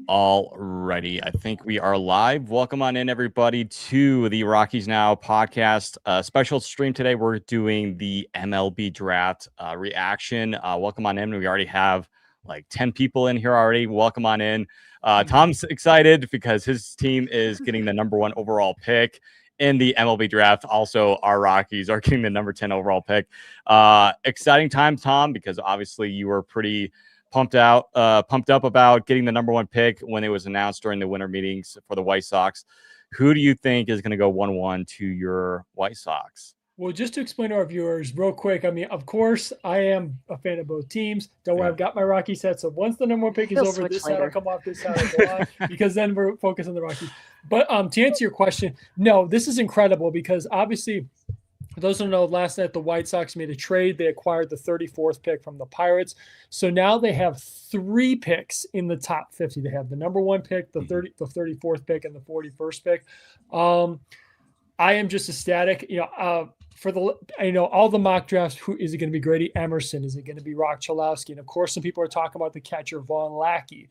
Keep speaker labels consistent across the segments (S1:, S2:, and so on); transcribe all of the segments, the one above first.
S1: Alrighty, I think we are live. Welcome on in, everybody, to the Rockies Now podcast. Special stream today. We're doing the MLB draft reaction. Welcome on in. We already have like 10 people in here already. Welcome on in. Tom's excited because his team is getting the number 1 overall pick in the MLB draft. Also, our Rockies are getting the number 10 overall pick. Exciting time, Tom, because obviously you were pretty pumped up about getting the number 1 pick when it was announced during the winter meetings for the White Sox. Who do you think is going to go 1-1 to your White Sox?
S2: Well, just to explain to our viewers real quick, I mean, of course, I am a fan of both teams. Don't worry, I've got my Rockies set. So once the number 1 pick is over, this side will come off, this side will go on, because then we're focused on the Rockies. But to answer your question, no, this is incredible because obviously, for those who don't know, last night the White Sox made a trade. They acquired the 34th pick from the Pirates. So now they have 3 picks in the top 50. They have the number 1 pick, the 34th pick, and the 41st pick. I am just ecstatic. For all the mock drafts, who is it going to be? Grady Emerson? Is it going to be Rock Chalowski? And of course, some people are talking about the catcher Vaughn Lackey.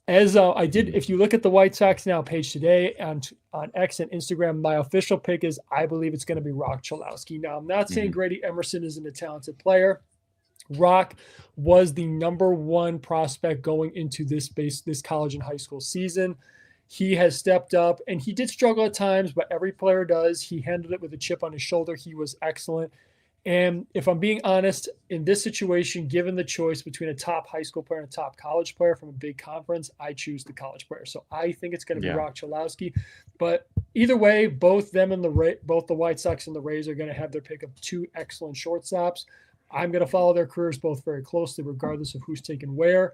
S2: As I did, if you look at the White Sox Now page today on X and Instagram, my official pick is I believe it's going to be Rock Chalowski. Now, I'm not saying Grady Emerson isn't a talented player. Rock was the number 1 prospect going into this college and high school season. He has stepped up, and he did struggle at times, but every player does. He handled it with a chip on his shoulder. He was excellent. And if I'm being honest, in this situation, given the choice between a top high school player and a top college player from a big conference, I choose the college player. So I think it's going to be Rock Chalowski. But either way, both the White Sox and the Rays are going to have their pick of 2 excellent shortstops. I'm going to follow their careers both very closely, regardless of who's taken where.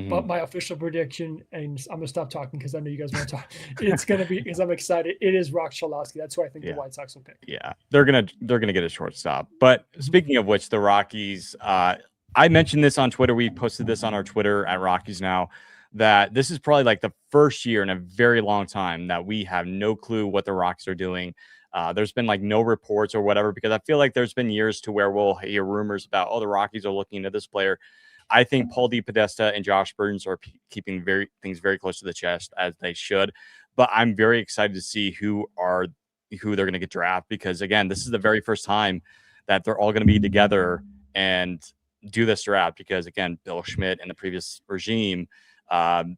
S2: But my official prediction, and I'm going to stop talking because I know you guys want to talk. It's going to be, because I'm excited, it is Rock Chalowski. That's who I think the White Sox will pick.
S1: Yeah, they're gonna get a shortstop. But speaking of which, the Rockies, I mentioned this on Twitter. We posted this on our Twitter at Rockies Now, that this is probably like the first year in a very long time that we have no clue what the Rockies are doing. There's been like no reports or whatever, because I feel like there's been years to where we'll hear rumors about, the Rockies are looking into this player. I think Paul DePodesta and Josh Burns are keeping things very close to the chest, as they should. But I'm very excited to see who they're going to get drafted, because again, this is the very first time that they're all going to be together and do this draft. Because again, Bill Schmidt and the previous regime,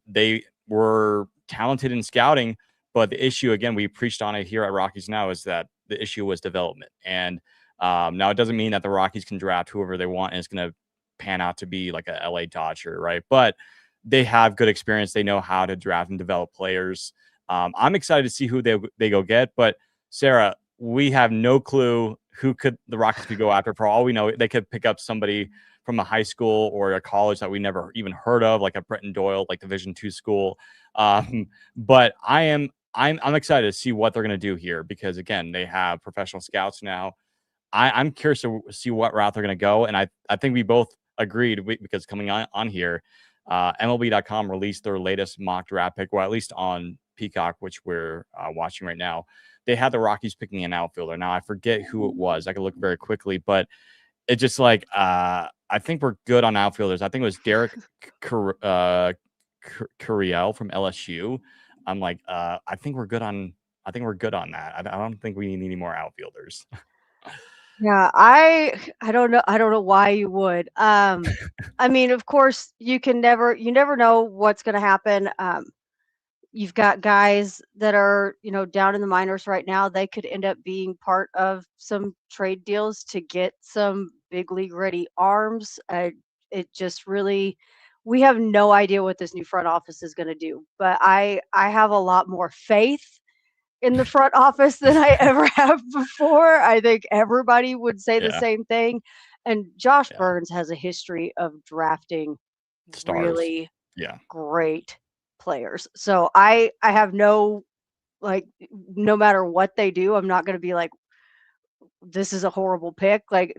S1: they were talented in scouting, but the issue, again, we preached on it here at Rockies Now, is that the issue was development. And now it doesn't mean that the Rockies can draft whoever they want and it's going to pan out to be like a LA Dodger, right? But they have good experience. They know how to draft and develop players. I'm excited to see who they go get. But Sarah, we have no clue who the Rockies could go after. For all we know, they could pick up somebody from a high school or a college that we never even heard of, like a Bretton Doyle, like Division II school. But I'm excited to see what they're going to do here, because again, they have professional scouts now. I'm curious to see what route they're going to go. And I think we both agreed, because coming on here, MLB.com released their latest mock draft pick, or at least on Peacock, which we're watching right now. They had the Rockies picking an outfielder. Now, I forget who it was. I could look very quickly, but it's just like, I think we're good on outfielders. I think it was Derek Curiel from LSU. I'm like, I think we're good on that. I don't think we need any more outfielders.
S3: Yeah, I don't know. I don't know why you would. I mean, of course, you never know what's going to happen. You've got guys that are, down in the minors right now. They could end up being part of some trade deals to get some big league ready arms. It just really, we have no idea what this new front office is going to do. But I have a lot more faith in the front office than I ever have before. I think everybody would say the same thing. And Josh Burns has a history of drafting
S1: Stars.
S3: Really great players. So I have no matter what they do, I'm not going to be like, this is a horrible pick. Like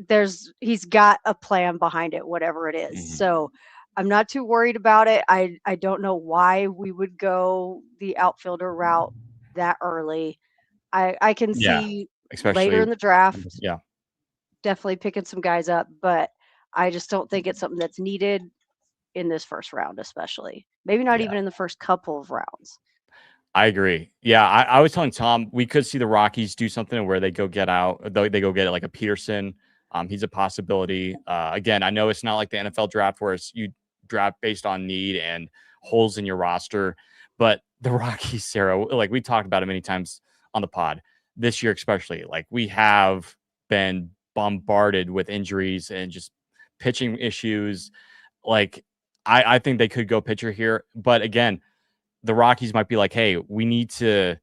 S3: he's got a plan behind it, whatever it is. So I'm not too worried about it. I don't know why we would go the outfielder route that early. I can see
S1: especially
S3: later in the draft,
S1: definitely
S3: picking some guys up, but I just don't think it's something that's needed. in this first round, especially. Maybe not even in the first couple of rounds.
S1: I agree. Yeah, I was telling Tom we could see the Rockies do something where they go get they go get like a Peterson. He's a possibility. Again, I know it's not like the NFL draft where you draft based on need and holes in your roster, but the Rockies, Sarah, like we talked about it many times on the pod this year, especially. Like we have been bombarded with injuries and just pitching issues. Like I think they could go pitcher here, but again, the Rockies might be like, hey, we need to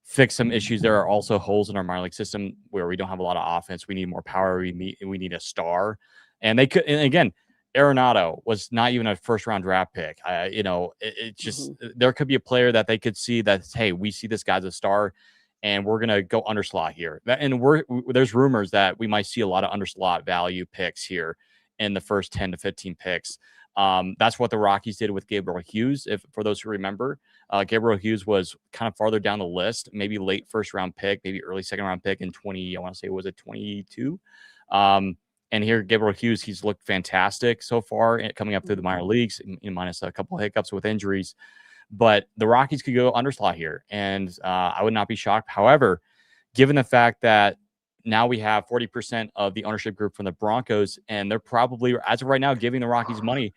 S1: fix some issues. There are also holes in our minor league system where we don't have a lot of offense. We need more power. We need a star. And they could, and again, Arenado was not even a first round draft pick. It just, there could be a player that they could see that, hey, we see this guy's a star and we're going to go underslot here. And there's rumors that we might see a lot of underslot value picks here in the first 10 to 15 picks. That's what the Rockies did with Gabriel Hughes. For those who remember, Gabriel Hughes was kind of farther down the list, maybe late first round pick, maybe early second round pick in 22? And here, Gabriel Hughes, he's looked fantastic so far coming up through the minor leagues, minus a couple of hiccups with injuries. But the Rockies could go underslot here, and I would not be shocked. However, given the fact that now we have 40% of the ownership group from the Broncos, and they're probably, as of right now, giving the Rockies money.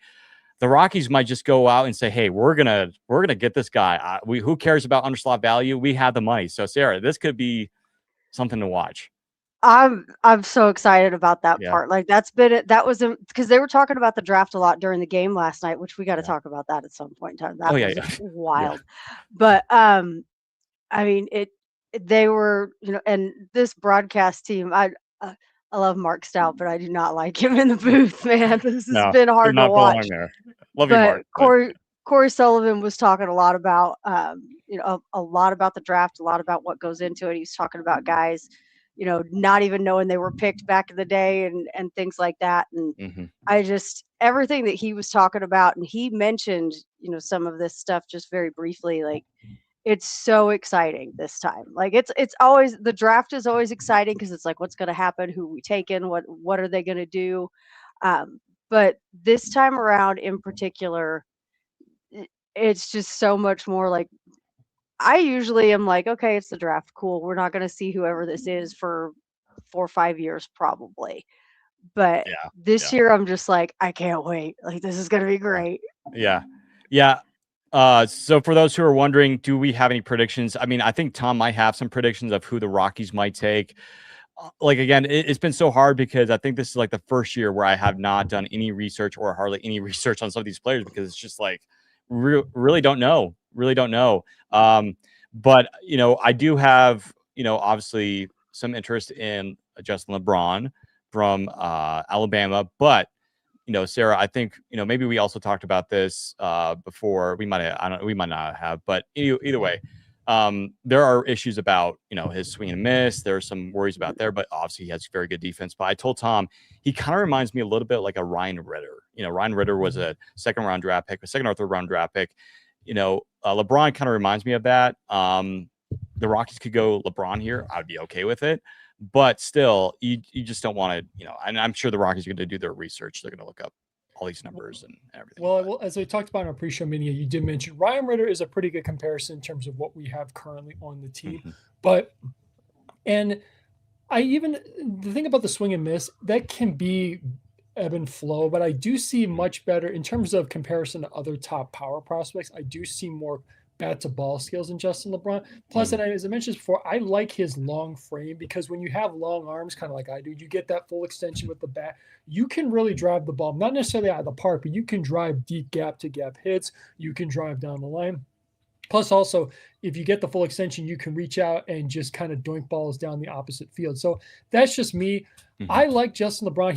S1: The Rockies might just go out and say, "Hey, we're gonna get this guy. Who cares about underslot value? We have the money." So, Sarah, this could be something to watch.
S3: I'm so excited about that part. Like that was because they were talking about the draft a lot during the game last night, which we got to talk about that at some point in time. That was wild. But I mean they were, and this broadcast team, I love Mark Stout, but I do not like him in the booth, man. This has been hard to watch.
S1: Love you, Mark.
S3: Corey Sullivan was talking a lot about a lot about the draft, a lot about what goes into it. He was talking about guys not even knowing they were picked back in the day and things like that. And I just, everything that he was talking about, and he mentioned, some of this stuff just very briefly, like it's so exciting this time. Like it's always, the draft is always exciting because it's like, what's going to happen? Who are we taking? What are they going to do? But this time around in particular, it's just so much more like, I usually am like, okay, it's the draft. Cool. We're not going to see whoever this is for 4 or 5 years, probably. But this year, I'm just like, I can't wait. Like, this is going to be great.
S1: Yeah. So for those who are wondering, do we have any predictions? I mean, I think Tom might have some predictions of who the Rockies might take. Like, again, it's been so hard because I think this is like the first year where I have not done any research or hardly any research on some of these players because it's just like, really don't know. But I do have obviously some interest in Justin LeBron from Alabama. But Sarah, I think maybe we also talked about this before. We might not have, but either way, there are issues about his swing and miss. There are some worries about there, but obviously he has very good defense. But I told Tom he kind of reminds me a little bit like a Ryan Ritter. Ryan Ritter was a second or third round draft pick. LeBron kind of reminds me of that. The Rockies could go LeBron here. I'd be okay with it. But still, you just don't want to, and I'm sure the Rockies are going to do their research. They're going to look up all these numbers and everything.
S2: Well, as we talked about in our pre-show media, you did mention Ryan Ritter is a pretty good comparison in terms of what we have currently on the team. But, and the thing about the swing and miss, that can be ebb and flow, but I do see much better in terms of comparison to other top power prospects. I do see more bat to ball skills than Justin LeBron. Plus, and as I mentioned before, I like his long frame because when you have long arms, kind of like I do, you get that full extension with the bat. You can really drive the ball, not necessarily out of the park, but you can drive deep gap to gap hits. You can drive down the line. Plus, also, if you get the full extension, you can reach out and just kind of doink balls down the opposite field. So that's just me. I like Justin LeBron.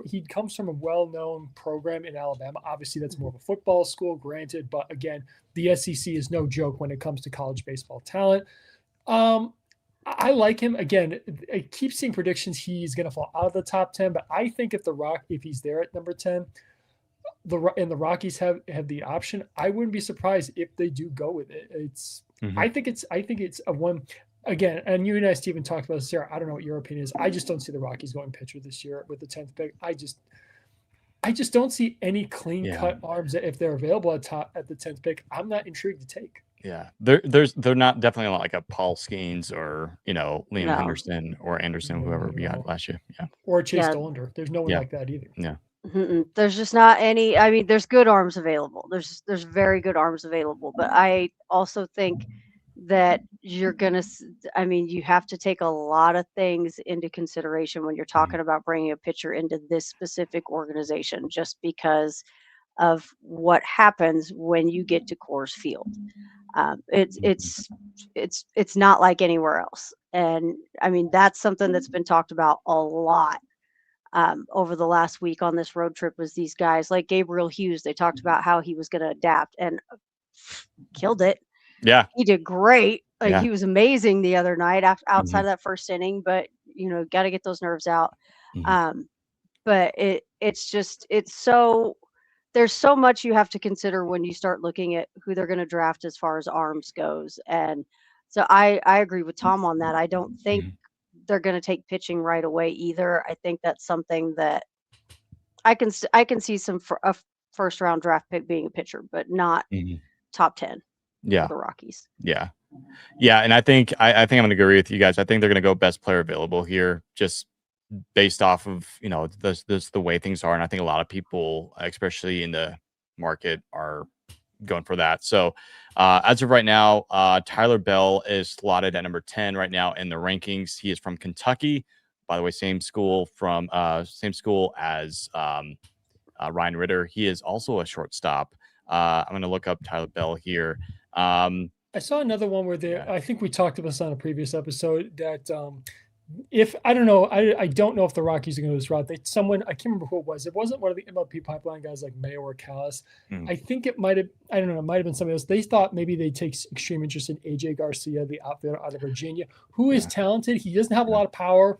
S2: He comes from a well-known program in Alabama. Obviously, that's more of a football school, granted. But again, the SEC is no joke when it comes to college baseball talent. I like him. Again, I keep seeing predictions he's going to fall out of the top 10. But I think if he's there at number 10, the Rockies have the option, I wouldn't be surprised if they do go with it. I think it's a one. Again, and you and I, Stephen, talked about this, Sarah. I don't know what your opinion is. I just don't see the Rockies going pitcher this year with the 10th pick. I just don't see any clean cut arms if they're available at the 10th pick. I'm not intrigued to take.
S1: Yeah, they're not definitely not like a Paul Skeens or Liam Henderson or Anderson, whoever we got last year. Yeah,
S2: or Chase Dollander. There's no one like that either.
S1: Yeah.
S3: There's just not any. I mean, there's good arms available. There's very good arms available, but I also think that you're gonna. I mean, you have to take a lot of things into consideration when you're talking about bringing a pitcher into this specific organization, just because of what happens when you get to Coors Field. It's not like anywhere else, and I mean that's something that's been talked about a lot over the last week on this road trip. Was these guys like Gabriel Hughes? They talked about how he was going to adapt and killed it.
S1: Yeah,
S3: he did great. Like he was amazing the other night outside of that first inning. But got to get those nerves out. But it's so. There's so much you have to consider when you start looking at who they're going to draft as far as arms goes. And so I agree with Tom on that. I don't think they're going to take pitching right away either. I think that's something that I can see a first round draft pick being a pitcher, but not top 10 for the Rockies.
S1: Yeah. And I think I'm going to agree with you guys. I think they're going to go best player available here, just based off of this the way things are, and I think a lot of people, especially in the market, are going for that. So as of right now, Tyler Bell is slotted at number 10 right now in the rankings. He is from Kentucky, by the way, same school as Ryan Ritter. He is also a shortstop. I'm going to look up Tyler Bell here.
S2: I saw another one where I think we talked about this on a previous episode that if I don't know if the Rockies are going to go this route. I can't remember who it was. It wasn't one of the MLB pipeline guys like Mayo or Callis. I think it might have. I don't know. It might have been somebody else. They thought maybe they'd take extreme interest in AJ Garcia, the outfielder out of Virginia, who is talented. He doesn't have a lot of power,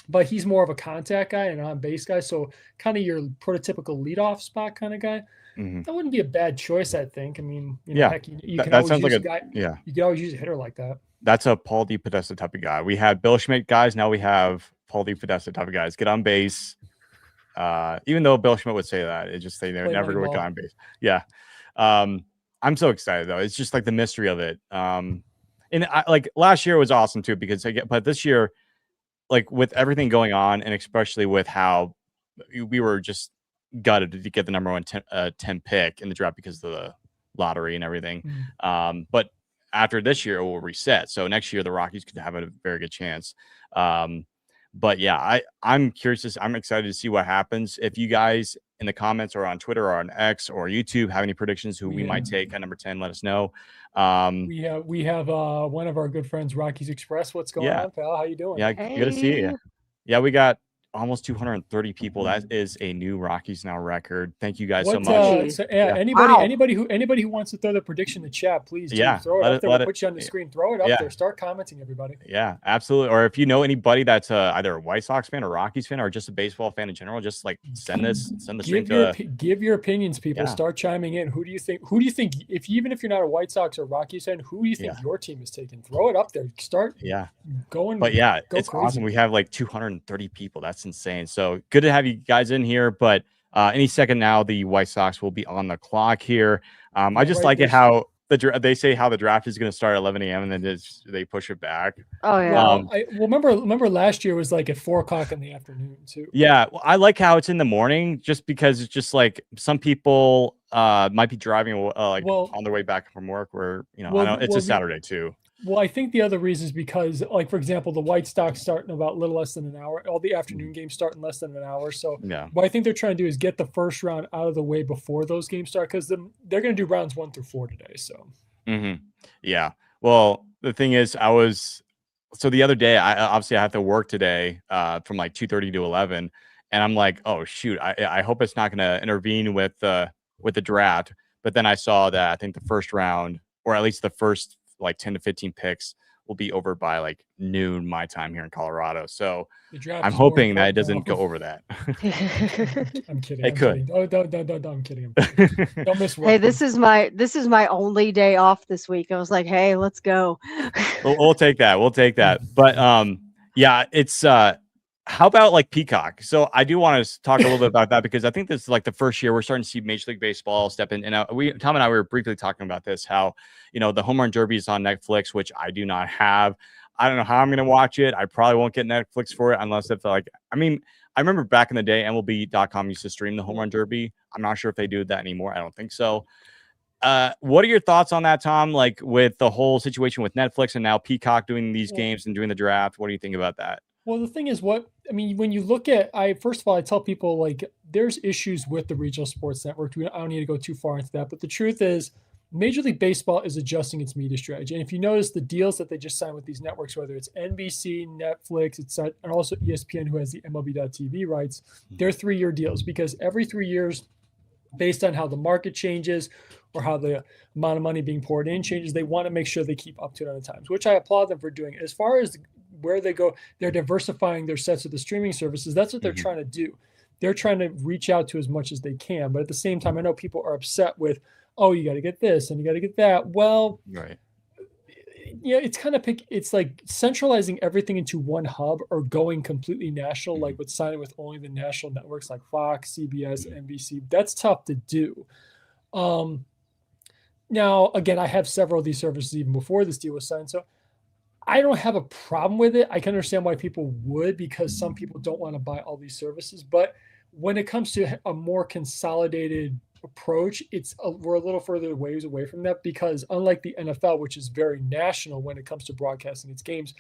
S2: but he's more of a contact guy and an on base guy. So kind of your prototypical leadoff spot kind of guy. That wouldn't be a bad choice, I think. I mean, heck, you can always use a guy. Yeah, you can always use a hitter like that.
S1: That's a Paul DePodesta type of guy. We had Bill Schmidt guys. Now we have Paul DePodesta type of guys. Get on base. Even though Bill Schmidt would say that, it just they never would get on base. Yeah. I'm so excited though. It's just like the mystery of it. And like last year was awesome too, but this year, like with everything going on, and especially with how we were just gutted to get the number 10 pick in the draft because of the lottery and everything. But after this year, it will reset. So next year, the Rockies could have a very good chance. But yeah, I'm curious. I'm excited to see what happens. If you guys in the comments or on Twitter or on X or YouTube have any predictions who we might take at number 10, let us know.
S2: We have one of our good friends, Rockies Express. What's going on, pal? How you doing?
S1: Yeah, good to see you. Yeah, we got almost 230 people. That is a new Rockies Now record. Thank you guys so much.
S2: Anybody who wants to throw their prediction in the chat, please throw it up there. We'll put you on the screen. Throw it up there. Start commenting, everybody.
S1: Yeah, absolutely. Or if you know anybody that's either a White Sox fan or Rockies fan or just a baseball fan in general, just like send the stream
S2: give your opinions, people. Start chiming in. Who do you think even if you're not a White Sox or Rockies fan, who do you think your team is taking? Throw it up there. Start going.
S1: But it's crazy. Awesome. We have like 230 people. That's insane. So good to have you guys in here. But any second now, the White Sox will be on the clock here. I just like it how they say how the draft is going to start at 11 a.m. and then they push it back.
S3: Oh yeah.
S2: Remember last year was like at 4:00 in the afternoon too.
S1: Yeah, well, I like how it's in the morning, just because it's just like some people might be driving on their way back from work, where I know it's a Saturday too.
S2: Well, I think the other reason is because, like, for example, the White Sox start in about a little less than an hour. All the afternoon games start in less than an hour. So what I think they're trying to do is get the first round out of the way before those games start, because they're going to do rounds 1 through 4 today. So,
S1: yeah. Well, the thing is, the other day, I have to work today from like 2:30 to 11, and I'm like, oh shoot, I hope it's not going to intervene with the draft. But then I saw that I think the first round, or at least the first like 10 to 15 picks, will be over by like noon my time here in Colorado. So I'm hoping that it doesn't go over that.
S2: I'm kidding.
S1: It could.
S2: I'm kidding. Don't miss work.
S3: Hey, this is my only day off this week. I was like, hey, let's go.
S1: We'll take that. But yeah, it's How about like Peacock? So I do want to talk a little bit about that because I think this is like the first year we're starting to see Major League Baseball step in. And Tom and I were briefly talking about this, how, the Home Run Derby is on Netflix, which I do not have. I don't know how I'm going to watch it. I probably won't get Netflix for it unless it's like, I remember back in the day, MLB.com used to stream the Home Run Derby. I'm not sure if they do that anymore. I don't think so. What are your thoughts on that, Tom? Like with the whole situation with Netflix and now Peacock doing these games and doing the draft, what do you think about that?
S2: Well, the thing is, when you look at, first of all, I tell people like there's issues with the regional sports network. I don't need to go too far into that, but the truth is, Major League Baseball is adjusting its media strategy. And if you notice the deals that they just signed with these networks, whether it's NBC, Netflix, and also ESPN, who has the MLB.TV rights, they're 3-year deals because every 3 years, based on how the market changes or how the amount of money being poured in changes, they want to make sure they keep up to it on the times, which I applaud them for doing. As far as where they go, they're diversifying their sets of the streaming services. That's what they're trying to do. They're trying to reach out to as much as they can. But at the same time, I know people are upset with, oh, you got to get this and you got to get that. Well,
S1: right.
S2: Yeah, it's kind of it's like centralizing everything into one hub or going completely national, like with signing with only the national networks like Fox, CBS, NBC. That's tough to do. Now, again, I have several of these services even before this deal was signed. So I don't have a problem with it. I can understand why people would, because some people don't want to buy all these services. But when it comes to a more consolidated approach, we're a little further ways away from that, because unlike the NFL, which is very national when it comes to broadcasting its games,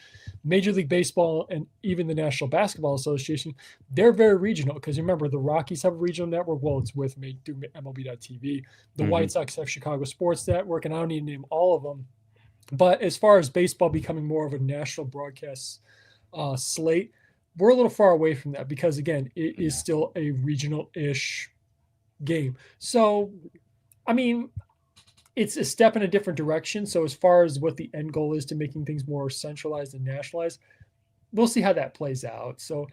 S2: Major League Baseball and even the National Basketball Association, they're very regional. Because remember, the Rockies have a regional network. Well, it's through MLB.TV. The White Sox have Chicago Sports Network, and I don't need to name all of them. But as far as baseball becoming more of a national broadcast slate, we're a little far away from that because, again, it is still a regional-ish game. So, it's a step in a different direction. So as far as what the end goal is to making things more centralized and nationalized, we'll see how that plays out. So,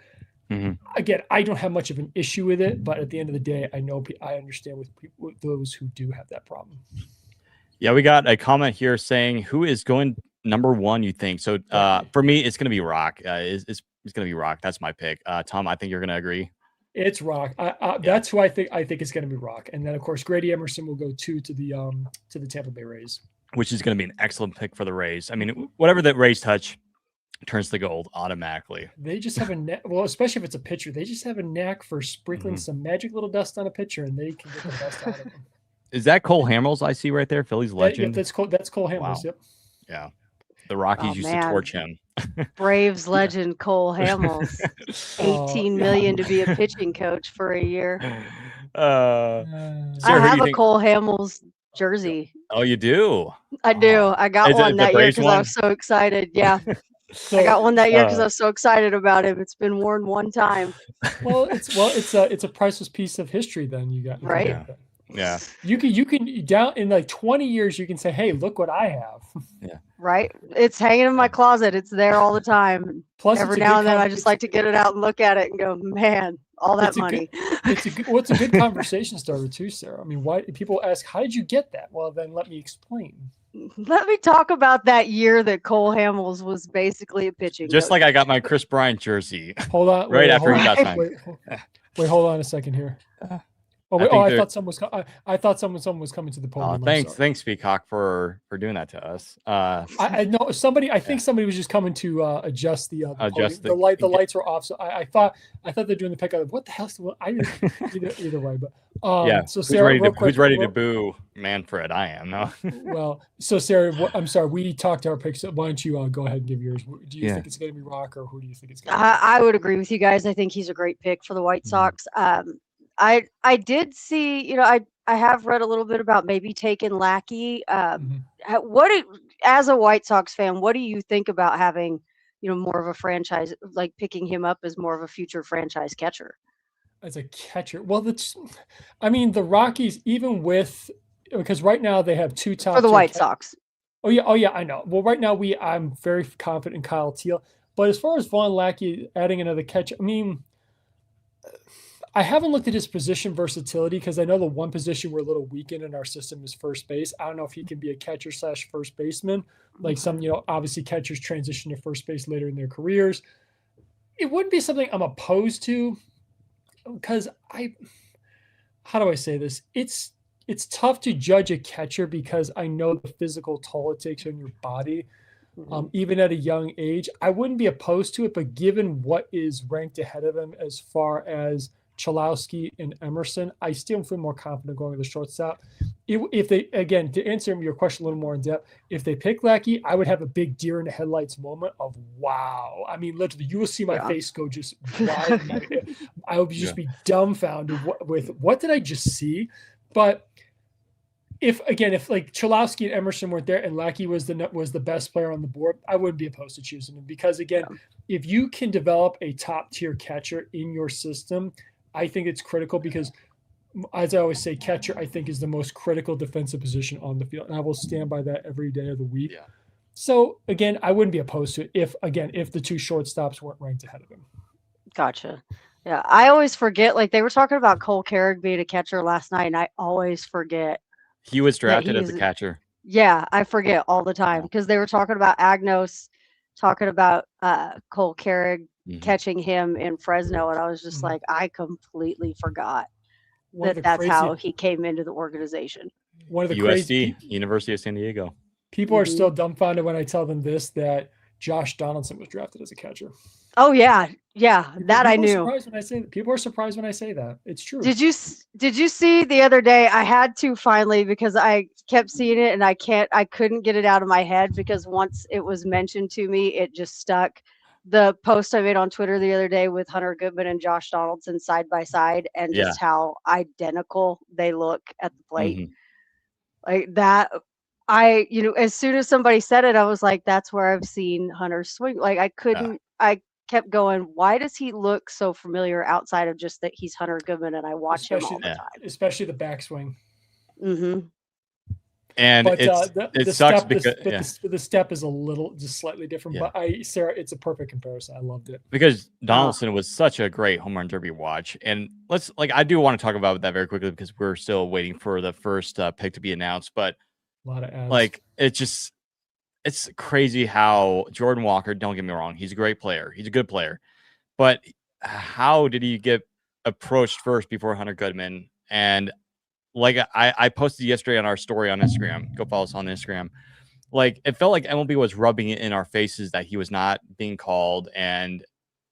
S2: again, I don't have much of an issue with it. But at the end of the day, I understand with those who do have that problem.
S1: Yeah, we got a comment here saying, who is going number one, you think? So for me, it's going to be Rock. It's going to be Rock. That's my pick. Tom, I think you're going to agree.
S2: It's Rock. That's who I think it's going to be Rock. And then, of course, Grady Emerson will go to the Tampa Bay Rays.
S1: Which is going to be an excellent pick for the Rays. I mean, whatever that Rays touch turns to gold automatically.
S2: They just have especially if it's a pitcher, they just have a knack for sprinkling some magic little dust on a pitcher, and they can get the best out of them.
S1: Is that Cole Hamels I see right there? Phillies legend.
S2: Yeah, that's Cole Hamels. Wow. Yep.
S1: Yeah. The Rockies used to torch him.
S3: Braves legend Cole Hamels. $18 million to be a pitching coach for a year.
S1: Sarah,
S3: I have a Cole Hamels jersey.
S1: Oh, you do?
S3: I do. I got one that year because I was so excited. Yeah. I got one that year because I was so excited about it. It's been worn one time.
S2: Well, it's a priceless piece of history. Then you got
S3: right.
S1: Yeah.
S2: You can down in like 20 years, you can say, hey, look what I have.
S1: Yeah.
S3: Right. It's hanging in my closet. It's there all the time. Plus, every now and then I just like to get it out and look at it and go, man, all that money.
S2: It's a good conversation starter too, Sarah. I mean, why people ask, how did you get that? Well, then let me explain.
S3: Let me talk about that year that Cole Hamels was basically a pitching
S1: just
S3: coach.
S1: Like I got my Chris Bryant jersey.
S2: Hold on.
S1: Right after he got signed.
S2: Wait, hold on a second here. I thought someone was coming to the podium.
S1: Thanks, Peacock, for doing that to us.
S2: I know somebody. I think somebody was just coming to adjust the light. The lights were off, so I thought they're doing the pick. What the hell? I didn't either way, but So Sarah,
S1: who's ready to boo Manfred? I am. No.
S2: Well, so Sarah, I'm sorry. We talked our picks. Why don't you go ahead and give yours? Do you think it's going to be Rock, or who do you think it's going to be?
S3: I would agree with you guys. I think he's a great pick for the White Sox. I did see, I have read a little bit about maybe taking Lackey. As a White Sox fan, what do you think about having, more of a franchise, like picking him up as more of a future franchise catcher?
S2: As a catcher? Well, the Rockies, even because right now they have two top
S3: for the White Sox.
S2: Oh yeah, I know. Well, right now I'm very confident in Kyle Teal, but as far as Vaughn Lackey adding another catcher, I haven't looked at his position versatility because I know the one position we're a little weakened in our system is first base. I don't know if he can be a catcher / first baseman. Like some, obviously catchers transition to first base later in their careers. it wouldn't be something I'm opposed to, because how do I say this? It's tough to judge a catcher because I know the physical toll it takes on your body, even at a young age. I wouldn't be opposed to it, but given what is ranked ahead of him as far as Chalowski and Emerson, I still feel more confident going with the shortstop. If they, again, to answer your question a little more in depth, if they pick Lackey, I would have a big deer in the headlights moment of wow. I mean, literally, you will see my face go just wide. I would just be dumbfounded with what did I just see? But if like Chalowski and Emerson weren't there and Lackey was the best player on the board, I wouldn't be opposed to choosing him, because again, if you can develop a top tier catcher in your system, I think it's critical, because as I always say, catcher, I think, is the most critical defensive position on the field. And I will stand by that every day of the week.
S1: Yeah.
S2: So again, I wouldn't be opposed to it if the two shortstops weren't ranked ahead of him.
S3: Gotcha. Yeah. I always forget, like they were talking about Cole Carrick being a catcher last night, and I always forget.
S1: He was drafted as a catcher.
S3: Yeah, I forget all the time because they were talking about Agnos, talking about Cole Carrick catching him in Fresno, and I was just like, I completely forgot that's how he came into the organization.
S2: One of the
S1: USD, University of San Diego.
S2: People are still dumbfounded when I tell them that Josh Donaldson was drafted as a catcher.
S3: Oh yeah, that I knew.
S2: People are surprised when I say that. It's true.
S3: Did you see the other day? I had to finally, because I kept seeing it and I couldn't get it out of my head, because once it was mentioned to me, it just stuck. The post I made on Twitter the other day with Hunter Goodman and Josh Donaldson side by side, and just how identical they look at the plate. Like that, as soon as somebody said it, I was like, that's where I've seen Hunter swing. Like I kept going, why does he look so familiar outside of just that he's Hunter Goodman and I watch him all the time?
S2: Especially the backswing.
S1: And it sucks because
S2: the step is a little just slightly different. But Sarah, it's a perfect comparison. I loved it
S1: because Donaldson was such a great home run derby watch. And I do want to talk about that very quickly because we're still waiting for the first pick to be announced. But
S2: a lot of ads.
S1: It's crazy how Jordan Walker, don't get me wrong, he's a great player. He's a good player. But how did he get approached first before Hunter Goodman? And like I posted yesterday on our story on Instagram, go follow us on Instagram. Like it felt like MLB was rubbing it in our faces that he was not being called. And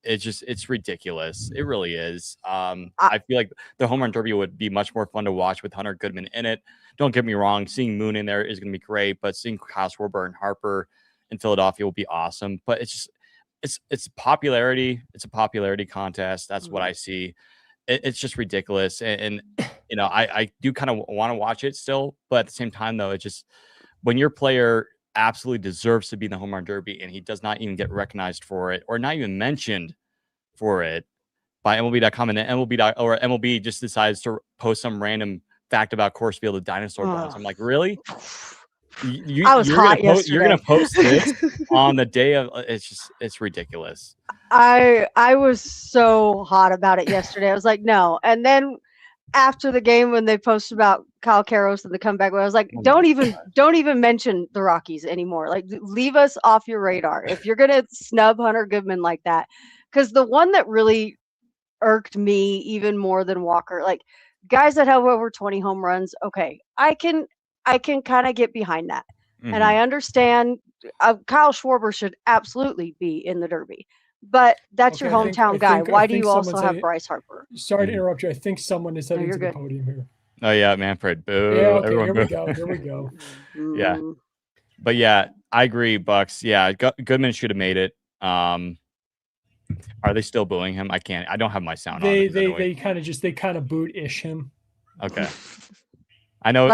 S1: it's ridiculous. It really is. I feel like the home run derby would be much more fun to watch with Hunter Goodman in it. Don't get me wrong, seeing Moon in there is going to be great, but seeing Kyle Schwarber and Harper in Philadelphia will be awesome. But it's popularity. It's a popularity contest. That's what I see. It's just ridiculous. And I do kind of want to watch it still, but at the same time, though, it's just when your player absolutely deserves to be in the home run derby and he does not even get recognized for it or not even mentioned for it by MLB.com, and then MLB just decides to post some random fact about Coors Field of dinosaur bones. I'm like, really?
S3: I was hot yesterday.
S1: You're gonna post this on the day of it's ridiculous.
S3: I was so hot about it yesterday. I was like, no. And then after the game, when they posted about Kyle Karros and the comeback, I was like, don't even mention the Rockies anymore. Like, leave us off your radar if you're gonna snub Hunter Goodman like that. Because the one that really irked me even more than Walker, like guys that have over 20 home runs, okay, I can kind of get behind that. And I understand Kyle Schwarber should absolutely be in the Derby, but that's your hometown guy. Why do you also have Bryce Harper?
S2: Sorry to interrupt you. I think someone is heading to the podium here.
S1: Oh yeah, Manfred. Boo.
S2: Yeah, okay, here we go.
S1: Yeah. But yeah, I agree, Bucks. Yeah, Goodman should have made it. Are they still booing him? I don't have my sound on.
S2: They kind of boot-ish him.
S1: Okay. I know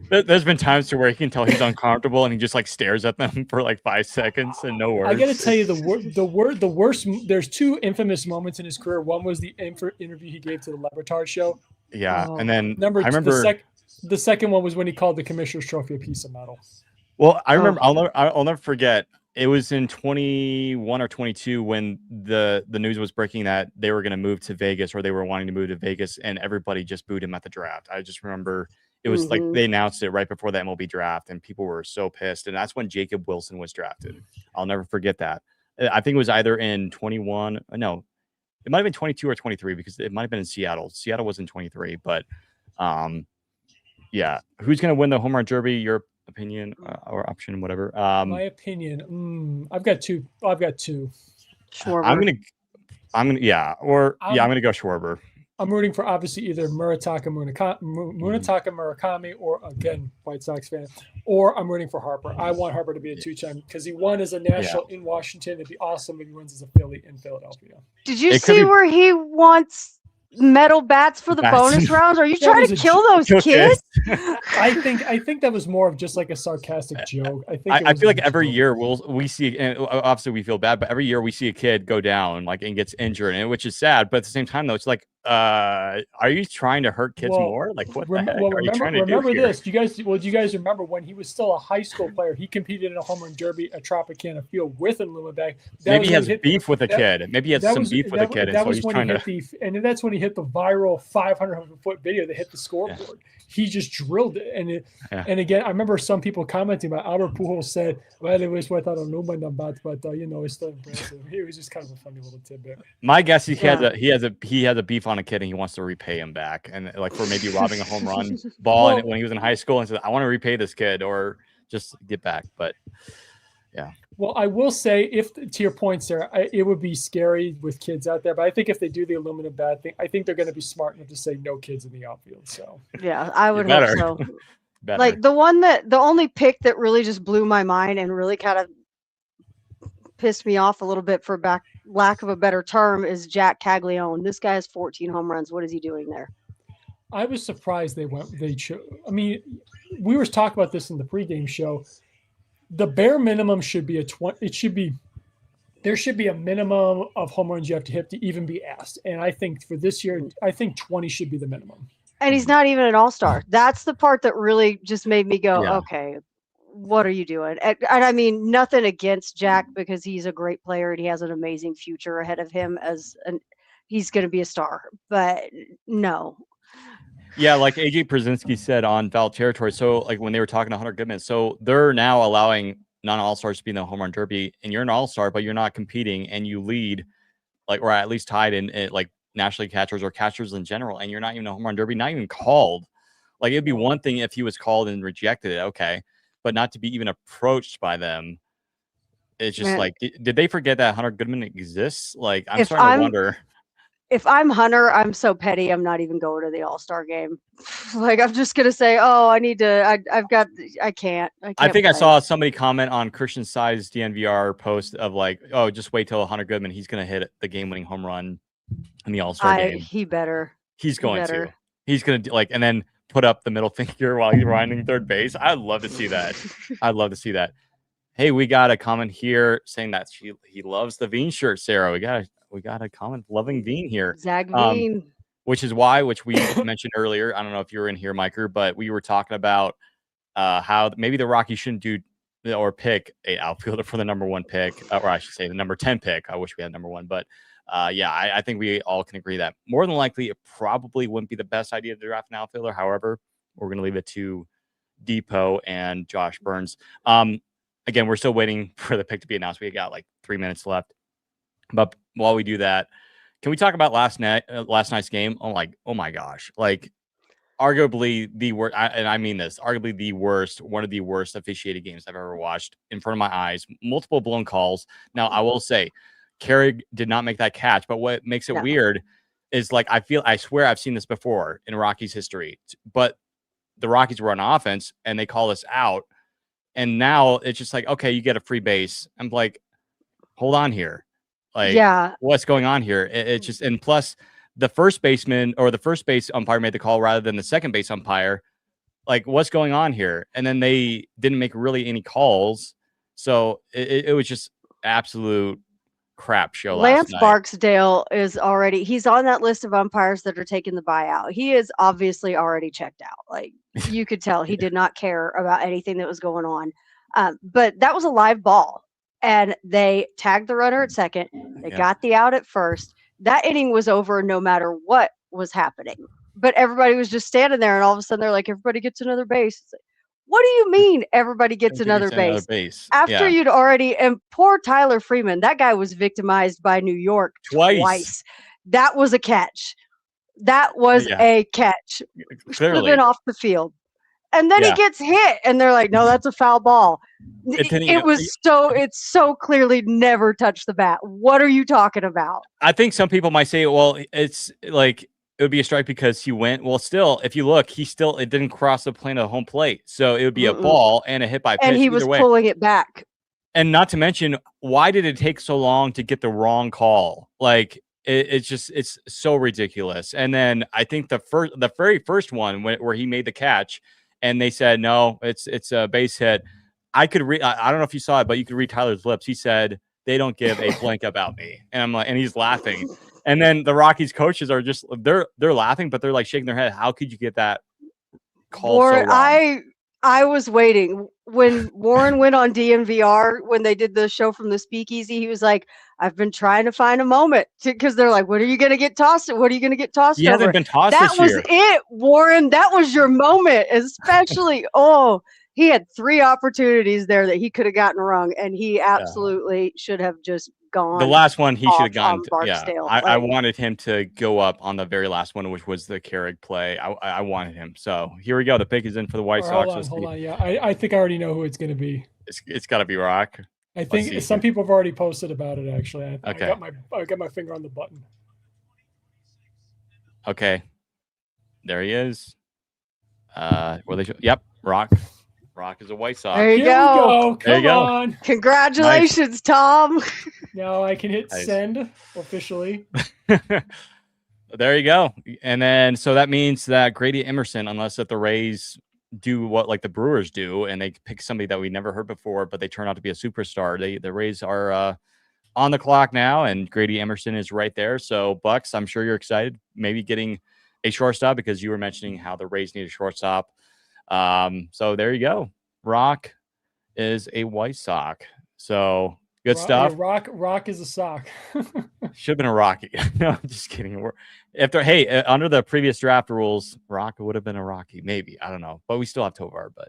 S1: there's been times to where you can tell he's uncomfortable and he just like stares at them for like 5 seconds and no words.
S2: I got to tell you the worst. There's two infamous moments in his career. One was the interview he gave to the Lebertard show.
S1: Yeah, and then
S2: I remember the second one was when he called the Commissioner's Trophy a piece of metal.
S1: Well, I remember I'll never forget. It was in 21 or 22 when the news was breaking that they were going to move to Vegas, or they were wanting to move to Vegas, and everybody just booed him at the draft. I just remember it was like they announced it right before the MLB draft, and people were so pissed. And that's when Jacob Wilson was drafted. I'll never forget that. I think it was either in 21. No, it might have been 22 or 23 because it might have been in Seattle. Seattle was in 23, but yeah. Who's going to win the home run derby? Your opinion or option, whatever.
S2: My opinion. I've got two.
S3: Schwarber.
S1: I'm gonna, yeah, or I'm gonna go Schwarber.
S2: I'm rooting for obviously either Munetaka Murakami, or again White Sox fan, or I'm rooting for Harper. I want Harper to be a two-time because he won as a national in Washington. It'd be awesome if he wins as a Philly in Philadelphia.
S3: Did you see where he wants metal bats for the bonus rounds? Are you trying to kill those kids?
S2: I think that was more of just like a sarcastic joke.
S1: I feel like every year we see, and obviously we feel bad, but every year we see a kid go down and gets injured, and which is sad. But at the same time, though, it's like, are you trying to hurt kids more? Like, what the heck are you trying to do here?
S2: This. Do you guys remember when he was still a high school player? He competed in a home run derby at Tropicana Field with Lillibeck.
S1: Maybe he has beef with a kid. Maybe he has some beef with a kid, and so he's trying to.
S2: And that's when he hit the viral 500-foot video that hit the scoreboard. Yeah. He just drilled it, and again, I remember some people commenting about Albert Pujols said, "Well, it was without a no man bat, but it's still impressive." It was just kind of a funny little tidbit.
S1: My guess is he has a beef on a kid, and he wants to repay him back, and like for maybe robbing a home run ball when he was in high school, and said, "I want to repay this kid," or just get back. But yeah.
S2: Well, I will say, if to your point, Sarah, it would be scary with kids out there. But I think if they do the aluminum bat thing, I think they're going to be smart enough to say no kids in the outfield. So
S3: yeah, I would hope so. Like the only pick that really just blew my mind and really kind of pissed me off a little bit, for lack of a better term, is Jack Caglione. This guy has 14 home runs. What is he doing there?
S2: I was surprised they chose. I mean, we were talking about this in the pregame show. The bare minimum should be there should be a minimum of home runs you have to hit to even be asked. And I think for this year, I think 20 should be the minimum.
S3: And he's not even an all-star. That's the part that really just made me go, okay, what are you doing? And I mean, nothing against Jack, because he's a great player and he has an amazing future ahead of him he's going to be a star, but no.
S1: Yeah, like AJ Przinsky said on Foul Territory. So, like when they were talking to Hunter Goodman, so they're now allowing non-all-stars to be in the home run derby, and you're an all-star, but you're not competing, and you lead, or at least tied in like National League catchers or catchers in general, and you're not even a home run derby, not even called. Like, it'd be one thing if he was called and rejected it, okay, but not to be even approached by them. It's just like, did they forget that Hunter Goodman exists? Like, I'm starting to wonder.
S3: If I'm Hunter, I'm so petty, I'm not even going to the All-Star game. Like, I'm just going to say, oh, I can't.
S1: I think I saw somebody comment on Christian Sai's DNVR post of like, oh, just wait till Hunter Goodman. He's going to hit the game-winning home run in the All-Star game.
S3: He better.
S1: He's going to. He's going to, and then put up the middle finger while he's riding third base. I'd love to see that. I'd love to see that. Hey, we got a comment here saying that he loves the Veen shirt, Sarah. We got a comment loving Veen here.
S3: Zach Veen.
S1: Which we mentioned earlier. I don't know if you were in here, Miker, but we were talking about how maybe the Rockies shouldn't do or pick a outfielder for the number 1 pick, or I should say the number 10 pick. I wish we had number 1, but I think we all can agree that more than likely it probably wouldn't be the best idea to draft an outfielder. However, we're going to leave it to Depot and Josh Burns. Again, we're still waiting for the pick to be announced. We got like 3 minutes left. But while we do that, can we talk about last night's game? Oh my gosh. Like, arguably the worst, and I mean this, arguably the worst, one of the worst officiated games I've ever watched in front of my eyes. Multiple blown calls. Now, I will say, Carrig did not make that catch, but what makes it weird is, like, I swear I've seen this before in Rockies history, but the Rockies were on offense and they call us out. And now it's just like, okay, you get a free base. I'm like, hold on here. Like, what's going on here? It's just, and plus the first baseman or the first base umpire made the call rather than the second base umpire. Like, what's going on here? And then they didn't make really any calls. So it was just absolute crap show.
S3: Lance Barksdale he's on that list of umpires that are taking the buyout. He is obviously already checked out. Like, you could tell he did not care about anything that was going on. But that was a live ball. And they tagged the runner at second. They got the out at first. That inning was over no matter what was happening. But everybody was just standing there, and all of a sudden they're like, everybody gets another base. It's like, What do you mean everybody gets another base? After you'd already, and poor Tyler Freeman, that guy was victimized by New York twice. That was a catch. That was a catch. Should have been off the field. And then he gets hit, and they're like, "No, that's a foul ball." It's so clearly never touched the bat. What are you talking about?
S1: I think some people might say, well, it's like it would be a strike because he went. Well, still, if you look, it didn't cross the plane of the home plate, so it would be a ball and a hit by pitch.
S3: And he was pulling it back.
S1: And not to mention, why did it take so long to get the wrong call? Like it's so ridiculous. And then I think the very first one where he made the catch. And they said, no, it's a base hit. I could read. I don't know if you saw it, but you could read Tyler's lips. He said, they don't give a blank about me. And I'm like, and he's laughing. And then the Rockies coaches are just, they're laughing, but they're like shaking their head. How could you get that call so wrong?
S3: I was waiting when Warren went on DNVR, when they did the show from the speakeasy. He was like, I've been trying to find a moment because they're like, what are you going to get tossed? What are you going to get tossed?
S1: He hasn't been tossed
S3: this year. That was it, Warren. That was your moment, especially. He had 3 opportunities there that he could have gotten wrong, and he absolutely should have just gone.
S1: The last one he should have gone. I wanted him to go up on the very last one, which was the Carrick play. I wanted him. So here we go. The pick is in for the White Sox.
S2: Hold on. Yeah, I think I already know who it's going to be.
S1: It's got to be Rock.
S2: I think some people have already posted about it. Actually, I got my finger on the button.
S1: Okay, there he is. Yep, Rock. Rock is a White Sox.
S3: There you go.
S2: Come on.
S3: Congratulations, Tom.
S2: Now I can hit send officially.
S1: There you go. And then so that means that Grady Emerson, unless that the Rays do what like the Brewers do and they pick somebody that we never heard before, but they turn out to be a superstar. The Rays are on the clock now, and Grady Emerson is right there. So Bucks, I'm sure you're excited, maybe getting a shortstop because you were mentioning how the Rays need a shortstop. So there you go. Rock is a White Sox. So good stuff.
S2: Rock is a sock.
S1: Should have been a Rocky. No, I'm just kidding. Under the previous draft rules, Rock would have been a Rocky, maybe. I don't know, but we still have Tovar. But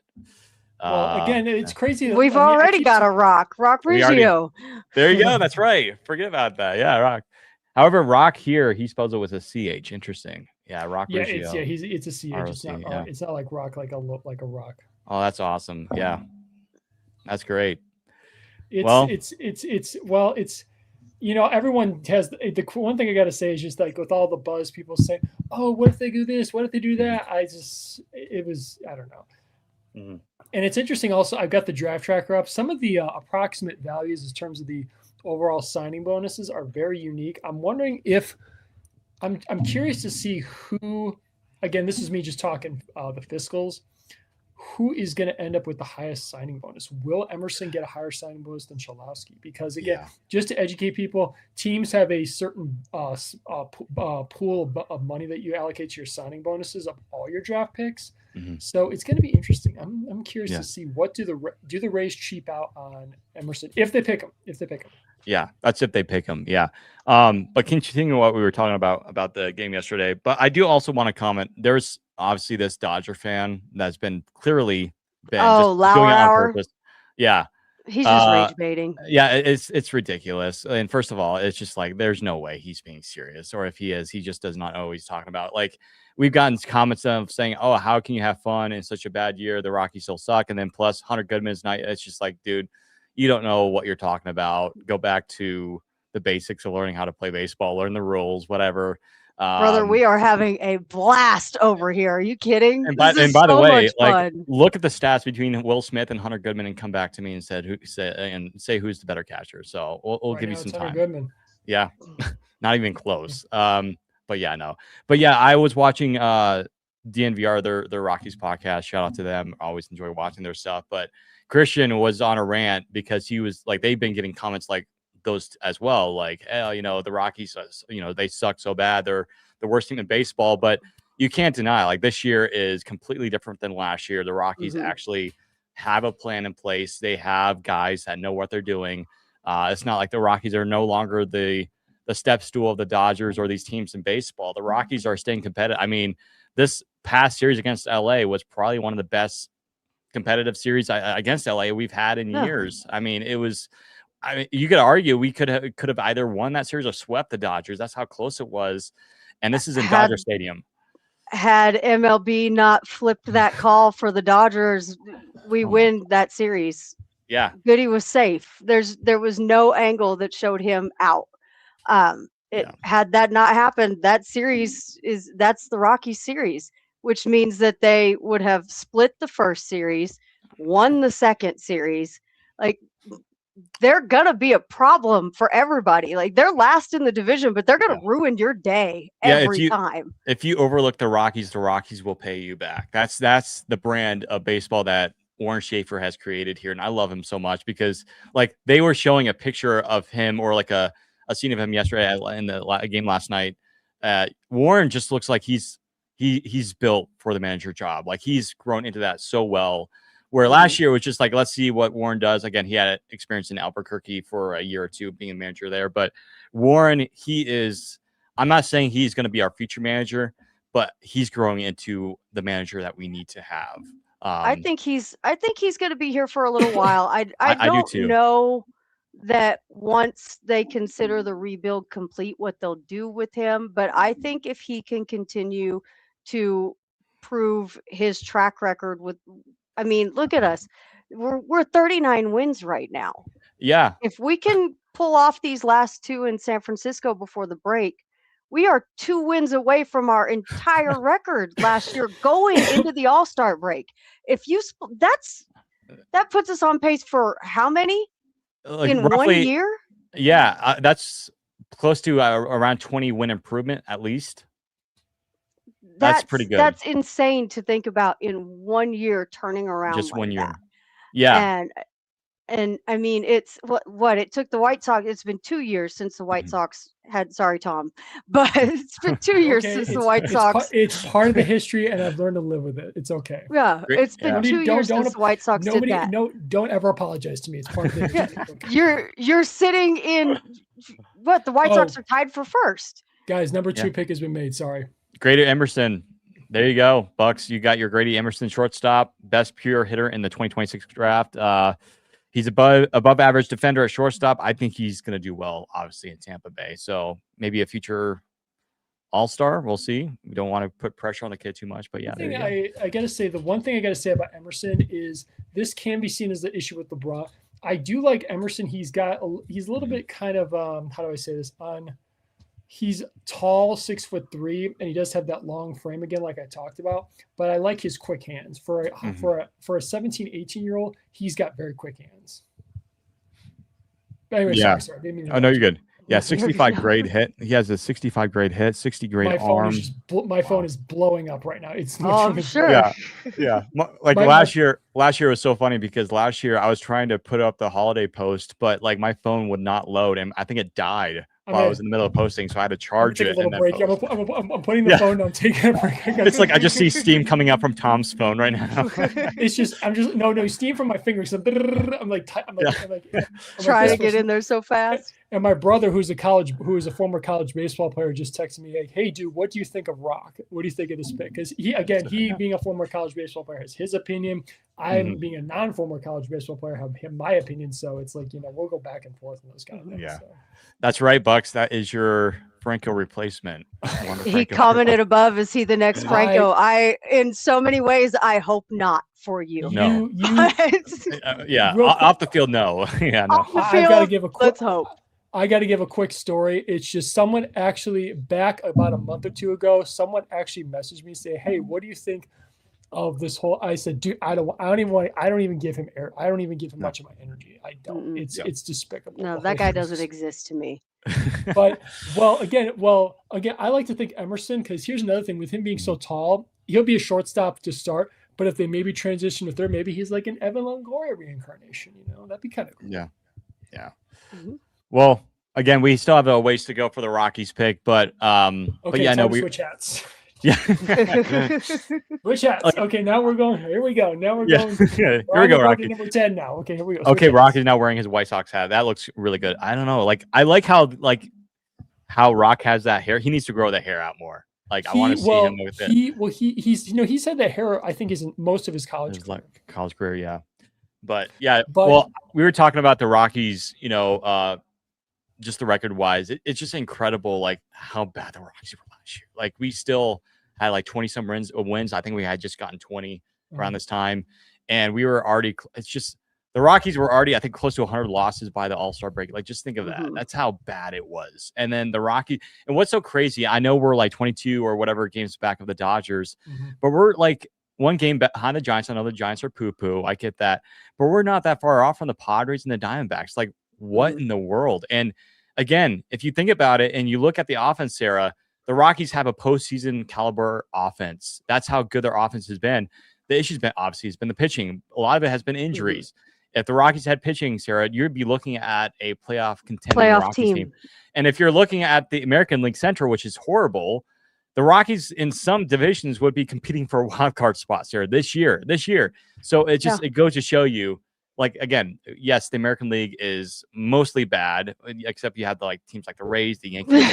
S2: again, it's crazy.
S3: We've already got a Rock Ruggiero.
S1: There you go. That's right. Forget about that. Yeah, Rock. However, Rock here, he spells it with a CH. Interesting. Yeah, Rock.
S2: Yeah, it's a CH. It's not like rock, like a rock.
S1: Oh, that's awesome. Yeah, that's great.
S2: It's everyone has the one thing I got to say is just like with all the buzz, people say, "Oh, what if they do this? What if they do that?" I don't know. Mm-hmm. And it's interesting. Also, I've got the draft tracker up. Some of the approximate values in terms of the overall signing bonuses are very unique. I'm wondering if I'm curious to see who. Again, this is me just talking the fiscals. Who is going to end up with the highest signing bonus? Will Emerson get a higher signing bonus than Cholowski? Because again, just to educate people, teams have a certain pool of money that you allocate to your signing bonuses of all your draft picks. Mm-hmm. So it's going to be interesting. I'm curious to see what do the Rays cheap out on Emerson if they pick him.
S1: Yeah, that's if they pick him. Yeah. But continuing what we were talking about the game yesterday, but I do also want to comment. There's obviously this Dodger fan that's been clearly doing it on purpose. Yeah.
S3: He's just rage baiting.
S1: Yeah, it's ridiculous. And first of all, it's just like there's no way he's being serious, or if he is, he just does not know what he's talking about. Like we've gotten comments of saying, "Oh, how can you have fun in such a bad year? The Rockies still suck." And then plus Hunter Goodman's night. It's just like, dude, you don't know what you're talking about. Go back to the basics of learning how to play baseball, learn the rules, whatever.
S3: Brother, we are having a blast over here. Are you kidding?
S1: And by the way, like look at the stats between Will Smith and Hunter Goodman and come back to me and say who's the better catcher. So we'll give you some time.
S2: Goodman.
S1: Yeah, not even close. But yeah, no. But yeah, I was watching DNVR, their Rockies podcast. Shout out to them. I always enjoy watching their stuff. But Christian was on a rant because he was like, they've been getting comments like those as well. Like, the Rockies, they suck so bad. They're the worst team in baseball. But you can't deny, like, this year is completely different than last year. The Rockies actually have a plan in place. They have guys that know what they're doing. It's not like the Rockies are no longer the step stool of the Dodgers or these teams in baseball. The Rockies are staying competitive. I mean, this past series against LA was probably one of the best competitive series against LA we've had in years. I mean, it was. I mean, you could argue we could have either won that series or swept the Dodgers. That's how close it was, and this is in Dodger Stadium.
S3: Had MLB not flipped that call for the Dodgers, we win that series.
S1: Yeah,
S3: Goody was safe. There was no angle that showed him out. Had that not happened, that's the Rockies series, which means that they would have split the first series, won the second series. Like, they're gonna be a problem for everybody. Like, they're last in the division, but they're gonna ruin your day every time.
S1: If you overlook the Rockies will pay you back. That's the brand of baseball that Warren Schaefer has created here, and I love him so much because like they were showing a picture of him or like a scene of him yesterday in the game last night. Warren just looks like he's built for the manager job. Like, he's grown into that so well. Where last year was just like, let's see what Warren does. Again, he had experience in Albuquerque for a year or two being a manager there. But Warren, I'm not saying he's going to be our future manager, but he's growing into the manager that we need to have.
S3: I think he's going to be here for a little while. I don't know that once they consider the rebuild complete, what they'll do with him. But I think if he can continue to prove his track record I mean, look at us. We're 39 wins right now.
S1: Yeah.
S3: If we can pull off these last two in San Francisco before the break, we are 2 wins away from our entire record last year going into the All-Star break. If you that puts us on pace for how many in roughly 1 year?
S1: Yeah, that's close to around 20 win improvement at least. That's pretty good.
S3: That's insane to think about in 1 year turning around.
S1: Just
S3: like
S1: 1 year.
S3: That.
S1: Yeah.
S3: And I mean, it's what it took the White Sox. It's been 2 years since the White Sox sorry, Tom, but it's been 2 years since the White Sox.
S2: It's part of the history, and I've learned to live with it. It's okay.
S3: Yeah, it's been 2 years since the White Sox did that.
S2: Don't ever apologize to me. It's part of the history. Okay.
S3: You're sitting in what the White Sox are tied for first.
S2: Guys, number 2 pick has been made. Sorry.
S1: Grady Emerson. There you go, Bucks. You got your Grady Emerson shortstop, best pure hitter in the 2026 draft. He's above average defender at shortstop. I think he's going to do well, obviously, in Tampa Bay. So maybe a future all-star. We'll see. We don't want to put pressure on the kid too much, but yeah.
S2: I got to say, the one thing I got to say about Emerson is this can be seen as the issue with LeBron. I do like Emerson. He's a little bit kind of, how do I say this? He's tall, 6'3", and he does have that long frame again, like I talked about. But I like his quick hands. For a 17, 18-year-old, he's got very quick hands. But anyway, sorry.
S1: Oh, no, you're good. Yeah, 65 grade hit. He has a 65 grade hit, 60 grade arm.
S2: My phone is blowing up right now. It's
S3: I'm sure.
S1: Yeah. Like last year was so funny because last year I was trying to put up the holiday post, but like my phone would not load, and I think it died while I was in the middle of posting, so I had to charge it.
S2: I'm putting the phone down, taking a break.
S1: It's like I just see steam coming up from Tom's phone right now.
S2: No steam from my fingers. I'm like
S3: trying to get in there so fast.
S2: And my brother, who is a former college baseball player, just texted me like, "Hey, dude, what do you think of Rock? What do you think of this pick?" Because he being a former college baseball player has his opinion. I'm being a non-former college baseball player, have my opinion. So it's like, we'll go back and forth on those kind of things.
S1: Yeah,
S2: so.
S1: That's right, Bucks. That is your Franco replacement.
S3: He commented above, "Is he the next Franco?" In so many ways, I hope not for you.
S1: No. Off the field, no. Yeah, no.
S3: Off the field, let's hope.
S2: I got to give a quick story. It's just someone actually back about a month or two ago, someone actually messaged me say, "Hey, what do you think of this whole?" I said, "Dude, I don't even give him air. I don't even give him much of my energy. I don't. It's despicable."
S3: No, that guy doesn't exist to me.
S2: But again, I like to think Emerson, because here's another thing with him being so tall, he'll be a shortstop to start. But if they maybe transition to third, maybe he's like an Evan Longoria reincarnation. That'd be kind of cool.
S1: Yeah. Mm-hmm. Well, again, we still have a ways to go for the Rockies pick, but we
S2: switch hats.
S1: Yeah.
S2: Switch hats. Okay, now we're going. Here we go. Now we're going.
S1: Here we go, Rocky.
S2: Number 10 now. Okay, here we go.
S1: Okay, Rocky's now wearing his White Sox hat. That looks really good. I don't know. Like, I like how Rock has that hair. He needs to grow the hair out more. Like I want to see him with it.
S2: He said that hair, I think, isn't most of his college career.
S1: Like college career, yeah. But well, we were talking about the Rockies, just the record wise, it's just incredible, like how bad the Rockies were last year. Like we still had like 20 some wins. I think we had just gotten 20 around this time, and we were already. It's just the Rockies were already, I think, close to 100 losses by the All-Star break. Like just think of that. That's how bad it was. And then the Rockies, and what's so crazy? I know we're like 22 or whatever games back of the Dodgers, but we're like one game behind the Giants. I know the Giants are poo-poo. I get that, but we're not that far off from the Padres and the Diamondbacks. Like what in the world? And again, if you think about it and you look at the offense, Sarah, the Rockies have a postseason caliber offense. That's how good their offense has been. The issue's been obviously has been the pitching. A lot of it has been injuries. If the Rockies had pitching, Sarah, you'd be looking at a playoff contending Rockies team. And if you're looking at the American League Central, which is horrible, the Rockies in some divisions would be competing for a wild card spot, Sarah, this year. So it just it goes to show you, like, again, yes, the American League is mostly bad, except you have the teams like the Rays, the Yankees,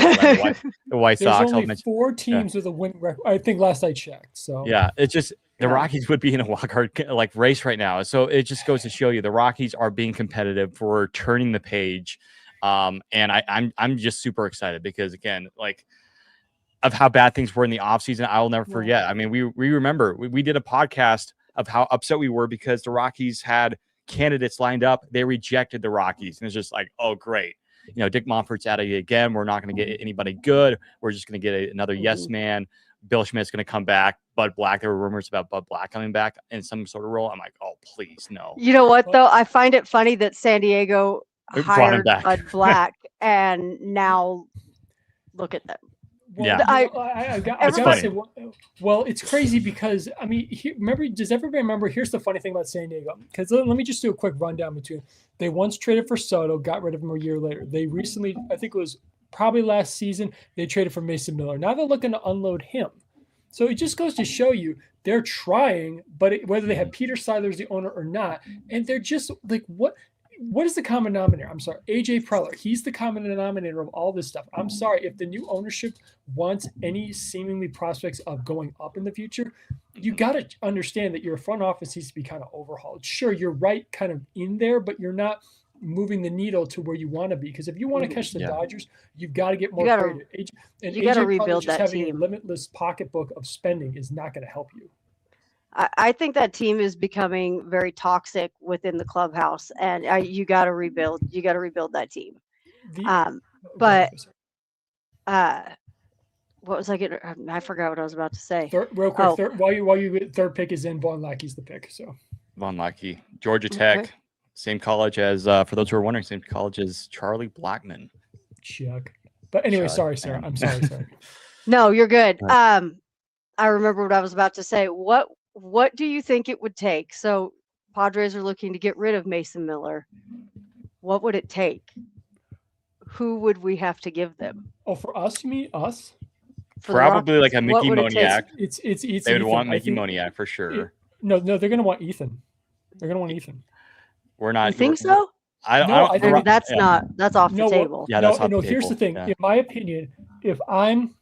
S1: the White Sox.
S2: There's only 4 teams with a win record, I think, last I checked. So
S1: yeah, it's just the Rockies would be in a wild card race right now. So it just goes to show you the Rockies are being competitive for turning the page. And I'm just super excited because, again, of how bad things were in the offseason, I will never forget. I mean, we remember we did a podcast of how upset we were because the Rockies had candidates lined up. They rejected the Rockies, and it's just like, oh great, Dick Monfort's out of it again. We're not going to get anybody good. We're just going to get another yes man. Bill Schmidt's going to come back. Bud Black, there were rumors about Bud Black coming back in some sort of role. I'm like, oh please no.
S3: You know what though, I find it funny that San Diego hired Bud Black and now look at them.
S2: Well, I gotta say, well, it's crazy because, I mean, does everybody remember? Here's the funny thing about San Diego. Because let me just do a quick rundown between. They once traded for Soto, got rid of him a year later. They recently, I think it was probably last season, they traded for Mason Miller. Now they're looking to unload him. So it just goes to show you they're trying, but whether they have Peter Seidler as the owner or not, and they're just like, what is the common denominator? I'm sorry, AJ Preller. He's the common denominator of all this stuff. I'm sorry, if the new ownership wants any seemingly prospects of going up in the future, you got to understand that your front office needs to be kind of overhauled. Sure, you're right kind of in there, but you're not moving the needle to where you want to be. Because if you want to catch the Dodgers, you've got to get more creative.
S3: You got to rebuild that
S2: having
S3: team.
S2: A limitless pocketbook of spending is not going to help you.
S3: I think that team is becoming very toxic within the clubhouse, and you got to rebuild. You got to rebuild that team. What was I getting? I forgot what I was about to say.
S2: Real quick, while you third pick is in, Vaughn Lackey's the pick. So
S1: Vaughn Lackey, Georgia Tech, same college as for those who are wondering, same college as Charlie Blackmon.
S2: Chuck. But anyway, sorry, Sarah. I'm sorry.
S3: No, you're good. I remember what I was about to say. What do you think it would take? So Padres are looking to get rid of Mason Miller. What would it take? Who would we have to give them?
S2: Oh, for us, you mean us?
S1: Probably like a Mickey Moniak.
S2: It's
S1: they would want Mickey Moniak for sure.
S2: No, they're going to want Ethan. They're going to want Ethan.
S1: We're not.
S3: You think so?
S1: I
S3: think that's off the table.
S1: Yeah, that's off the table.
S2: Here's the thing. Yeah. In my opinion, if I'm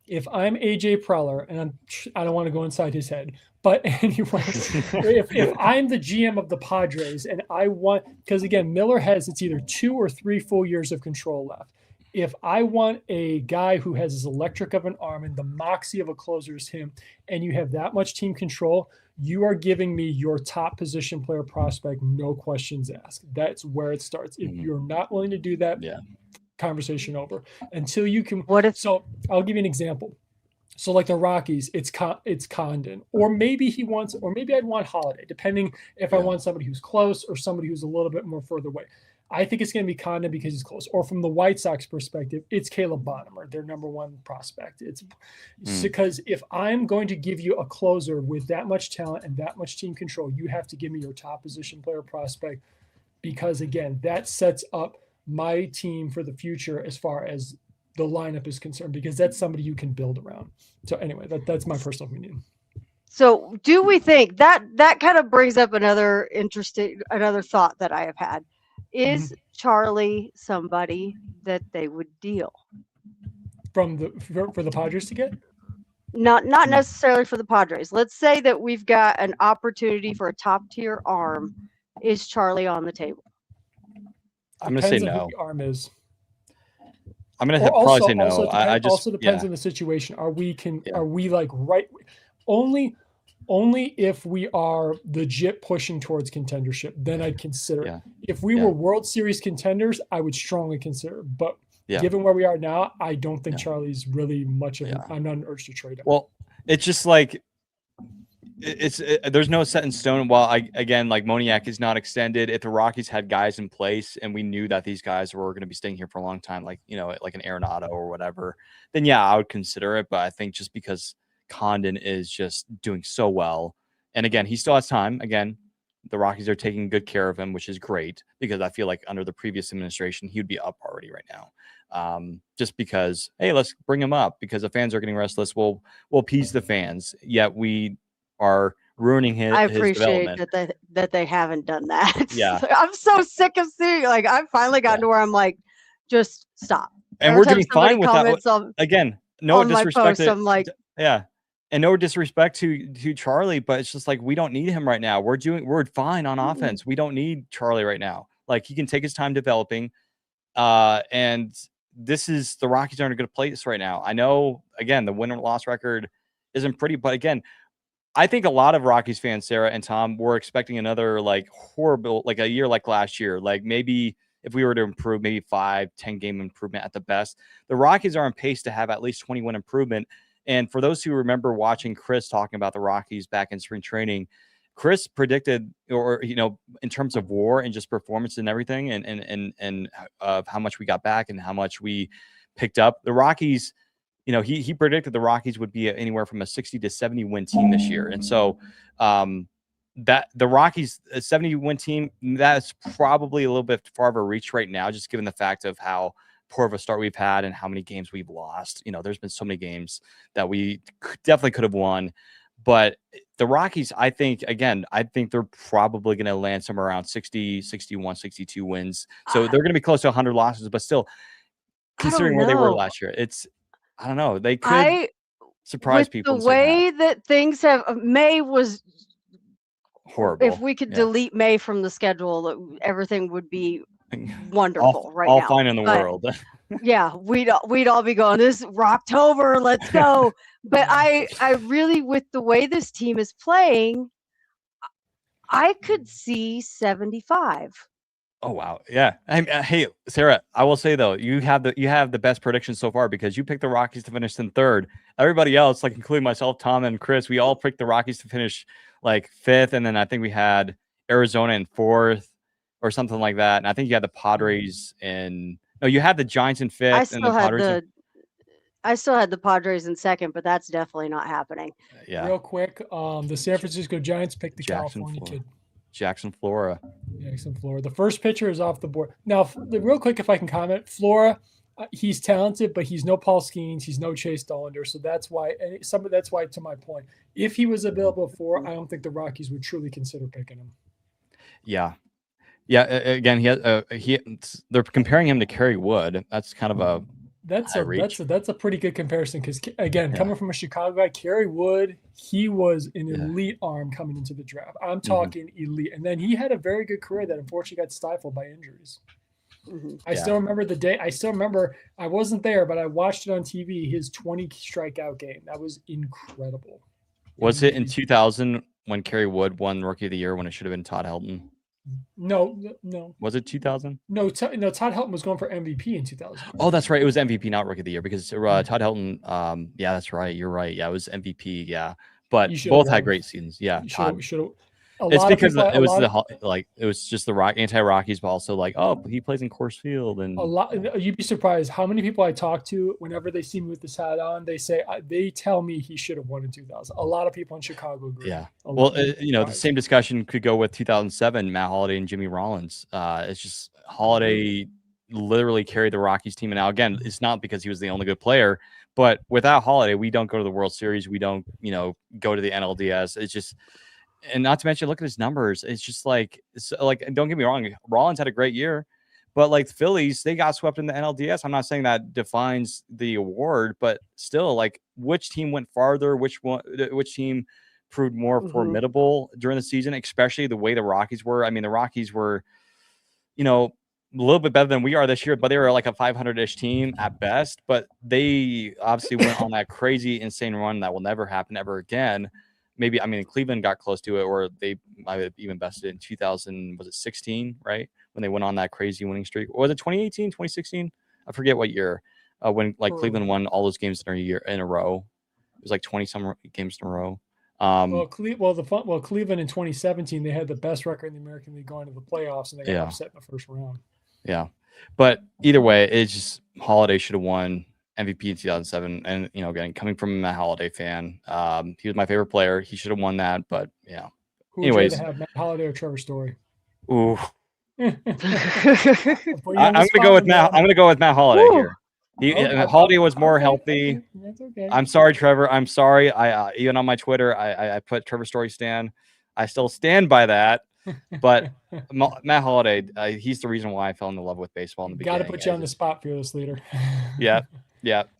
S2: AJ Preller, and I don't want to go inside his head, but anyway, if I'm the GM of the Padres and I want, because again, Miller has, it's either 2 or 3 full years of control left. If I want a guy who has as electric of an arm and the moxie of a closer as him, and you have that much team control, you are giving me your top position player prospect, no questions asked. That's where it starts. If you're not willing to do that, conversation over. Until you can. So I'll give you an example. So like the Rockies, it's Condon, or maybe I'd want Holiday, depending if I want somebody who's close or somebody who's a little bit more further away. I think it's going to be Condon because he's close. Or from the White Sox perspective, it's Caleb Bonham, their number 1 prospect. It's because if I'm going to give you a closer with that much talent and that much team control, you have to give me your top position player prospect, because again, that sets up my team for the future as far as the lineup is concerned, because that's somebody you can build around. So anyway, that's my personal opinion.
S3: So do we think that kind of brings up another thought that I have had. Is Charlie somebody that they would deal
S2: for the Padres to get?
S3: not necessarily for the Padres. Let's say that we've got an opportunity for a top tier arm. Is Charlie on the table?
S1: I'm going to say
S2: Depends on
S1: no.
S2: who the arm is.
S1: I'm going to probably say no.
S2: Also depends on the situation. Are we like right? Only if we are legit pushing towards contendership, then I'd consider it. If we were World Series contenders, I would strongly consider it. But given where we are now, I don't think Charlie's really much of I'm not an urge to trade him.
S1: Well, it's just like there's no set in stone. While again, like Moniak is not extended. If the Rockies had guys in place and we knew that these guys were going to be staying here for a long time, like like an Arenado or whatever, then I would consider it. But I think just because Condon is just doing so well, and again, he still has time. Again, the Rockies are taking good care of him, which is great because I feel like under the previous administration, he would be up already right now. Just because, hey, let's bring him up because the fans are getting restless. We'll appease the fans. Yet we are ruining his.
S3: I appreciate that they haven't done that. Yeah, I'm so sick of seeing. Like, I've finally gotten to where I'm like, just stop.
S1: And we're doing fine with that. Again, no disrespect.
S3: I'm like,
S1: and no disrespect to Charlie, but it's just like we don't need him right now. We're fine on offense. We don't need Charlie right now. Like, he can take his time developing. And the Rockies are in a good place right now. I know, again, the win-loss record isn't pretty, but again, I think a lot of Rockies fans, Sarah and Tom, were expecting another like horrible, like a year like last year. Like maybe if we were to improve, maybe 5-10 game improvement at the best. The Rockies are on pace to have at least 21 improvement. And for those who remember watching Chris talking about the Rockies back in spring training, Chris predicted, or in terms of WAR and just performance and everything, and of how much we got back and how much we picked up, the Rockies. He predicted the Rockies would be anywhere from a 60 to 70 win team this year. And so that the Rockies, a 70 win team, that's probably a little bit far of a reach right now, just given the fact of how poor of a start we've had and how many games we've lost. There's been so many games that we definitely could have won. But the Rockies, I think they're probably going to land somewhere around 60, 61, 62 wins. So they're going to be close to 100 losses, but still, considering where they were last year, I don't know. They could surprise people.
S3: The way that things have, May was
S1: horrible.
S3: If we could delete May from the schedule, everything would be wonderful now.
S1: All fine in the world.
S3: Yeah, we'd all be going, this is Rocktober, let's go. But I really, with the way this team is playing, I could see 75.
S1: Oh wow, yeah. Hey, Sarah, I will say though, you have the best prediction so far because you picked the Rockies to finish in third. Everybody else, like including myself, Tom, and Chris, we all picked the Rockies to finish like fifth, and then I think we had Arizona in fourth or something like that. And I think you had the Padres you had the Giants in fifth.
S3: I still had the Padres in second, but that's definitely not happening.
S1: Yeah.
S2: Real quick, the San Francisco Giants picked the California kid.
S1: Jackson Flora.
S2: The first pitcher is off the board. Now, real quick, if I can comment, Flora, he's talented, but he's no Paul Skeens. He's no Chase Dollander. So that's why, to my point, if he was available for, I don't think the Rockies would truly consider picking him.
S1: Yeah. Yeah. Again, they're comparing him to Kerry Wood. That's kind of a,
S2: that's a pretty good comparison because, again, coming from a Chicago guy, Kerry Wood, he was an elite arm coming into the draft. I'm talking elite. And then he had a very good career that unfortunately got stifled by injuries. Mm-hmm. I still remember the day. I wasn't there, but I watched it on TV, his 20 strikeout game. That was incredible.
S1: Was it in 2000 when Kerry Wood won Rookie of the Year when it should have been Todd Helton?
S2: No.
S1: Was it 2000?
S2: No, Todd Helton was going for MVP in 2000.
S1: Oh, that's right. It was MVP, not Rookie of the Year, because Todd Helton. Yeah, that's right. You're right. Yeah, it was MVP. Yeah, but both had great seasons. Yeah, Todd. It's because it was just the anti-Rockies, but also he plays in Coors Field and
S2: a lot. You'd be surprised how many people I talk to whenever they see me with this hat on. They tell me he should have won in 2000. A lot of people in Chicago agree.
S1: Yeah. Well, the same discussion could go with 2007, Matt Holliday and Jimmy Rollins. It's just Holliday literally carried the Rockies team, and now again, it's not because he was the only good player, but without Holliday, we don't go to the World Series. We don't, go to the NLDS. It's just. And not to mention, look at his numbers. It's just don't get me wrong. Rollins had a great year, But like Phillies, they got swept in the NLDS. I'm not saying that defines the award, but still, like, which team went farther? Which team proved more formidable during the season, especially the way the Rockies were. I mean, the Rockies were, a little bit better than we are this year, but they were like a 500-ish team at best. But they obviously went on that crazy, insane run that will never happen ever again. Maybe, I mean, Cleveland got close to it, or they might have even bested it in 2016, right? When they went on that crazy winning streak. Or was it 2018, 2016? I forget what year. When like Cleveland won all those games in a row. It was like 20-some games in a row.
S2: Cleveland in 2017, they had the best record in the American League going to the playoffs, and they got upset in the first round.
S1: Yeah, but either way, it's just Holiday should have won MVP in 2007. And again, coming from a Matt Holliday fan, he was my favorite player. He should have won that, but yeah.
S2: Who would you rather have, Matt Holliday or Trevor Story?
S1: Ooh. I'm gonna go with Matt. I'm gonna go with Matt Holliday here. Holiday was more healthy.
S2: That's okay.
S1: I'm sorry, Trevor. I'm sorry. I even on my Twitter, I put Trevor Story stan. I still stand by that. But Matt Holliday, he's the reason why I fell in love with baseball in the beginning.
S2: Got to put you on the spot, fearless leader.
S1: Yeah.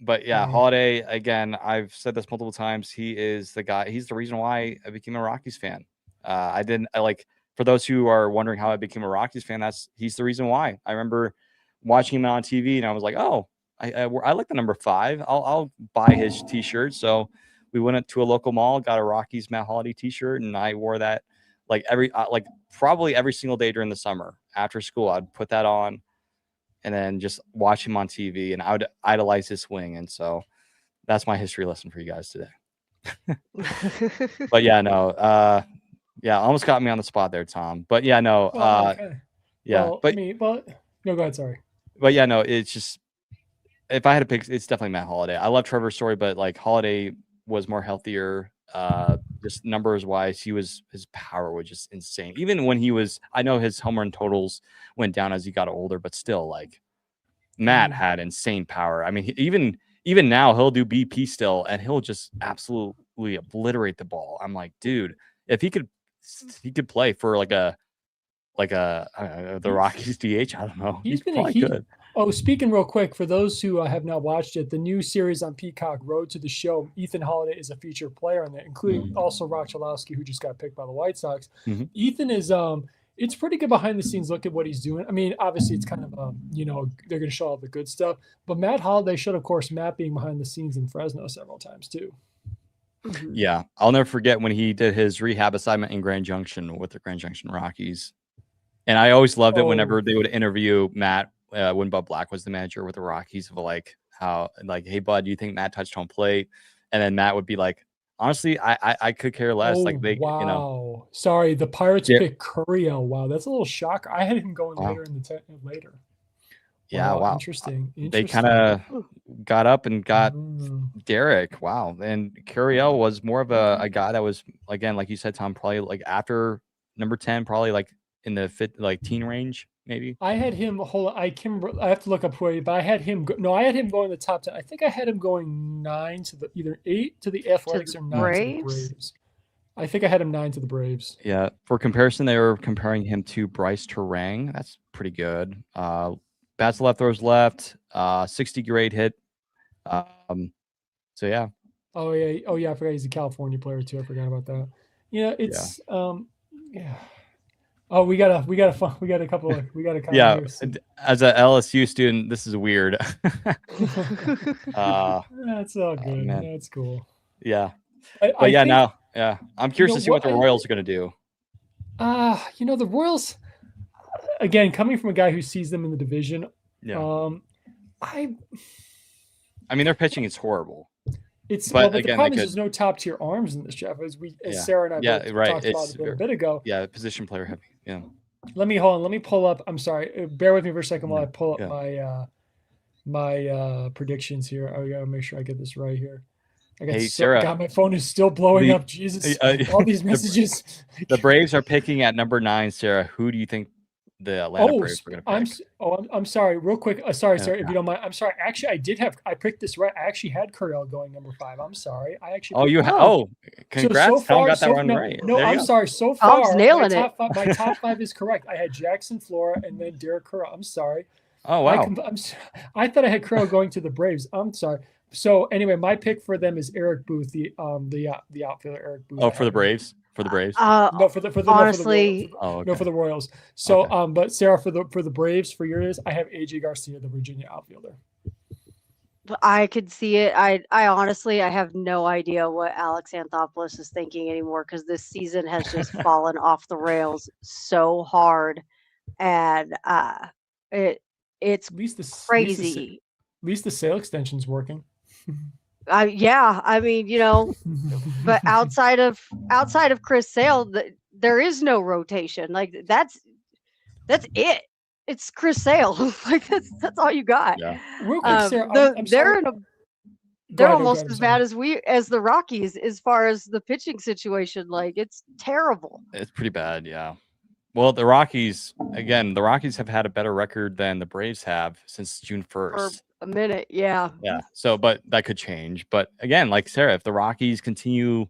S1: But yeah, Holliday, again, I've said this multiple times. He is the guy. He's the reason why I became a Rockies fan. For those who are wondering how I became a Rockies fan, he's the reason why. I remember watching him on TV, and I was like, oh, I like the number 5. I'll buy his T-shirt. So we went to a local mall, got a Rockies Matt Holliday T-shirt, and I wore that probably every single day during the summer after school. I'd put that on, and then just watch him on TV, and I would idolize his swing. And so that's my history lesson for you guys today. But yeah, no. Yeah, almost got me on the spot there, Tom. But yeah, no.
S2: Okay.
S1: Yeah,
S2: no, go ahead. Sorry.
S1: But yeah, no. It's just, if I had to pick, it's definitely Matt Holliday. I love Trevor's story, but like Holliday was more healthier. Just numbers wise, his power was just insane. Even when I know his home run totals went down as he got older, but still, like, Matt had insane power. I mean, even now he'll do BP still, and he'll just absolutely obliterate the ball. I'm like, dude, if he could play for the Rockies DH. I don't know.
S2: He's probably good. Oh, speaking real quick, for those who have not watched it, the new series on Peacock, Road to the Show, Ethan Holliday is a featured player in it, including also Rock Chalowski, who just got picked by the White Sox. Ethan is it's pretty good behind the scenes look at what he's doing. I mean, obviously it's kind of they're going to show all the good stuff, but Matt Holliday showed, of course, Matt being behind the scenes in Fresno several times too.
S1: Yeah, I'll never forget when he did his rehab assignment in Grand Junction with the Grand Junction Rockies. And I always loved it whenever they would interview Matt when Bud Black was the manager with the Rockies, of hey, Bud, do you think Matt touched home plate? And then Matt would be like, honestly, I could care less.
S2: Wow. Sorry, the Pirates picked Curriel. Wow, that's a little shocker. I had him going later in the later.
S1: Yeah, wow.
S2: Interesting.
S1: They kind of got up and got Derek. Wow. And Curriel was more of a guy that was, again, like you said, Tom, probably like after number 10, probably like in the teen range, maybe.
S2: I had him. Hold on, I have to look up for you, but I had him. I had him going the top 10. I think I had him going 9 to either 8 to the Athletics or 9 to the Braves. I think I had him 9 to the Braves.
S1: Yeah. For comparison, they were comparing him to Bryce Terang. That's pretty good. Bats left, throws left. 60 grade hit. So yeah.
S2: Oh yeah. I forgot he's a California player too. I forgot about that. Yeah, it's yeah. Oh, we got a couple.
S1: Yeah, as a LSU student, this is weird.
S2: That's all good. That's cool.
S1: Yeah, I'm curious to see what the Royals are going to do.
S2: The Royals, again, coming from a guy who sees them in the division.
S1: Yeah. I mean, their pitching is horrible.
S2: But the problem is there's no top tier arms in this, Jeff. As Sarah and I talked about a bit ago.
S1: Yeah, position player heavy. Yeah.
S2: Let me pull up. I'm sorry. Bear with me for a second while I pull up my predictions here. I gotta make sure I get this right here.
S1: Sarah.
S2: God, my phone is still blowing up. Jesus, all these messages.
S1: The Braves are picking at number 9, Sarah. Who do you think the Atlanta Braves were going to pick.
S2: I'm sorry. Real quick. Sorry,
S1: Yeah.
S2: sir, if you don't mind. I'm sorry. Actually, I picked this right. I actually had Corral going number 5. I'm sorry. I actually.
S1: Congrats! Tom got that one right.
S2: No, I'm sorry. So
S3: Tom's
S2: far,
S3: nailing it.
S2: My top 5 is correct. I had Jackson Flora and then Derek Corral. I'm sorry.
S1: Oh wow!
S2: I thought I had Corral going to the Braves. I'm sorry. So anyway, my pick for them is Eric Booth, the outfielder Eric Booth.
S1: Oh, for the Braves. For the Braves?
S2: No, for the
S3: honestly,
S2: no, for the Royals. So, but Sarah, for the Braves, for yours, I have AJ Garcia, the Virginia outfielder.
S3: I could see it. I honestly, I have no idea what Alex Anthopoulos is thinking anymore because this season has just fallen off the rails so hard, and it's crazy.
S2: At least the sale extension's working.
S3: Yeah, I mean, but outside of Chris Sale, there is no rotation. Like that's it. It's Chris Sale. Like that's all you got.
S2: Yeah. Real quick, Sarah,
S3: they're almost as bad as the Rockies as far as the pitching situation. Like it's terrible.
S1: It's pretty bad. Yeah. Well, the Rockies have had a better record than the Braves have since June 1st.
S3: For a minute, yeah.
S1: Yeah. So, but that could change. But again, like Sarah, if the Rockies continue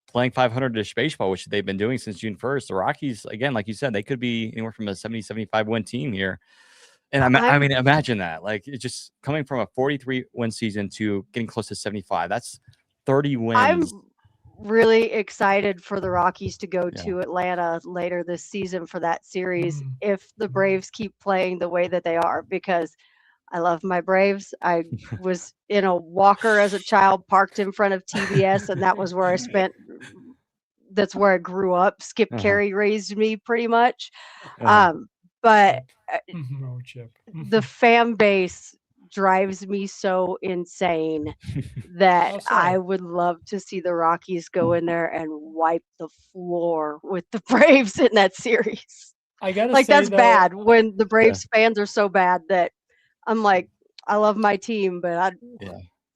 S1: playing 500-ish baseball, which they've been doing since June 1st, the Rockies, again, like you said, they could be anywhere from a 70-75 win team here. And I mean, imagine that. Like, it's just coming from a 43 win season to getting close to 75. That's 30 wins.
S3: I'm really excited for the Rockies to go to Atlanta later this season for that series if the Braves keep playing the way that they are, because I love my Braves. I was in a walker as a child, parked in front of TBS, and that was where that's where I grew up. Skip Carey raised me pretty much. But the fan base drives me so insane that I would love to see the Rockies go in there and wipe the floor with the Braves in that series.
S2: I gotta
S3: say, that's
S2: though,
S3: bad when the Braves fans are so bad that I'm like, I love my team, but I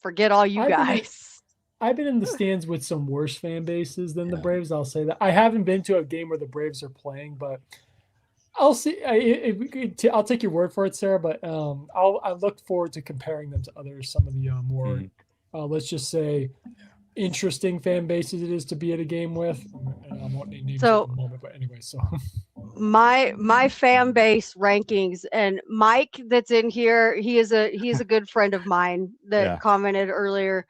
S3: forget all you guys.
S2: I've been in the stands with some worse fan bases than the Braves. I'll say that. I haven't been to a game where the Braves are playing, but I'll see. I'll take your word for it, Sarah. But I look forward to comparing them to others. Some of the more, let's just say, interesting fan bases it is to be at a game with. I won't name names at the moment, but anyway. So
S3: my fan base rankings, and Mike that's in here, he's a good friend of mine that commented earlier.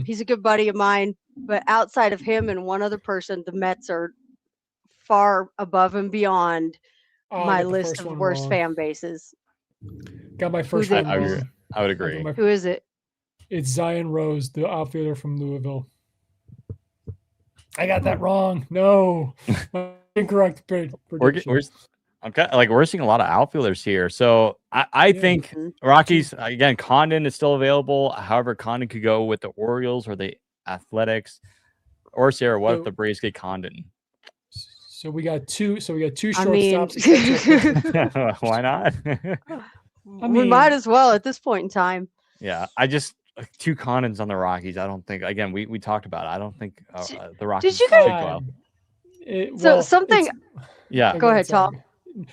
S3: He's a good buddy of mine, but outside of him and one other person, the Mets are far above and beyond my list of worst fan bases.
S2: Got my first one wrong.
S1: I would agree.
S3: Who is it?
S2: It's Zion Rose, the outfielder from Louisville. I got that wrong. No, incorrect prediction.
S1: We're seeing a lot of outfielders here. So I think Rockies, again, Condon is still available. However, Condon could go with the Orioles or the Athletics. Or Sarah, what if the Braves get Condon?
S2: So we got two shortstops.
S1: Why not?
S3: We might as well at this point in time.
S1: Yeah, I just two Condons on the Rockies. I don't think. Again, we talked about it. I don't think the Rockies.
S3: Did you guys?
S1: Yeah.
S3: Go ahead, Tom.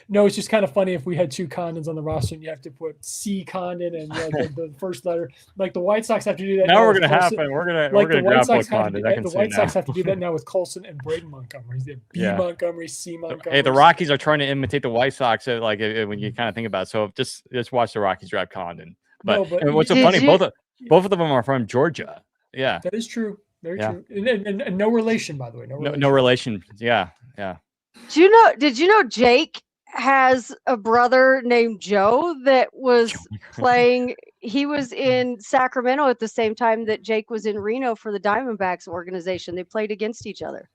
S2: No, it's just kind of funny if we had two Condons on the roster and you have to put C Condon and the first letter. Like the White Sox have to do that.
S1: Now we're gonna happen. We're gonna
S2: White Sox
S1: Condon.
S2: The White Sox have to do that now with Colson and Braden Montgomery. B Montgomery, C Montgomery.
S1: Hey, the Rockies are trying to imitate the White Sox. When you kind of think about it. So just watch the Rockies drive Condon. But what's so funny? Both of them are from Georgia. Yeah,
S2: that is true. Very true. And no relation, by the way.
S1: No relation. Yeah.
S3: Did you know Jake has a brother named Joe that was playing? He was in Sacramento at the same time that Jake was in Reno for the Diamondbacks organization. They played against each other.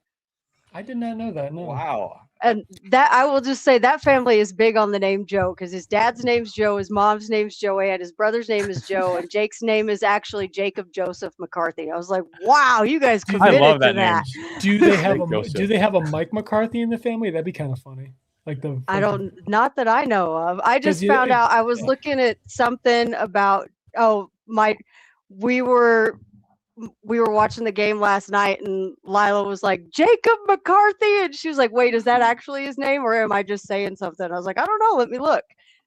S2: I did not know that. No.
S1: Wow.
S3: And that, I will just say, that family is big on the name Joe, because his dad's name's Joe, his mom's name's Joanne, his brother's name is Joe, and Jake's name is actually Jacob Joseph McCarthy. I was like, wow, you guys committed to that.
S2: Do they have a Mike McCarthy in the family? That'd be kind of funny.
S3: Not that I know of. I just found out. I was looking at something about we were watching the game last night, and Lila was like, Jacob McCarthy, and she was like, wait, is that actually his name, or am I just saying something? I was like, I don't know, let me look.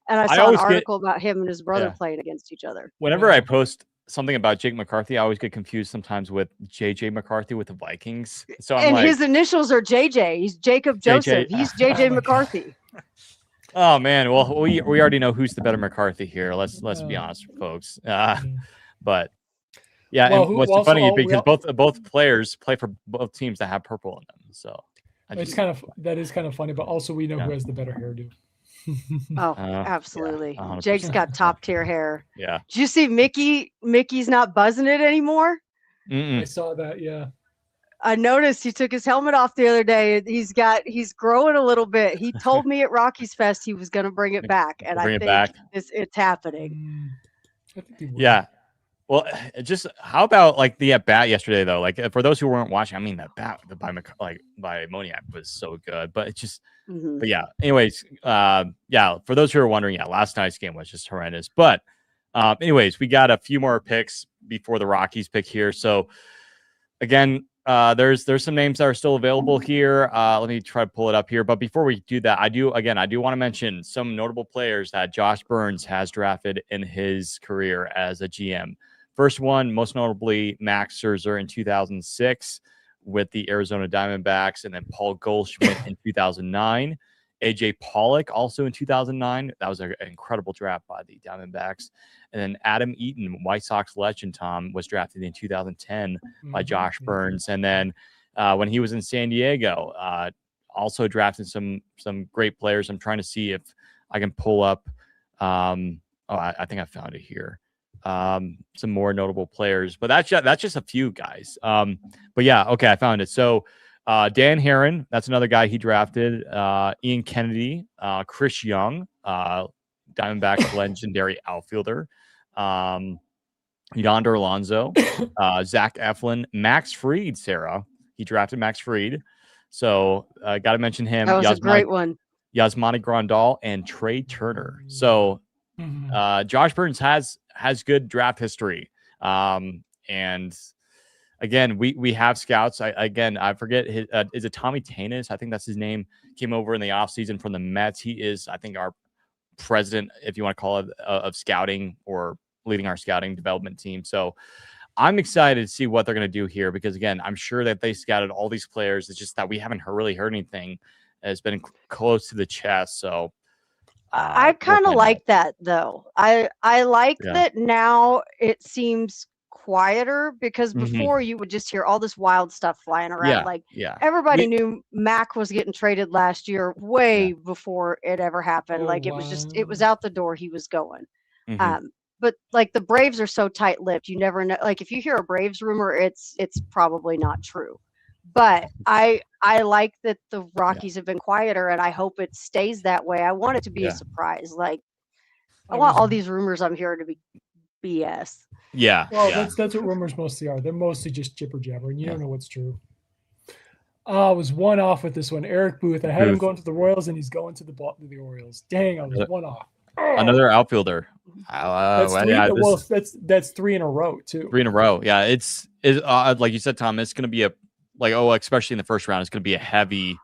S3: And I saw an article about him and his brother playing against each other.
S1: Whenever I post something about Jake McCarthy, I always get confused sometimes with JJ McCarthy with the Vikings. So I'm like,
S3: his initials are JJ. He's Jacob Joseph. He's JJ McCarthy.
S1: Oh man, well we already know who's the better McCarthy here. Let's be honest, folks. But yeah,
S2: well,
S1: and what's funny because both players play for both teams that have purple in them. So
S2: that is kind of funny, but also we know who has the better hairdo.
S3: Oh, absolutely.
S1: Yeah,
S3: Jake's got top tier hair.
S1: Yeah.
S3: Did you see Mickey? Mickey's not buzzing it anymore.
S2: I saw that. Yeah.
S3: I noticed he took his helmet off the other day. He's growing a little bit. He told me at Rockies Fest he was going to bring it back, and I think it's happening.
S2: I think he will.
S1: Yeah. Well, just how about like the at bat yesterday though? Like for those who weren't watching, I mean that bat by Moniak was so good, but it's just, but yeah. Anyways, yeah. For those who are wondering, yeah, last night's game was just horrendous. But, anyways, we got a few more picks before the Rockies pick here. So again, there's some names that are still available here. Let me try to pull it up here. But before we do that, I do want to mention some notable players that Josh Burns has drafted in his career as a GM. First one, most notably, Max Scherzer in 2006 with the Arizona Diamondbacks, and then Paul Goldschmidt in 2009. AJ Pollock also in 2009. That was an incredible draft by the Diamondbacks. And then Adam Eaton, White Sox legend, Tom, was drafted in 2010 by Josh Burns. And then when he was in San Diego, also drafted some great players. I'm trying to see if I can pull up. I think I found it here. Some more notable players, but that's just a few guys. But yeah, okay, I found it. So Dan Herron, that's another guy he drafted. Ian Kennedy, Chris Young, Diamondbacks legendary outfielder. Yonder Alonso, Zach Eflin, Max Fried, Sarah. He drafted Max Fried. So got to mention him.
S3: That was a great one.
S1: Yasmani Grandal and Trey Turner. So Josh Burns has good draft history. And again, we have scouts. I forget his, is it Tommy Tanis? I think that's his name. Came over in the offseason from the Mets. He is, I think, our president, if you want to call it, of scouting or leading our scouting development team. So I'm excited to see what they're going to do here because, again, I'm sure that they scouted all these players. It's just that we haven't really heard anything. It's been close to the chest. So
S3: I kind of like that, though. I like that now it seems quieter because before you would just hear all this wild stuff flying around. Everybody knew Mac was getting traded last year way before it ever happened. It was out the door. He was going. But like the Braves are so tight-lipped, you never know. Like if you hear a Braves rumor, it's probably not true. But I like that the Rockies have been quieter, and I hope it stays that way. I want it to be a surprise. Like I want all these rumors I'm hearing to be BS.
S1: Yeah.
S2: Well, that's what rumors mostly are. They're mostly just jibber jabber, and you don't know what's true. I was one off with this one. Eric Booth. I had him going to the Royals, and he's going to the Orioles. Dang, I was one off.
S1: Another outfielder.
S2: That's three in a row too.
S1: 3 in a row. Yeah, it's like you said, Tom. It's going to be especially in the first round, it's going to be a heavy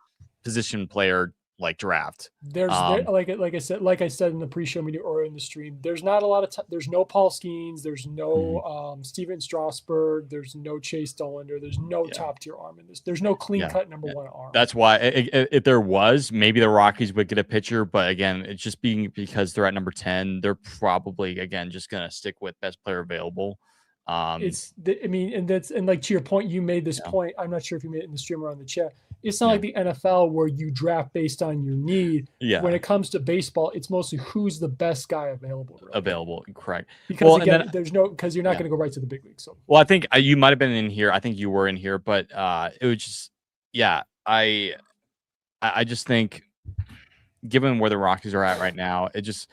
S1: position player like draft.
S2: Like I said in the pre-show media or in the stream, there's not a lot of there's no Paul Skeens, there's no Steven Strasburg, there's no Chase Dollander, there's no top tier arm in this. There's no clean cut number one arm.
S1: That's why if there was, maybe the Rockies would get a pitcher, but again, it's just because they're at number 10, they're probably again just gonna stick with best player available.
S2: And like to your point, you made this point. I'm not sure if you made it in the stream or on the chat. It's not like the NFL where you draft based on your need. Yeah. When it comes to baseball, it's mostly who's the best guy available. Really.
S1: Available, correct.
S2: Because because you're not going to go right to the big league. So.
S1: Well, I think you might have been in here. I think you were in here, but it was just, I just think, given where the Rockies are at right now, it just.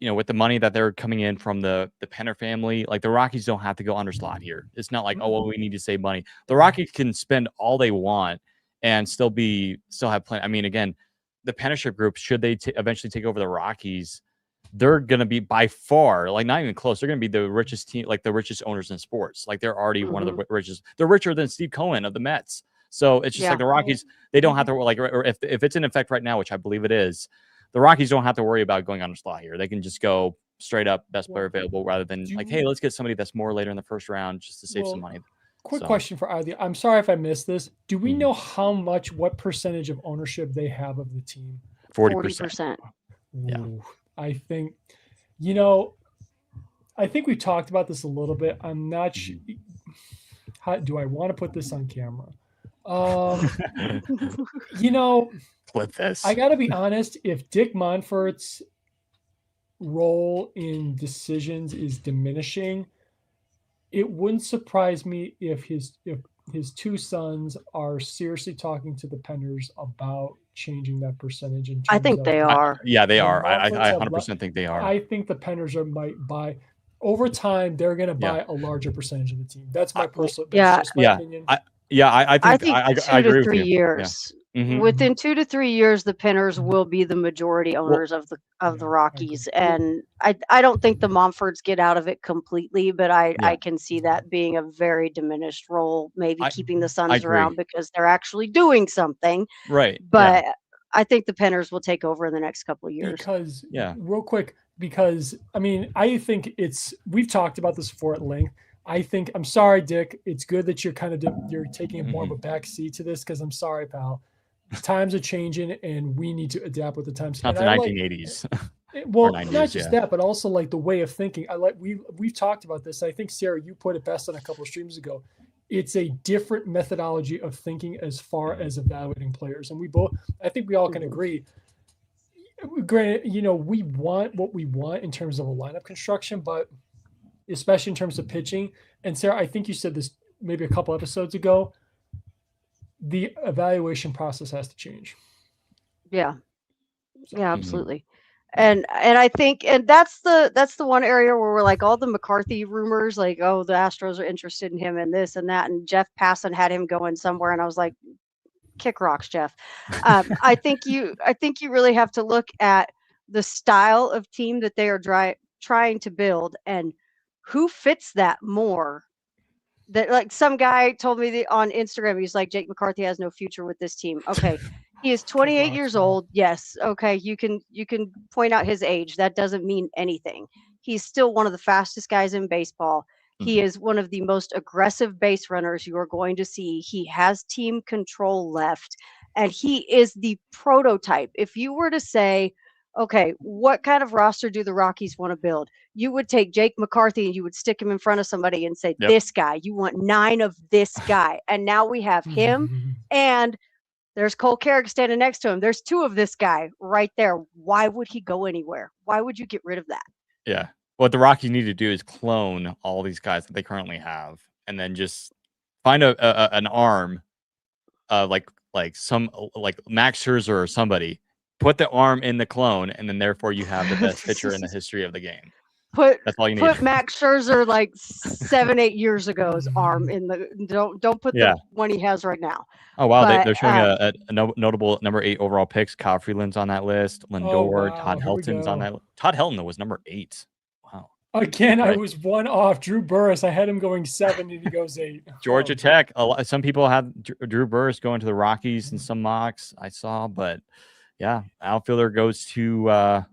S1: With the money that they're coming in from the Penner family, like the Rockies don't have to go under slot here. It's not like, we need to save money. The Rockies can spend all they want and still have plenty. I mean, again, the Pennership group, should they eventually take over the Rockies, they're going to be by far, like not even close. They're going to be the richest team, like the richest owners in sports. Like they're already one of the richest. They're richer than Steve Cohen of the Mets. So it's just like the Rockies, they don't have to like, or if it's in effect right now, which I believe it is, the Rockies don't have to worry about going on a slot here. They can just go straight up best player available rather than like, hey, let's get somebody that's more later in the first round just to save some money.
S2: Quick question for either. I'm sorry if I missed this. Do we know what percentage of ownership they have of the team?
S3: 40%.
S1: Yeah.
S2: I think, I think we talked about this a little bit. I'm not sure. How do I want to put this on camera?
S1: Flip this.
S2: I got to be honest. If Dick Monfort's role in decisions is diminishing, it wouldn't surprise me if his two sons are seriously talking to the Penners about changing that percentage.
S3: I think they are.
S1: Yeah, they are. I 100% think they are.
S2: I think the Penners might buy over time. They're going to buy a larger percentage of the team. That's my personal. Opinion.
S1: I think I agree
S3: 2 to 3 years.
S1: Yeah.
S3: Within 2 to 3 years, the Penners will be the majority owners of the Rockies, and I don't think the Monforts get out of it completely, but I can see that being a very diminished role. Maybe keeping the sons around because they're actually doing something,
S1: right?
S3: But I think the Penners will take over in the next couple of years.
S2: Because real quick, because I mean, I think we've talked about this before at length. I think I'm sorry, Dick. It's good that you're you're taking more of a back seat to this because I'm sorry, pal. Times are changing and we need to adapt with the times.
S1: Not the 1980s.
S2: Well, 90s, not just that, but also like the way of thinking. We've talked about this. I think, Sarah, you put it best on a couple of streams ago. It's a different methodology of thinking as far as evaluating players. And I think we all can agree. Granted, we want what we want in terms of a lineup construction, but especially in terms of pitching. And Sarah, I think you said this maybe a couple episodes ago. The evaluation process has to change.
S3: Yeah, absolutely. And I think, and that's the one area where we're like all the McCarthy rumors, like, oh, the Astros are interested in him and this and that, and Jeff Passan had him going somewhere, and I was like, kick rocks, Jeff. I think you really have to look at the style of team that they are trying to build and who fits that more. That, like, some guy told me on Instagram, he's like, Jake McCarthy has no future with this team. Okay. He is 28 years old. Yes. Okay. You can point out his age. That doesn't mean anything. He's still one of the fastest guys in baseball. He is one of the most aggressive base runners you are going to see. He has team control left, and he is the prototype. If you were to say, okay, what kind of roster do the Rockies want to build? You would take Jake McCarthy and you would stick him in front of somebody and say, this guy, you want 9 of this guy. And now we have him and there's Cole Carrick standing next to him. There's 2 of this guy right there. Why would he go anywhere? Why would you get rid of that?
S1: Yeah. What the Rockies need to do is clone all these guys that they currently have and then just find an arm like Max Scherzer or somebody. Put the arm in the clone, and then therefore you have the best pitcher in the history of the game. That's all you need.
S3: Put Max Scherzer like 7-8 years ago's arm in the. Don't put the one he has right now.
S1: Oh wow, they're showing a notable number 8 overall picks. Kyle Freeland's on that list. Lindor, Todd Helton's on that. Todd Helton was number 8. Wow.
S2: Again, I was one off. Drew Burris, I had him going 7, and he goes 8.
S1: Georgia Tech. Some people have Drew Burris going to the Rockies in some mocks I saw, but. Yeah, outfielder goes to. Well,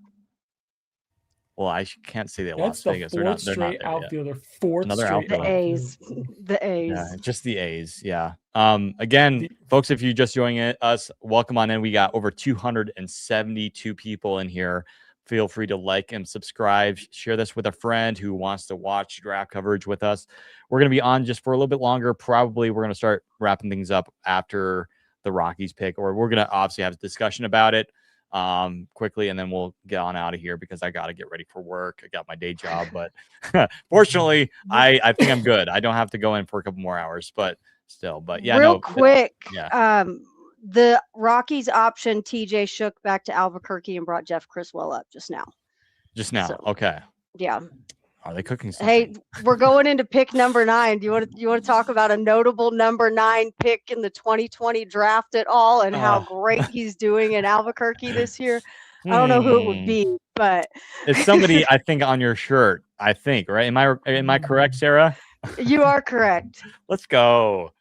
S1: I can't say that. Las Vegas. They're not there
S2: outfielder.
S1: Yet.
S2: Fourth
S1: Another
S2: straight
S1: outfielder.
S3: The A's.
S1: Yeah, just the A's. Yeah. Again, folks, if you just joining us, welcome on in. We got over 272 people in here. Feel free to like and subscribe. Share this with a friend who wants to watch draft coverage with us. We're going to be on just for a little bit longer. Probably we're going to start wrapping things up after the Rockies pick, or we're going to obviously have a discussion about it quickly, and then we'll get on out of here because I got to get ready for work. I got my day job, but fortunately I think I'm good. I don't have to go in for a couple more hours, but still, but yeah.
S3: Real quick. The Rockies option TJ Shook back to Albuquerque and brought Jeff Criswell up just now.
S1: So, okay.
S3: Yeah.
S1: Are they cooking something?
S3: Hey, we're going into pick number 9. Do you want to talk about a notable number 9 pick in the 2020 draft at all and how great he's doing in Albuquerque this year? I don't know who it would be, but
S1: it's somebody I think on your shirt. I think, right? Am I correct, Sarah?
S3: you are correct.
S1: Let's go.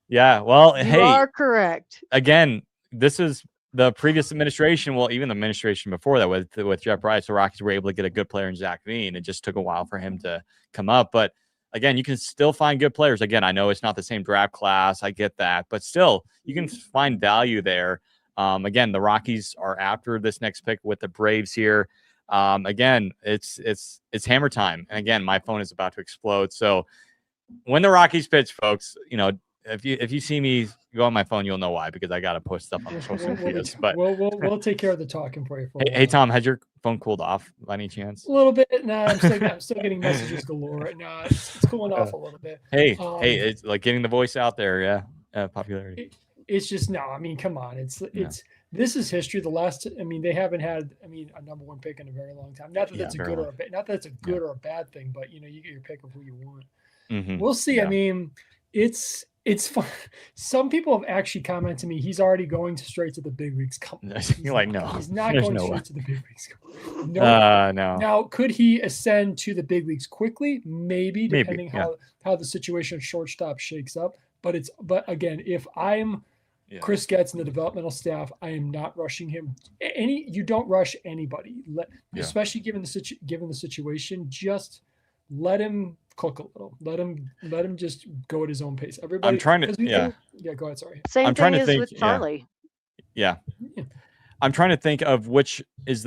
S1: Yeah. Well,
S3: You
S1: hey,
S3: are correct.
S1: again, this is the previous administration. Well, even the administration before that with Jeff Bryce, the Rockies were able to get a good player in Zach Veen. It just took a while for him to come up. But again, you can still find good players. Again, I know it's not the same draft class. I get that. But still, you can find value there. Again, the Rockies are after this next pick with the Braves here. Again, it's hammer time. And again, my phone is about to explode. So when the Rockies pitch, folks, if you see me go on my phone, you'll know why, because I got to post stuff on the social medias. But
S2: we'll take care of the talking for you.
S1: Hey, Tom, has your phone cooled off by any chance?
S2: A little bit. No, I'm still getting messages galore right now. It's cooling off a little bit.
S1: Hey, it's like getting the voice out there. Yeah, popularity.
S2: It's just no. I mean, come on. This is history. They haven't had a number one pick in a very long time. Not that that's a good or a bad. Not that it's a good or a bad thing, but you get your pick of who you want.
S1: Mm-hmm.
S2: We'll see. Yeah. I mean, it's fun. Some people have actually commented to me, he's already going straight to the big leagues.
S1: You're like, no,
S2: he's not going straight to the big leagues.
S1: No.
S2: Now, could he ascend to the big leagues quickly? Maybe, depending how the situation at shortstop shakes up. But again, if I'm Chris Getz and the developmental staff, I am not rushing him. You don't rush anybody, especially given the situation. Just let him cook a little. Let him just go at his own pace. Everybody.
S1: I'm trying to.
S2: Go ahead. Sorry.
S3: Same thing is with Charlie.
S1: Yeah. I'm trying to think of which is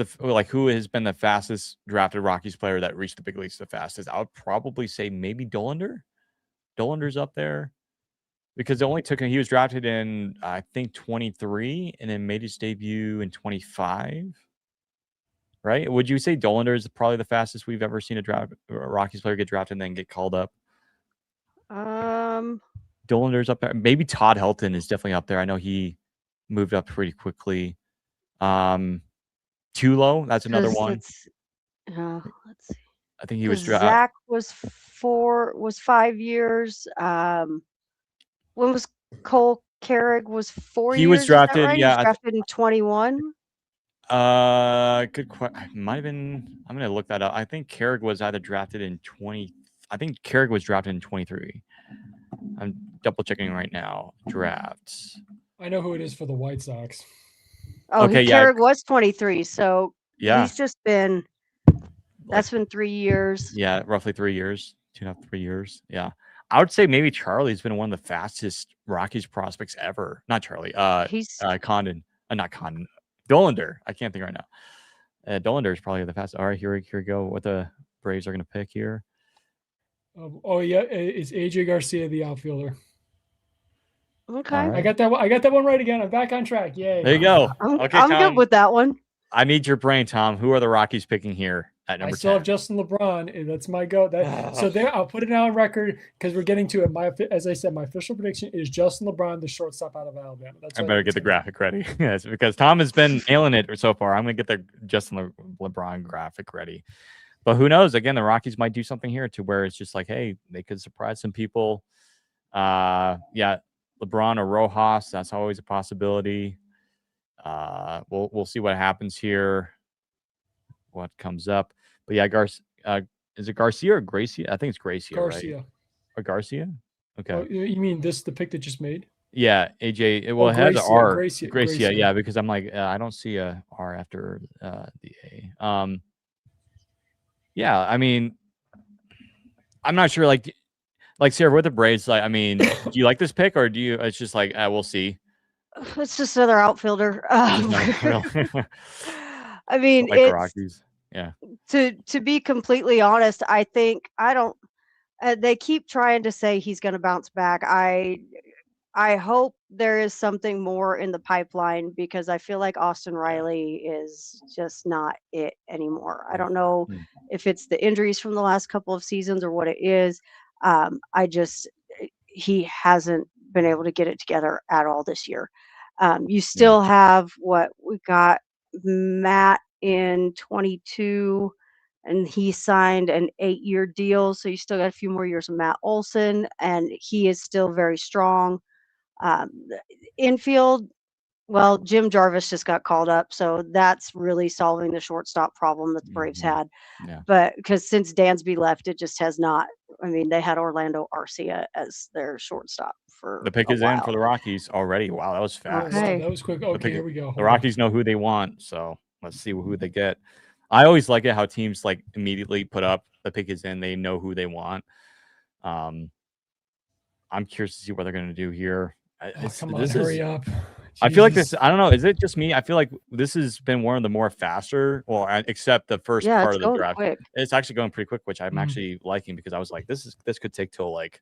S1: who has been the fastest drafted Rockies player that reached the big leagues the fastest. I would probably say maybe Dollander. Dollander's up there because it only took him. He was drafted in I think 23 and then made his debut in 25. Right? Would you say Dollander is probably the fastest we've ever seen a Rockies player get drafted and then get called up? Dollander's up there. Maybe Todd Helton is definitely up there. I know he moved up pretty quickly. Tulo, that's another one.
S3: Let's see.
S1: I think he was drafted.
S3: Zach was 5 years. When was Cole Carrig was 4 years?
S1: He was drafted.
S3: Right?
S1: Yeah,
S3: he was drafted in 21.
S1: Good question. Might have been. I'm gonna look that up. I think Carrig was either drafted in 20. I think Carrig was drafted in 23. I'm double checking right now. Drafts.
S2: I know who it is for the White Sox.
S3: Oh, okay, Carrig was 23. So
S1: he's
S3: just been. That's been 3 years.
S1: Yeah, roughly 3 years, 2.5, 3 years. Yeah, I would say maybe Charlie's been one of the fastest Rockies prospects ever. Not Charlie. He's Condon. Not Condon. Dollander. I can't think right now. Dollander is probably the fastest. All right, here we go. What the Braves are going to pick here.
S2: It's AJ Garcia, the outfielder.
S3: Okay.
S2: Right. I got that one right again. I'm back on track. Yay.
S1: There you go.
S3: I'm good with that one.
S1: I need your brain, Tom. Who are the Rockies picking here at number 10?
S2: I still have Justin LeBron. That's my go. So there, I'll put it on record because we're getting to it. As I said, my official prediction is Justin LeBron, the shortstop out of Alabama.
S1: I better get the graphic ready. Yes, because Tom has been nailing it so far. I'm going to get the Justin LeBron graphic ready. But who knows? Again, the Rockies might do something here to where it's just like, hey, they could surprise some people. LeBron or Rojas, that's always a possibility. We'll see what happens here, what comes up. But yeah, is it Garcia or Gracia? I think it's Gracia.
S2: Garcia.
S1: Right? Or Garcia? Okay.
S2: Oh, you mean the pick that just made?
S1: Yeah, AJ. It has an R.
S2: Gracia.
S1: Yeah, because I'm like, I don't see a R after the A. Yeah, I mean, I'm not sure. Like Sarah, with the Braves, like, I mean, do you like this pick or do you? It's just like, we'll see.
S3: It's just another outfielder. I mean,
S1: like the Rockies. Yeah.
S3: To be completely honest, I think they keep trying to say he's going to bounce back. I hope there is something more in the pipeline because I feel like Austin Riley is just not it anymore. I don't know if it's the injuries from the last couple of seasons or what it is. He hasn't been able to get it together at all this year. You still have what we got Matt in 22 and he signed an 8-year deal. So you still got a few more years of Matt Olson and he is still very strong. Infield, Well, Jim Jarvis just got called up, so that's really solving the shortstop problem that the Braves had.
S1: Yeah.
S3: But because since Dansby left, it just has not. I mean, they had Orlando Arcia as their shortstop for
S1: The pick
S3: a
S1: is in for
S3: while.
S1: the Rockies already. Wow, that was fast.
S2: Wow,
S3: Okay.
S2: that was quick. Okay, here we go.
S1: The
S2: Hold on.
S1: Rockies know who they want, so let's see who they get. I always like it how teams like immediately put up the pick is in. They know who they want. I'm curious to see what they're going to do here.
S2: Oh, come on, hurry up.
S1: I feel like this.
S2: Jesus.
S1: I don't know. Is it just me? I feel like this has been one of the more faster. Well, except the first
S3: Yeah,
S1: part
S3: it's
S1: of the
S3: going
S1: draft.
S3: quick.
S1: It's actually going pretty quick, which I'm
S2: Mhm.
S1: actually liking because I was like, this could take till like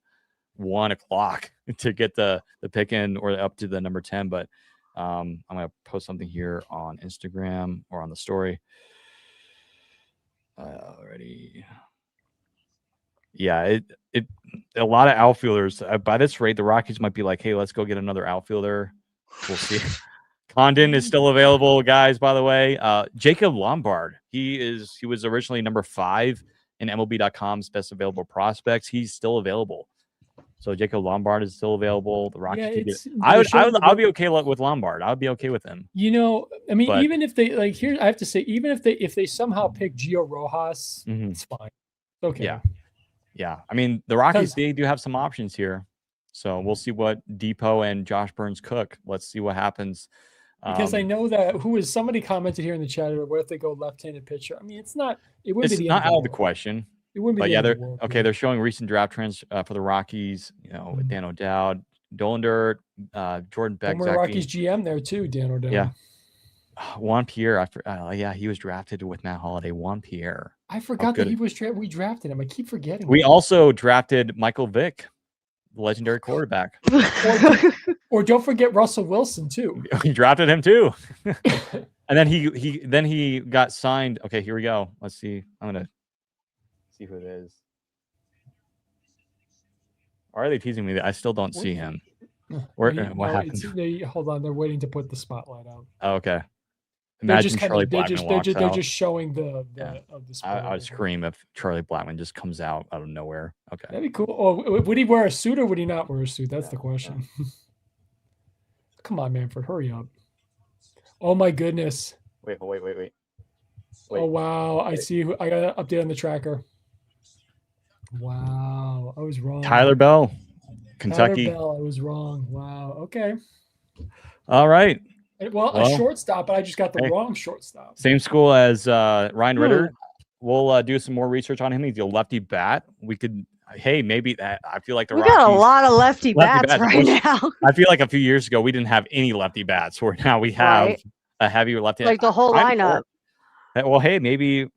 S1: 1 o'clock to get the pick in or up to the number 10. But I'm gonna post something here on Instagram or on the story. Already. Yeah, it a lot of outfielders. By this rate, the Rockies might be like, hey, let's go get another outfielder. We'll see. Condon is still available, guys, by the way. Jacob Lombard. He was originally number 5 in MLB.com's best available prospects. He's still available. So Jacob Lombard is still available. The Rockies could get. I'll be okay with Lombard. I would be okay with him.
S2: You know, I mean,
S1: But-
S2: even if they like here, I have to say, even if they somehow pick Gio Rojas,
S1: Mhm.
S2: it's fine. Okay.
S1: Yeah. I mean, the Rockies, they do have some options here. So we'll see what Depot and Josh Burns cook. Let's see what happens.
S2: Because I know that somebody commented here in the chat, what if they go left-handed pitcher? I mean, it wouldn't
S1: It's
S2: be the
S1: not
S2: end
S1: out of the
S2: world.
S1: question.
S2: It wouldn't be
S1: But
S2: the
S1: yeah,
S2: end of the world.
S1: okay. They're showing recent draft trends for the Rockies. You know, with Dan O'Dowd, Dollander, Jordan Beck,
S2: Former Rockies GM there too, Dan O'Dowd.
S1: Yeah. Juan Pierre. Yeah, he was drafted with Matt Holliday. Juan Pierre.
S2: I forgot that he was we drafted him. I keep forgetting.
S1: We also drafted Michael Vick, legendary quarterback.
S2: Or don't forget Russell Wilson too.
S1: We drafted him too. And then he got signed. Okay, here we go. Let's see. I'm gonna see who it is. Or are they teasing me? I still don't see him. What happened?
S2: Hold on, they're waiting to put the spotlight out.
S1: Oh, okay.
S2: Imagine
S1: Charlie Blackmon
S2: they're just showing the
S1: I would scream if Charlie Blackmon just comes out of nowhere. Okay.
S2: That'd be cool. Oh, would he wear a suit or would he not wear a suit? That's the question. Come on, Manfred, hurry up. Oh my goodness.
S1: Wait.
S2: Oh wow. I see I got an update on the tracker. Wow. I was wrong.
S1: Tyler Bell, Kentucky.
S2: Tyler Bell, I was wrong. Wow. Okay.
S1: All right.
S2: Well, a shortstop, but I just got the wrong shortstop.
S1: Same school as Ryan Ritter. We'll do some more research on him. He's a lefty bat. We could, maybe that. I feel like
S3: we got a lot of lefty bats right now.
S1: I feel like a few years ago we didn't have any lefty bats. Where now we have a heavy lefty.
S3: Like the whole lineup.
S1: Well, hey, maybe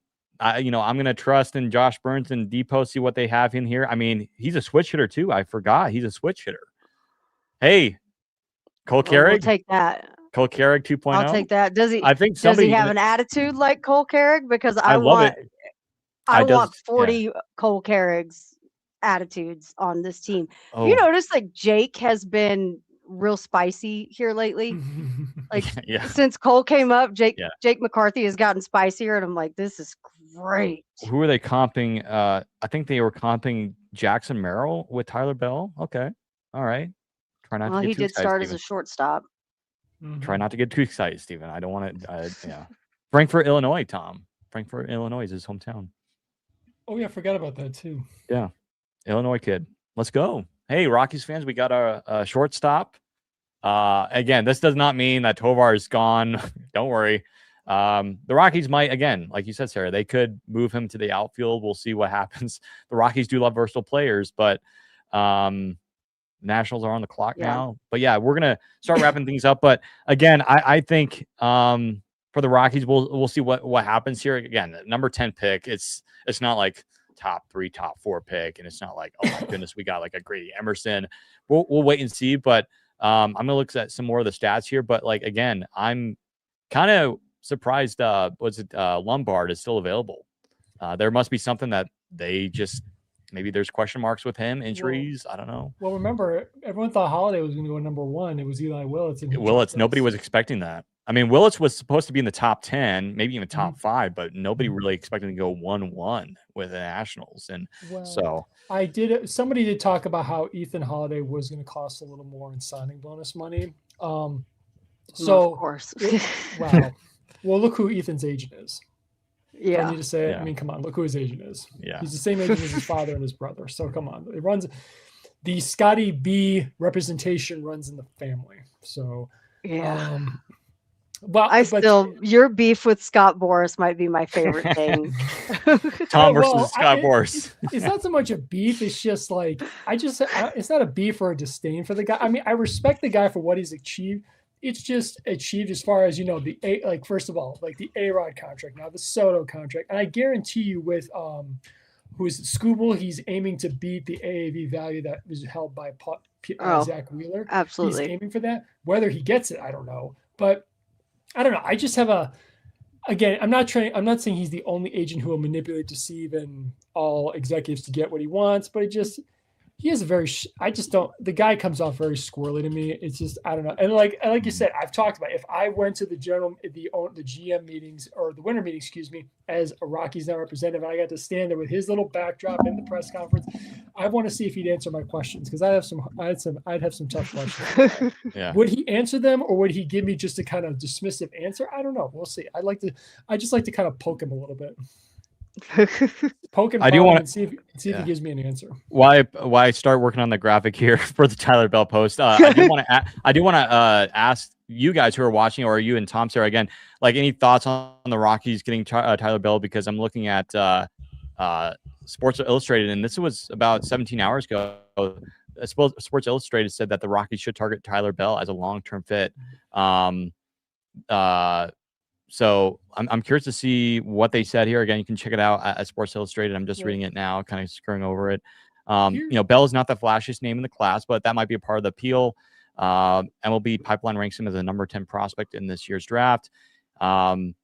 S1: I'm gonna trust in Josh Burns and Depot, see what they have in here. I mean, he's a switch hitter too. I forgot he's a switch hitter. Hey, Cole Carrig.
S3: We'll take that.
S1: Cole Carrig 2.0.
S3: I'll take that. Does he?
S1: I think
S3: does he have an attitude like Cole Carrig? Because I want 40 Cole Carrig's attitudes on this team.
S1: Oh.
S3: You notice like Jake has been real spicy here lately. Like since Cole came up, Jake McCarthy has gotten spicier, and I'm like, this is great.
S1: Who are they comping? I think they were comping Jackson Merrill with Tyler Bell. Okay, all right. Try not to get
S3: he
S1: too
S3: did
S1: excited,
S3: start
S1: Steven.
S3: as a shortstop.
S1: Try not to get too excited, Steven. I don't want to. Frankfort, Illinois. Tom. Frankfort, Illinois is his hometown.
S2: Oh yeah, I forgot about that too.
S1: Yeah, Illinois kid. Let's go. Hey, Rockies fans, we got a shortstop. Again, this does not mean that Tovar is gone. Don't worry. The Rockies might, again, like you said, Sarah, they could move him to the outfield. We'll see what happens. The Rockies do love versatile players, but Nationals are on the clock now. But yeah, we're gonna start wrapping things up. But again, I think for the Rockies, we'll see what happens here. Again, number 10 pick. It's not like top 3, top 4 pick, and it's not like, oh my goodness, we got like a Grady Emerson. We'll wait and see. But I'm gonna look at some more of the stats here. But like again, I'm kind of surprised. Lombard is still available? There must be something that they just. Maybe there's question marks with him, injuries. I don't know.
S2: Well, remember, everyone thought Holiday was going to go number 1. It was Eli Willits.
S1: Nobody was expecting that. I mean, Willits was supposed to be in the top 10, maybe even top 5, but nobody really expected to go 1-1 with the Nationals. And
S2: somebody did talk about how Ethan Holiday was going to cost a little more in signing bonus money. So,
S3: of course.
S2: wow. Well, look who Ethan's agent is. Do I
S3: Yeah.
S2: need to say it?
S1: Yeah.
S2: I mean, come on, look who his agent is.
S1: Yeah.
S2: He's the same agent as his father and his brother. So come on. It runs the Scotty B representation runs in the family. So
S3: Yeah.
S2: well,
S3: your beef with Scott Boras might be my favorite thing.
S1: Tom versus Scott Boras.
S2: It's not so much a beef. It's just like it's not a beef or a disdain for the guy. I mean, I respect the guy for what he's achieved. It's just achieved as far as first of all, like the A-Rod contract, now the Soto contract, and I guarantee you with who's Scooble, he's aiming to beat the AAV value that was held by Zach Wheeler.
S3: Absolutely,
S2: he's aiming for that. Whether he gets it, I don't know, but I don't know. I just have again, I'm not saying he's the only agent who will manipulate, deceive, and all executives to get what he wants, but he has a very, the guy comes off very squirrely to me. It's just, I don't know. And like you said, I've talked about, if I went to the GM meetings or the winter meeting, as a Rockies Now representative, and I got to stand there with his little backdrop in the press conference, I want to see if he'd answer my questions. Cause I'd have some tough questions.
S1: Yeah.
S2: Would he answer them, or would he give me just a kind of dismissive answer? I don't know. We'll see. I just like to kind of poke him a little bit. Poke him. I do want to see if he gives me an answer.
S1: Why I start working on the graphic here for the Tyler Bell post? I do want to ask you guys who are watching, or you and Tom, Sarah, again, like any thoughts on the Rockies getting Tyler Bell? Because I'm looking at Sports Illustrated, and this was about 17 hours ago. Sports Illustrated said that the Rockies should target Tyler Bell as a long-term fit. So I'm curious to see what they said here. Again, you can check it out at Sports Illustrated. I'm just reading it now, kind of screwing over it. Bell is not the flashiest name in the class, but that might be a part of the appeal. MLB Pipeline ranks him as a number 10 prospect in this year's draft. And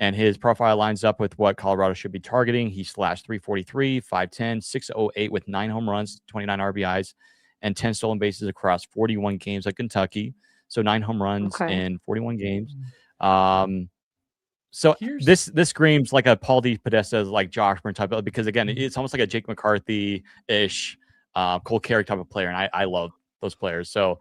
S1: his profile lines up with what Colorado should be targeting. He slashed 343, 5'10", 608 with 9 home runs, 29 RBIs, and 10 stolen bases across 41 games at Kentucky. So 9 home runs in 41 games. So this screams like a Paul D. Podesta, like Josh Byrne type of, because again, it's almost like a Jake McCarthy-ish, Cole Carey type of player, and I love those players. So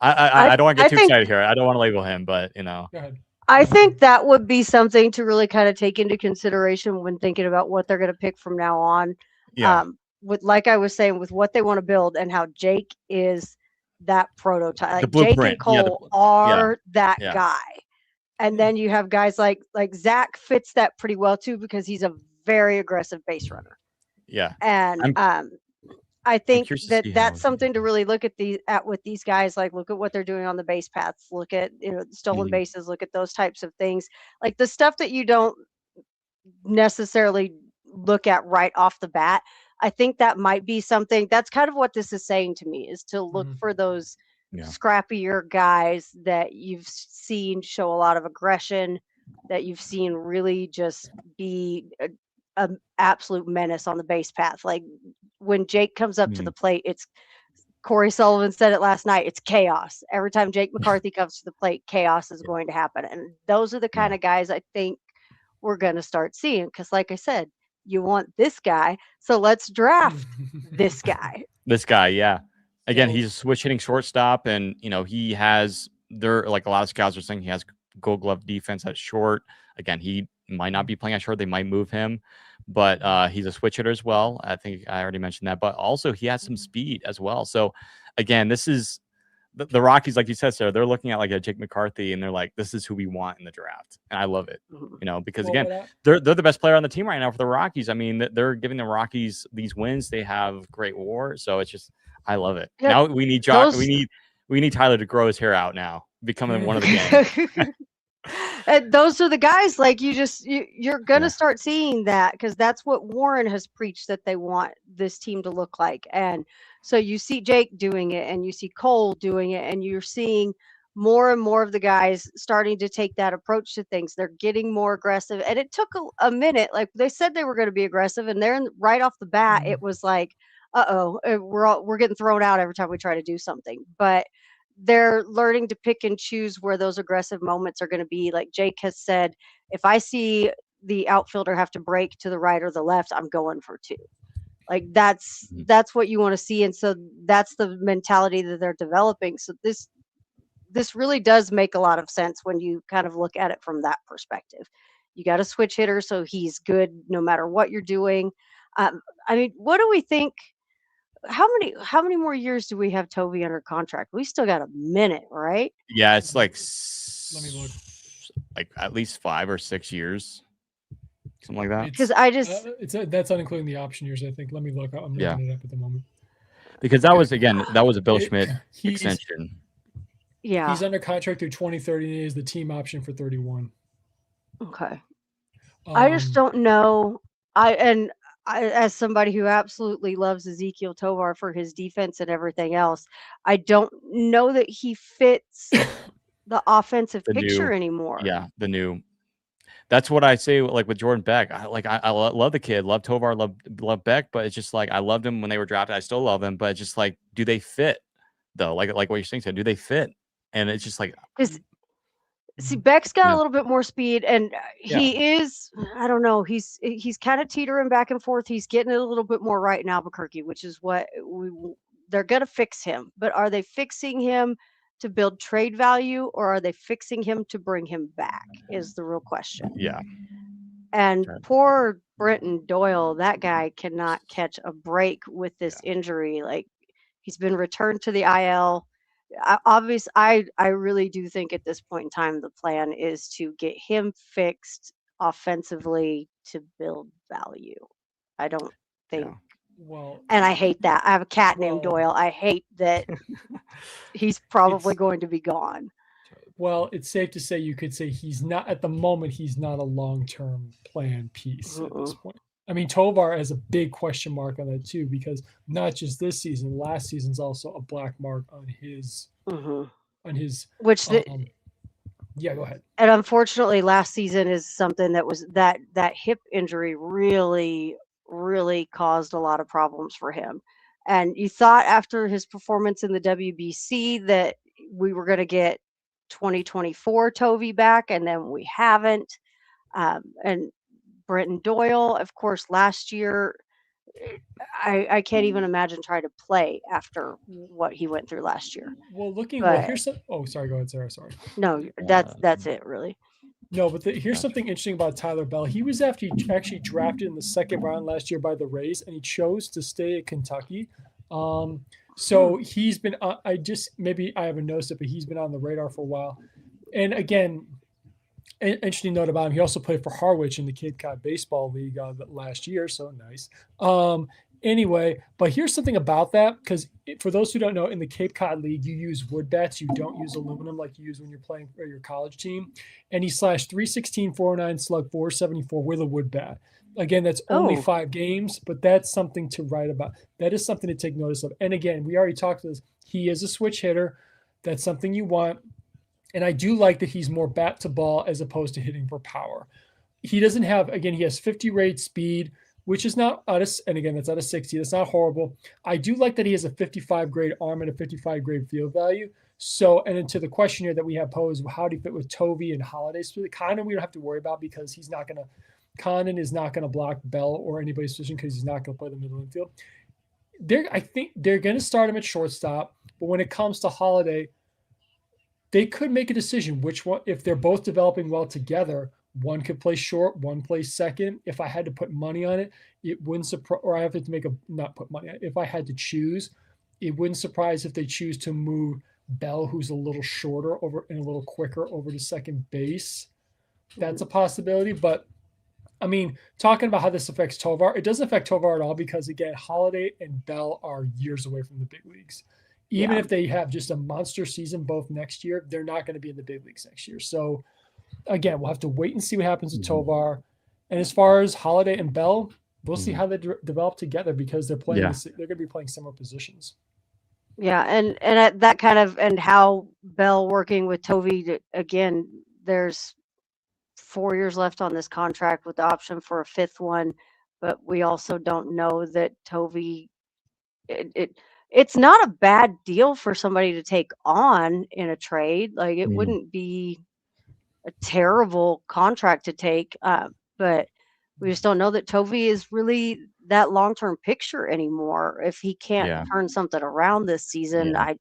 S1: I don't want to get too excited here. I don't want to label him, but
S2: Go ahead.
S3: I think that would be something to really kind of take into consideration when thinking about what they're going to pick from now on.
S1: Yeah.
S3: With, like I was saying, with what they want to build and how Jake is that prototype.
S1: The
S3: Like Jake and Cole are that guy. And then you have guys like Zach fits that pretty well too, because he's a very aggressive base runner.
S1: Yeah.
S3: And I think that's something to really look at with these guys. Like, look at what they're doing on the base paths. Look at stolen bases. Look at those types of things, like the stuff that you don't necessarily look at right off the bat. I think that might be something. That's kind of what this is saying to me, is to look for those scrappier guys that you've seen show a lot of aggression, that you've seen really just be an absolute menace on the base path. Like when Jake comes up to the plate, it's Corey Sullivan said it last night. It's chaos. Every time Jake McCarthy comes to the plate, chaos is going to happen. And those are the kind of guys I think we're going to start seeing. Because like I said, you want this guy, so let's draft this guy.
S1: This guy, yeah. Again, he's a switch hitting shortstop, and he has like a lot of scouts are saying he has Gold Glove defense at short. Again, he might not be playing at short; they might move him, but he's a switch hitter as well. I think I already mentioned that, but also he has some speed as well. So, again, this is the Rockies, like you said, Sarah. They're looking at like a Jake McCarthy, and they're like, "This is who we want in the draft," and I love it. Because again, they're the best player on the team right now for the Rockies. I mean, they're giving the Rockies these wins. They have great WAR, so it's just. I love it. Yeah, now we need we need Tyler to grow his hair out now, becoming one of the gang.
S3: And those are the guys, like you're gonna start seeing that, because that's what Warren has preached that they want this team to look like. And so you see Jake doing it, and you see Cole doing it, and you're seeing more and more of the guys starting to take that approach to things. They're getting more aggressive, and it took a minute. Like they said they were going to be aggressive, and then right off the bat, it was like, we're getting thrown out every time we try to do something. But they're learning to pick and choose where those aggressive moments are going to be. Like Jake has said, if I see the outfielder have to break to the right or the left, I'm going for 2. Like that's what you want to see. And so that's the mentality that they're developing. So this really does make a lot of sense when you kind of look at it from that perspective. You got a switch hitter, so he's good no matter what you're doing. I mean, what do we think? How many more years do we have Toby under contract? We still got a minute, right?
S1: Yeah, it's like
S2: Let me look.
S1: like at least 5 or 6 years, something like that.
S3: Because I just
S2: That's not including the option years, I think. Let me look. I'm looking it up at the moment.
S1: Because that was a Bill Schmidt extension.
S3: Yeah.
S2: He's under contract through 2030 and he has the team option for 31.
S3: Okay. I just don't know. I, as somebody who absolutely loves Ezekiel Tovar for his defense and everything else, I don't know that he fits the offensive picture anymore.
S1: Yeah, the new. That's what I say. Like with Jordan Beck, I love the kid, love Tovar, love Beck, but it's just like I loved him when they were drafted. I still love them, but it's just like, do they fit though? Like what you're saying, do they fit? And it's just like,
S3: see, Beck's got a little bit more speed, and he is. I don't know. He's kind of teetering back and forth. He's getting it a little bit more right in Albuquerque, which is what they're gonna fix him. But are they fixing him to build trade value, or are they fixing him to bring him back? Is the real question.
S1: Yeah.
S3: And poor Brenton Doyle, that guy cannot catch a break with this injury. Like, he's been returned to the IL. I really do think at this point in time the plan is to get him fixed offensively to build value. I don't think.
S2: Well,
S3: and I hate that. I have a cat named Doyle. I hate that he's probably going to be gone.
S2: Well, it's safe to say you could say he's not at the moment. He's not a long-term plan piece at this point. I mean, Tovar has a big question mark on that too, because not just this season, last season's also a black mark on his
S3: which
S2: yeah, go ahead.
S3: And unfortunately, last season is something that was that hip injury really caused a lot of problems for him. And you thought after his performance in the WBC that we were going to get 2024 Tovey back, and then we haven't. And Brenton Doyle, of course, last year, I can't even imagine trying to play after what he went through last year.
S2: Well, here's some. Oh, sorry. Go ahead, Sarah. Sorry.
S3: No, that's it, really.
S2: No, but here's something interesting about Tyler Bell. He was actually drafted in the second round last year by the Rays, and he chose to stay at Kentucky. So he's been. Maybe I haven't noticed it, but he's been on the radar for a while. And again, an interesting note about him: he also played for Harwich in the Cape Cod Baseball League last year. So nice. Anyway, but here's something about that, because for those who don't know, in the Cape Cod League, you use wood bats. You don't use aluminum like you use when you're playing for your college team. And he slashed .316, .409, slug .474 with a wood bat. Again, that's only 5 games, but that's something to write about. That is something to take notice of. And again, we already talked about this. He is a switch hitter. That's something you want. And I do like that he's more bat to ball as opposed to hitting for power. He doesn't have, again, he has 50 rate speed, which is not out of, and again, that's out of 60. That's not horrible. I do like that he has a 55 grade arm and a 55 grade field value. So, and then to the question here that we have posed, how do you fit with Tovey and Holiday? So Condon, we don't have to worry about, because Condon is not going to block Bell or anybody's position, because he's not going to play the middle infield. I think they're going to start him at shortstop, but when it comes to Holiday, they could make a decision which one, if they're both developing well together. One could play short, one plays second. If I had to put money on it, it wouldn't surprise, or I have to not put money on it. If I had to choose, it wouldn't surprise if they choose to move Bell, who's a little shorter over and a little quicker, over to second base. That's a possibility. But I mean, talking about how this affects Tovar, it doesn't affect Tovar at all, because again, Holiday and Bell are years away from the big leagues. Even if they have just a monster season both next year, they're not going to be in the big leagues next year. So again, we'll have to wait and see what happens with Tovar. And as far as Holiday and Bell, we'll see how they develop together, because they're playing. They're going to be playing similar positions.
S3: Yeah, and that kind of, and how Bell working with Tovey, again, there's 4 years left on this contract with the option for a 5th one, but we also don't know that Tovey. It's not a bad deal for somebody to take on in a trade. Like, it wouldn't be a terrible contract to take, but we just don't know that Tovey is really that long-term picture anymore. If he can't turn something around this season, I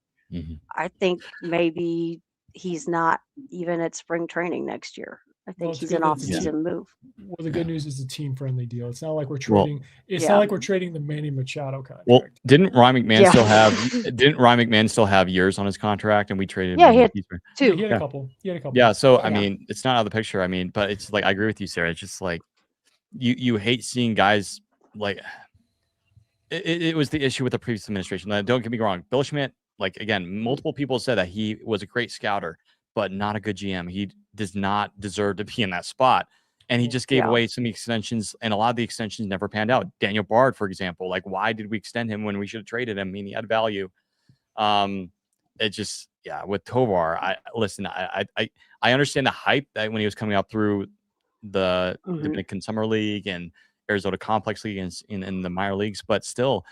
S3: think maybe he's not even at spring training next year. I think he's an off-season move.
S2: Well, the good news is a team-friendly deal. It's not like we're trading. Not like we're trading the Manny Machado contract.
S1: Well, didn't Ryan McMahon still have? Didn't Ryan McMahon still have years on his contract, and we traded?
S3: Yeah, he had 2.
S2: He had a couple.
S1: Yeah, so I mean, it's not out of the picture. I mean, but it's like I agree with you, Sarah. It's just like you hate seeing guys like it was the issue with the previous administration. Don't get me wrong, Bill Schmidt. Like again, multiple people said that he was a great scouter, but not a good GM. He does not deserve to be in that spot. And he just gave away some extensions, and a lot of the extensions never panned out. Daniel Bard, for example, like why did we extend him when we should have traded him? I mean, he had value. It just, with Tovar, I understand the hype that when he was coming up through the Dominican Summer League and Arizona Complex League in the minor leagues, but still,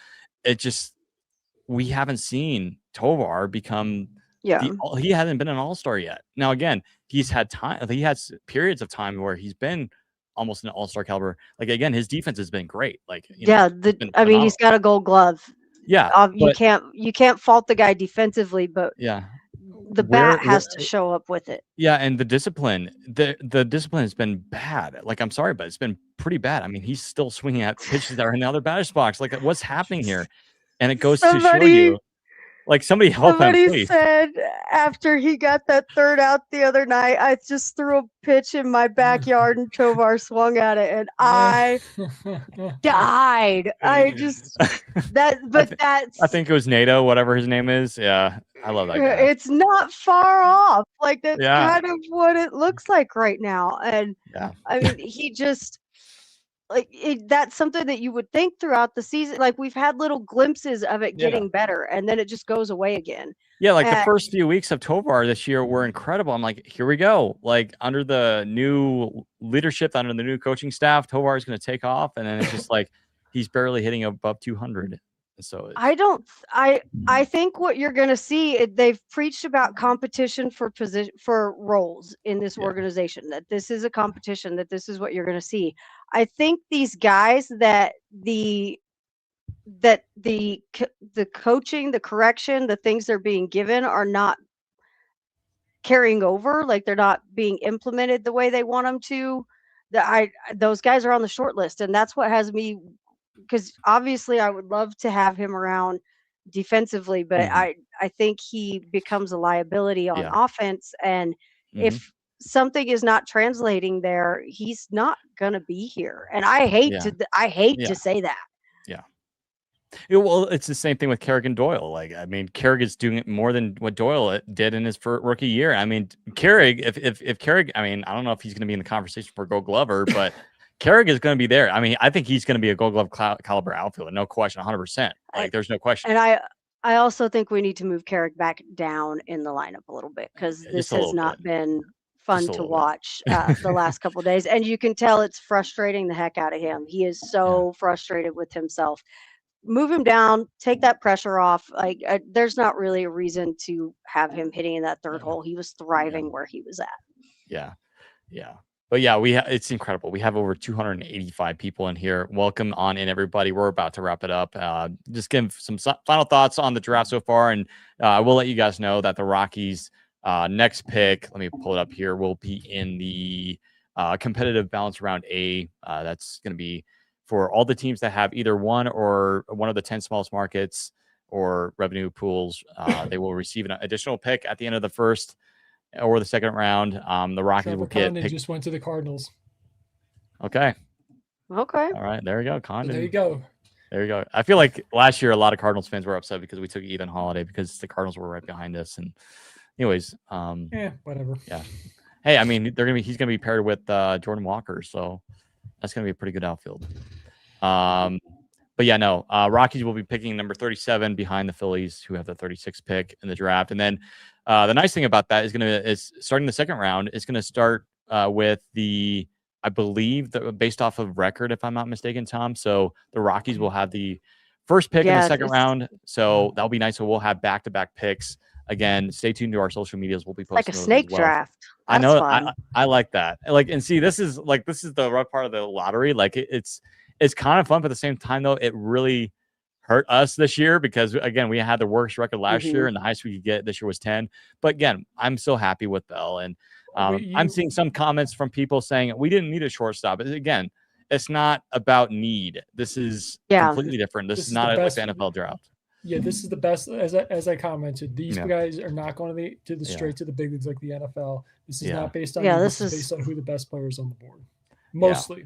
S1: we haven't seen Tovar become. He hasn't been an all-star yet. Now, again, he's had time. He has periods of time where he's been almost an all-star caliber. Like again, his defense has been great. Like
S3: I mean, he's got a Gold Glove.
S1: Yeah,
S3: you can't fault the guy defensively, but the bat has to show up with it.
S1: Yeah, and the discipline, the discipline has been bad. Like I'm sorry, but it's been pretty bad. I mean, he's still swinging at pitches that are in the other batter's box. Like what's happening here? And it goes to show you. Like somebody help him, please.
S3: Said after he got that third out the other night, I just threw a pitch in my backyard and Tovar swung at it, and I died. I
S1: think it was NATO, whatever his name is. Yeah, I love that guy.
S3: It's not far off. Like that's kind of what it looks like right now, and I mean, he just. That's something that you would think throughout the season. Like we've had little glimpses of it getting better, and then it just goes away again.
S1: Yeah, like the first few weeks of Tovar this year were incredible. I'm like, here we go. Like under the new leadership, under the new coaching staff, Tovar is going to take off, and then it's just like he's barely hitting above 200. So
S3: I think what you're going to see, they've preached about competition for roles in this organization, that this is a competition, that this is what you're going to see. I think these guys that the coaching, the correction, the things they're being given are not carrying over, like they're not being implemented the way they want them to. Those guys are on the short list, and that's what has me. Because obviously I would love to have him around defensively, but I think he becomes a liability on offense. And if something is not translating there, he's not going to be here. And I hate to say that.
S1: Yeah. Well, it's the same thing with Kerrigan Doyle. Like, I mean, Kerrig is doing it more than what Doyle did in his rookie year. I mean, Kerrig, if Kerrig, I mean, I don't know if he's going to be in the conversation for Gold Glover, but Kerrig is going to be there. I mean, I think he's going to be a Gold Glove caliber outfielder, no question, 100%. Like, there's no question.
S3: And I also think we need to move Kerrig back down in the lineup a little bit, because this has not been fun to watch the last couple of days. And you can tell it's frustrating the heck out of him. He is so frustrated with himself. Move him down, take that pressure off. Like, there's not really a reason to have him hitting in that third hole. He was thriving where he was at.
S1: Yeah. But yeah, it's incredible. We have over 285 people in here. Welcome on in, everybody. We're about to wrap it up. Just give some final thoughts on the draft so far, and I will let you guys know that the Rockies' next pick, let me pull it up here, will be in the competitive balance round A. That's going to be for all the teams that have either one of the 10 smallest markets or revenue pools. They will receive an additional pick at the end of the first or the second round. The Rockies will get picked.
S2: Just went to the Cardinals.
S1: Okay.
S3: All
S1: right. There you go. Condon.
S2: There you go.
S1: There you go. I feel like last year a lot of Cardinals fans were upset because we took Ethan Holiday because the Cardinals were right behind us. And anyways,
S2: whatever.
S1: Yeah. Hey, I mean, he's gonna be paired with Jordan Walker, so that's gonna be a pretty good outfield. But yeah, no. Rockies will be picking number 37 behind the Phillies, who have the 36th pick in the draft. And then the nice thing about that is starting the second round is gonna start with I believe based off of record, if I'm not mistaken, Tom. So the Rockies will have the first pick in the second round. So that'll be nice. So we'll have back-to-back picks. Again, stay tuned to our social medias. We'll be posting
S3: like a snake draft.
S1: That's I know. I like that. And see, this is the rough part of the lottery. Like it's kind of fun, but at the same time, though, it really hurt us this year because again, we had the worst record last year and the highest we could get this year was 10. But again, I'm so happy with Bell. And I'm seeing some comments from people saying we didn't need a shortstop. Again, it's not about need. This is completely different. This is not like the NFL draft.
S2: Yeah, this is the best. As I commented, these guys are not going to the straight to the big leagues like the NFL. This is not based on. This is based on who the best players on the board. Mostly.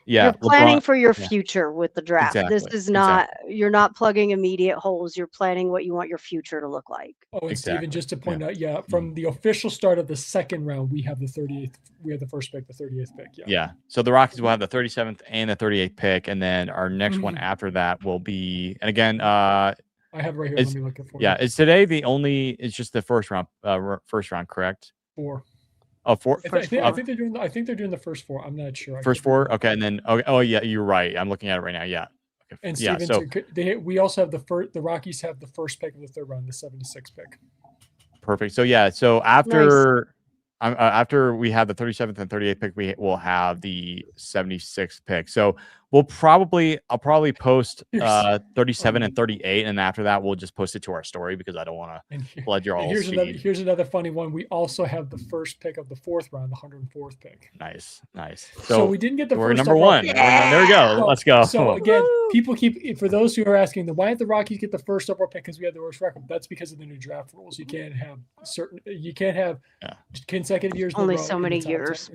S1: Yeah,
S3: you're planning for your future with the draft.
S1: Exactly.
S3: This is not. You're not plugging immediate holes. You're planning what you want your future to look like.
S2: Oh, and Steven, just to point out, from the official start of the second round, we have the 38th. We have the first pick, the 38th pick.
S1: Yeah. So the Rockies will have the 37th and the 38th pick, and then our next one after that will be. And again,
S2: I have it right here. Let me look it for you.
S1: Yeah, is today the only? It's just the first round, correct?
S2: 4.
S1: Oh, 4.
S2: I think they're doing. I think they're doing the first 4. I'm not sure.
S1: First 4. Okay, and then oh yeah, you're right. I'm looking at it right now. Yeah. Okay.
S2: And Steven, we also have the Rockies have the first pick of the third round, the 76th pick.
S1: Perfect. So yeah. So after after we have the 37th and 38th pick, we will have the 76th pick. So I'll probably post 37 and 38, and after that we'll just post it to our story because I don't want to flood your all.
S2: Here's another funny one. We also have the first pick of the 4th round, the 104th pick.
S1: Nice.
S2: So we didn't get the
S1: we're
S2: first
S1: number 1. Yeah. There we go. Let's go.
S2: So again, people keep for those who are asking, why did the Rockies get the first overall pick because we had the worst record? That's because of the new draft rules. You can't have consecutive years.
S3: Only so many years.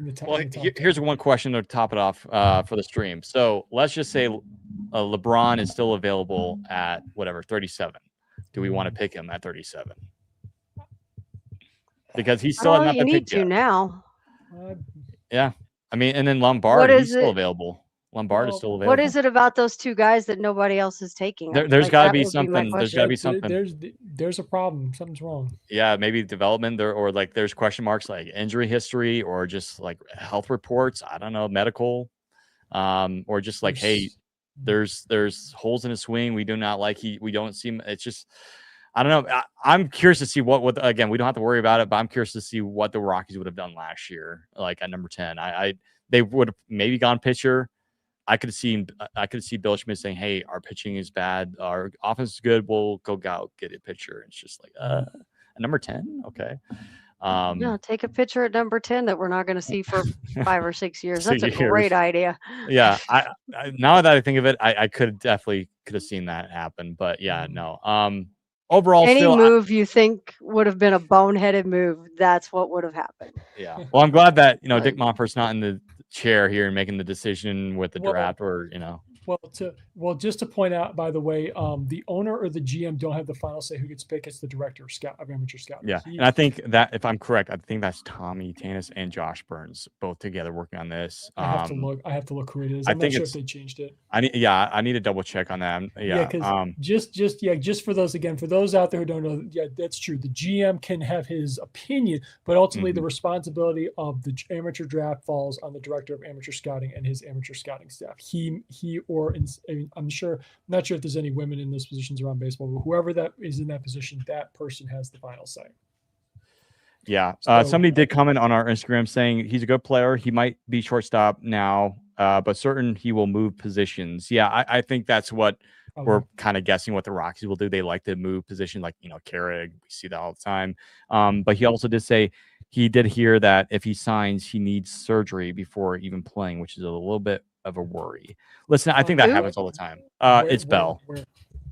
S1: Here's one question to top it off for the stream. So let's just say LeBron is still available at 37. Do we want to pick him at 37? Because he's still not the pick yet.
S3: You need to now.
S1: Yeah, I mean, and then Lombard, he's still available. Lombard is still available.
S3: What is it about those two guys that nobody else is taking?
S1: There's got to be something. There's got to be something.
S2: There's a problem. Something's wrong.
S1: Yeah, maybe development there, or like there's question marks like injury history, or just like health reports. I don't know, medical. Or just like, hey, there's holes in his swing. We do not like we don't see him. It's just, I don't know. I'm curious to see what again, we don't have to worry about it, but I'm curious to see what the Rockies would have done last year, like at number 10. They would have maybe gone pitcher. I could see Bill Schmidt saying, hey, our pitching is bad, our offense is good, we'll go out get a pitcher. It's just like at number 10, okay.
S3: Take a pitcher at number 10 that we're not going to see for 5 or 6 years. That's a great idea.
S1: Yeah, I now that I think of it, I could have seen that happen, but yeah, no. Overall,
S3: any move you think would have been a boneheaded move, that's what would have happened.
S1: Yeah. Well, I'm glad that Dick Monfort's not in the chair here and making the decision with the draft, or
S2: Well, just to point out, by the way, the owner or the GM don't have the final say who gets picked. It's the director of amateur scouting.
S1: Yeah, and I think that if I'm correct, I think that's Tommy Tanis and Josh Burns both together working on this.
S2: I have to look who it is. I'm not sure if they changed it.
S1: I need to double check on that.
S2: Just for those out there who don't know, that's true. The GM can have his opinion, but ultimately the responsibility of the amateur draft falls on the director of amateur scouting and his amateur scouting staff. I'm not sure if there's any women in those positions around baseball, but whoever that is in that position, that person has the final say.
S1: Yeah. Somebody did comment on our Instagram saying he's a good player. He might be shortstop now, but certain he will move positions. Yeah, I think that's what we're kind of guessing what the Rockies will do. They like to move position, like, Carrig. We see that all the time. But he also did say he did hear that if he signs, he needs surgery before even playing, which is a little bit of a worry. Listen, I think that happens all the time. It's Bell.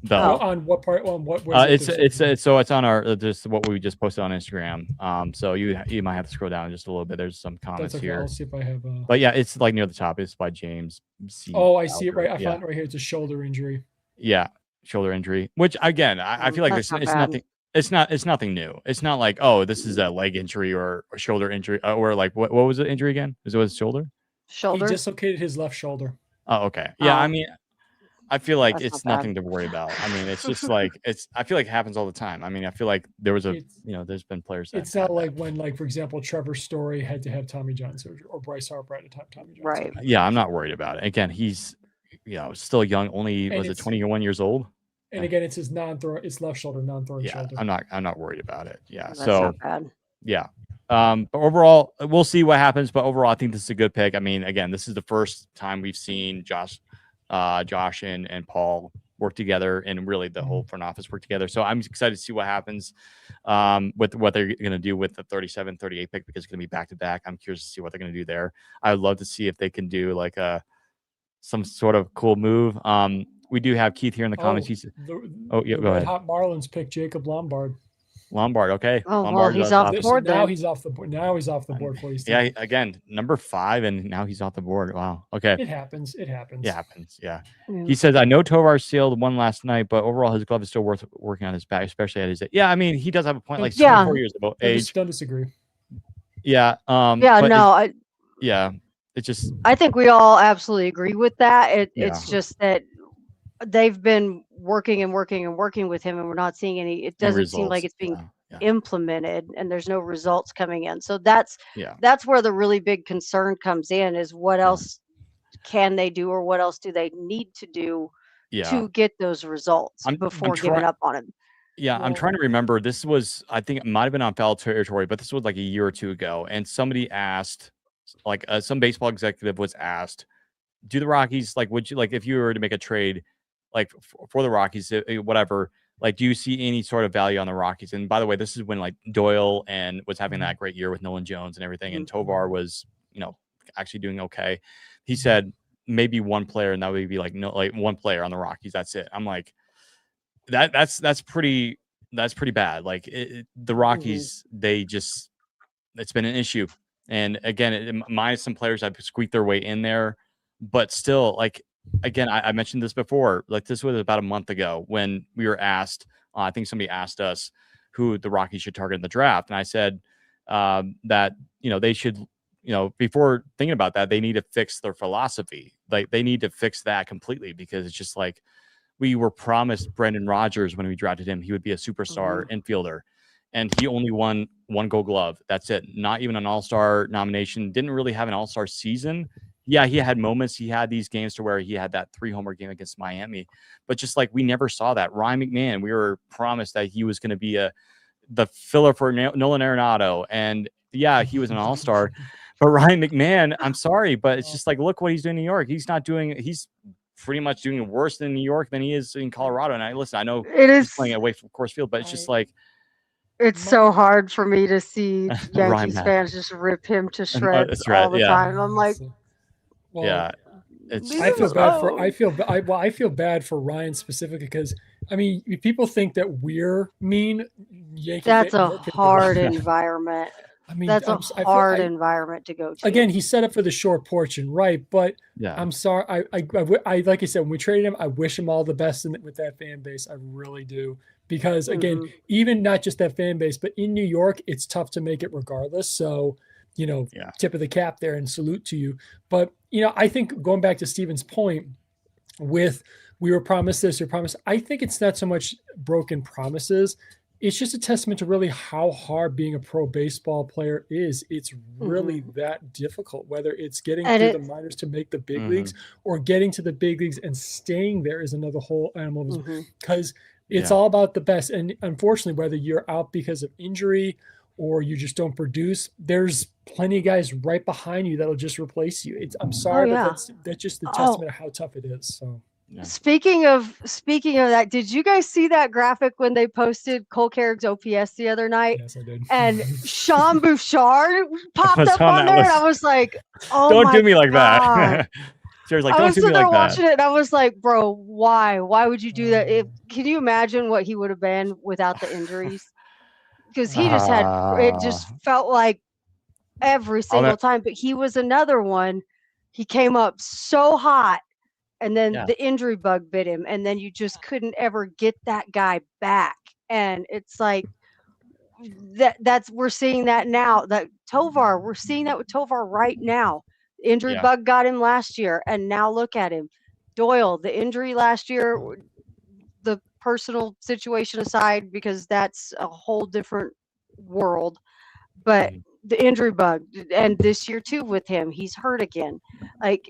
S1: Bell.
S2: On what part? On what?
S1: It's on our just what we just posted on Instagram. So you might have to scroll down just a little bit. There's some comments here.
S2: I'll see if I have.
S1: But yeah, it's like near the top. It's by James C.
S2: I see it right. I found it right here. It's a shoulder injury.
S1: Yeah, shoulder injury. Which again, I feel like it's nothing. It's nothing new. It's not like, oh, this is a leg injury or a shoulder injury, or like what was the injury again? Was it shoulder?
S3: Shoulder.
S2: He dislocated his left shoulder.
S1: Oh, okay. Yeah, I mean, I feel like it's nothing to worry about. I mean, it's just like I feel like it happens all the time. I mean, I feel like there was there's been players.
S2: It's not like when, like, for example, Trevor Story had to have Tommy John surgery, or Bryce Harper had to have Tommy John surgery.
S1: Yeah, I'm not worried about it. Again, he's still young. Only was it 21 years old?
S2: And again, it's his it's left shoulder, non-throwing shoulder.
S1: I'm not worried about it. Yeah.
S3: That's not bad.
S1: Yeah. But overall, we'll see what happens. But overall, I think this is a good pick. I mean, again, this is the first time we've seen Josh Josh and Paul work together, and really the whole front office work together. So I'm excited to see what happens with what they're going to do with the 37, 38 pick, because it's going to be back to back. I'm curious to see what they're going to do there. I would love to see if they can do like some sort of cool move. We do have Keith here in the comments. Go ahead.
S2: Hot Marlins pick Jacob Lombard.
S1: Lombard, okay.
S3: Oh,
S1: Lombard
S3: well, he's off the board
S2: now.
S3: then.
S2: He's off the board. Now he's off the board for you.
S1: Yeah, again, number 5, and now he's off the board. Wow. Okay.
S2: It happens. It happens.
S1: Yeah. He says, I know Tovar sealed one last night, but overall his glove is still worth working on his back, especially at his age. Yeah, I mean, he does have a point, like 24 years of age.
S2: Don't disagree.
S1: Yeah. It's just,
S3: I think we all absolutely agree with that. It's just that they've been working with him, and we're not seeing any. It doesn't seem like it's being implemented, and there's no results coming in. So that's where the really big concern comes in, is what else can they do, or what else do they need to do to get those results before giving up on him.
S1: I'm trying to remember. This was, I think it might have been on Foul Territory, but this was like a year or two ago, and somebody asked, like some baseball executive was asked, do the Rockies, like, would you, like, if you were to make a trade, like for the Rockies, whatever, like, do you see any sort of value on the Rockies? And by the way, this is when like Doyle and was having that great year with Nolan Jones and everything, and Tovar was, actually doing okay. He said maybe one player, and that would be like one player on the Rockies. That's it. I'm like, that's pretty bad. Like the Rockies, it's been an issue. And again, minus some players have squeaked their way in there, but still, like, again, I mentioned this before, like this was about a month ago when we were asked, I think somebody asked us who the Rockies should target in the draft. And I said that, they should, before thinking about that, they need to fix their philosophy. Like they need to fix that completely, because it's just like, we were promised Brendan Rodgers when we drafted him, he would be a superstar infielder. And he only won one Gold Glove. That's it. Not even an All-Star nomination. Didn't really have an All-Star season. Yeah, he had moments. He had these games to where he had that 3-homer game against Miami. But just like we never saw that. Ryan McMahon, we were promised that he was going to be the filler for Nolan Arenado. And yeah, he was an All-Star. But Ryan McMahon, I'm sorry, but it's just like, look what he's doing in New York. He's pretty much doing worse in New York than he is in Colorado. And I know he's playing away from Coors Field, but it's just like,
S3: it's so hard for me to see Yankees fans just rip him to shreds all the time. I'm like,
S2: I feel bad for Ryan specifically, because I mean, people think that we're mean.
S3: That's a hard environment. I mean, that's a hard environment to go to.
S2: Again, he set up for the short portion, right? But I'm sorry. I like I said, when we traded him, I wish him all the best with that fan base. I really do. Because again, even not just that fan base, but in New York, it's tough to make it regardless. So, tip of the cap there and salute to you. But, I think going back to Steven's point with we were promised this, I think it's not so much broken promises. It's just a testament to really how hard being a pro baseball player is. It's really that difficult, whether it's getting through the minors to make the big leagues, or getting to the big leagues and staying there is another whole animal, because it's all about the best. And unfortunately, whether you're out because of injury or you just don't produce, there's plenty of guys right behind you that'll just replace you. I'm sorry, but that's just the testament of how tough it is. So.
S3: Yeah. Speaking of that, did you guys see that graphic when they posted Cole Carrick's OPS the other night?
S2: Yes, I did.
S3: And Sean Bouchard popped up on there, and I was like, "Oh,
S1: don't do me like that." Sarah's like, "Don't do me like that." I was sitting there
S3: watching it, and I was like, "Bro, why? Why would you do that? Can you imagine what he would have been without the injuries? Because he just had it. Just felt like every single time. But he was another one. He came up so hot. And then the injury bug bit him, and then you just couldn't ever get that guy back. And it's like we're seeing that now. That Tovar, we're seeing that with Tovar right now. The injury bug got him last year, and now look at him. Doyle, the injury last year, the personal situation aside, because that's a whole different world. But the injury bug, and this year too with him, he's hurt again. Like.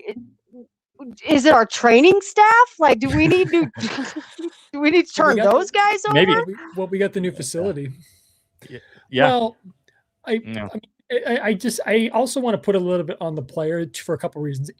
S3: Is it our training staff? Like, do we need to turn those guys over?
S1: Maybe.
S2: We got the new facility.
S1: Yeah.
S2: Well, I mean, I also want to put a little bit on the player for a couple of reasons.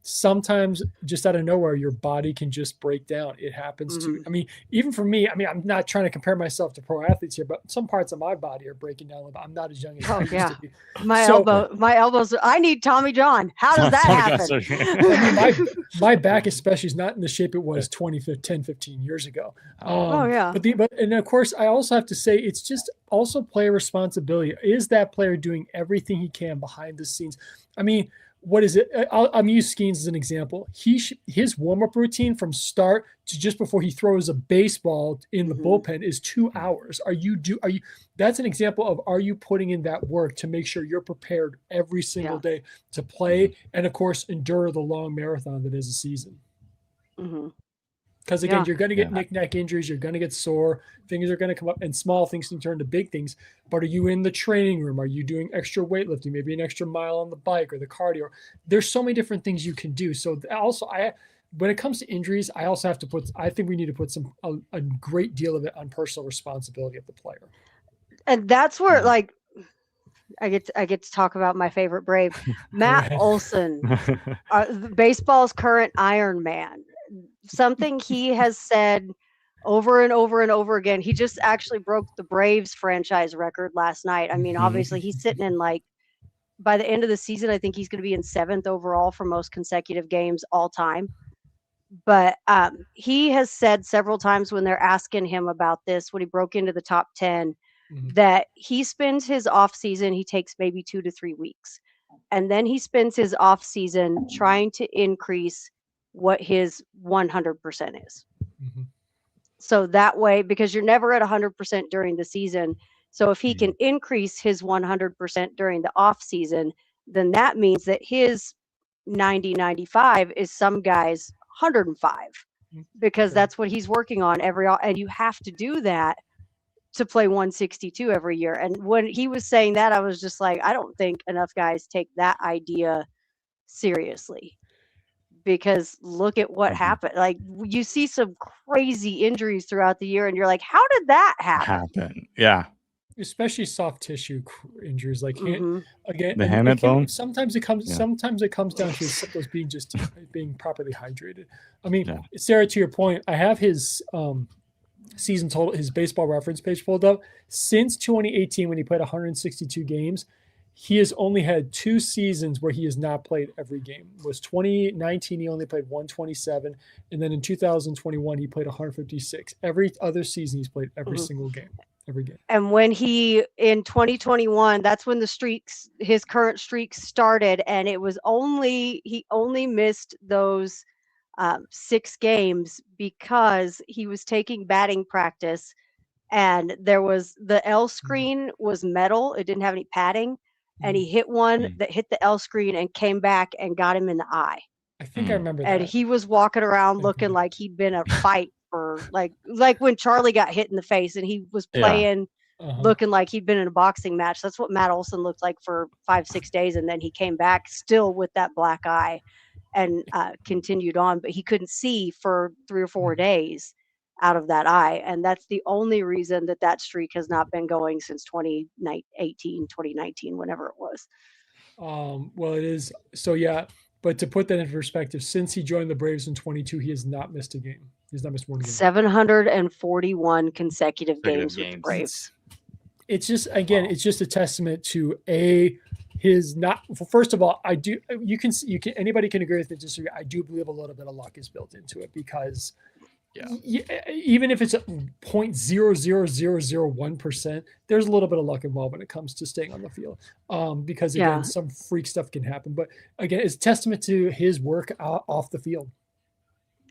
S2: Sometimes just out of nowhere, your body can just break down. It happens to, I mean, even for me, I mean, I'm not trying to compare myself to pro athletes here, but some parts of my body are breaking down. I'm not as young as I used to be.
S3: My elbows. I need Tommy John. How does that happen?
S2: I mean, my back especially is not in the shape it was 10, 15 years ago. And of course, I also have to say, it's just also player responsibility. Is that player doing everything he can behind the scenes? I mean, what is it? I'm using Skeens as an example. His warm-up routine from start to just before he throws a baseball in the bullpen is 2 hours. That's an example of, are you putting in that work to make sure you're prepared every single day to play and, of course, endure the long marathon that is a season? Because again, you're going to get knick-knack injuries. You're going to get sore. Things are going to come up, and small things can turn to big things. But are you in the training room? Are you doing extra weightlifting? Maybe an extra mile on the bike or the cardio? There's so many different things you can do. So also, when it comes to injuries, I also have to I think we need to put a great deal of it on personal responsibility of the player.
S3: And that's where, like, I get to talk about my favorite Brave, Matt Olson, baseball's current Iron Man. Something he has said over and over and over again. He just actually broke the Braves franchise record last night. I mean, obviously he's sitting in, like, by the end of the season, I think he's going to be in 7th overall for most consecutive games all time. But he has said several times when they're asking him about this, when he broke into the top 10, that he spends his off season, he takes maybe 2 to 3 weeks. And then he spends his off season trying to increase what his 100% is. So that way, because you're never at 100% during the season. So if he can increase his 100% during the off season, then that means that his 95 is some guy's 105, because that's what he's working on and you have to do that to play 162 every year. And when he was saying that, I was just like, I don't think enough guys take that idea seriously. Because look at what happened. Like, you see some crazy injuries throughout the year, and you're like, how did that happen?
S1: Yeah.
S2: Especially soft tissue injuries, like again,
S1: the hamate bone.
S2: Sometimes it comes down to as simple as being properly hydrated. I mean, Sarah, to your point, I have his season total, his baseball reference page pulled up. Since 2018, when he played 162 games, he has only had 2 seasons where he has not played every game. It was 2019, he only played 127. And then in 2021, he played 156. Every other season, he's played every single game. Every game.
S3: And when in 2021, that's when his current streak started. And he only missed those 6 games because he was taking batting practice. And the L screen was metal. It didn't have any padding. And he hit one that hit the L screen and came back and got him in the eye.
S2: I think I remember that.
S3: And he was walking around looking like he'd been a fight for like when Charlie got hit in the face, and he was playing looking like he'd been in a boxing match. That's what Matt Olson looked like for 5-6 days. And then he came back still with that black eye and continued on, but he couldn't see for 3 or 4 days out of that eye. And that's the only reason that streak has not been going since 2019, whenever it was.
S2: Well, it is. So, yeah. But to put that in perspective, since he joined the Braves in 22, he has not missed a game. He's not missed one game.
S3: 741 consecutive games with the Braves.
S2: It's just, again, it's just a testament to his not. Well, first of all, anybody can agree with it. Disagree. I do believe a little bit of luck is built into it, because even if it's 0.00001%, there's a little bit of luck involved when it comes to staying on the field. Because again, some freak stuff can happen. But again, it's a testament to his work off the field.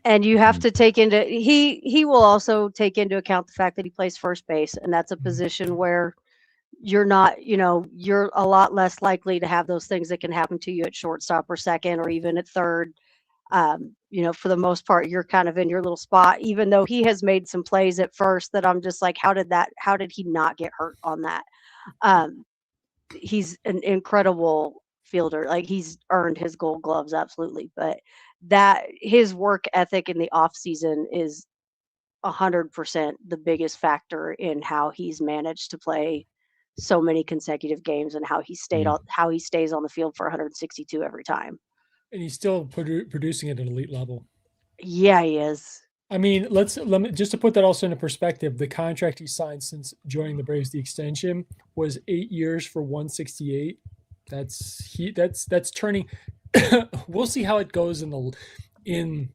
S3: And you have to take he will also take into account the fact that he plays first base, and that's a position where you're not, you're a lot less likely to have those things that can happen to you at shortstop or second or even at third. For the most part, you're kind of in your little spot, even though he has made some plays at first that I'm just like, how did he not get hurt on that? He's an incredible fielder. Like, he's earned his Gold Gloves, absolutely. But that his work ethic in the off season is 100% the biggest factor in how he's managed to play so many consecutive games and how he how he stays on the field for 162 every time.
S2: And he's still producing at an elite level.
S3: Yeah, he is.
S2: I mean, let me just to put that also into perspective. The contract he signed since joining the Braves, the extension was 8 years for 168. That's turning. We'll see how it goes in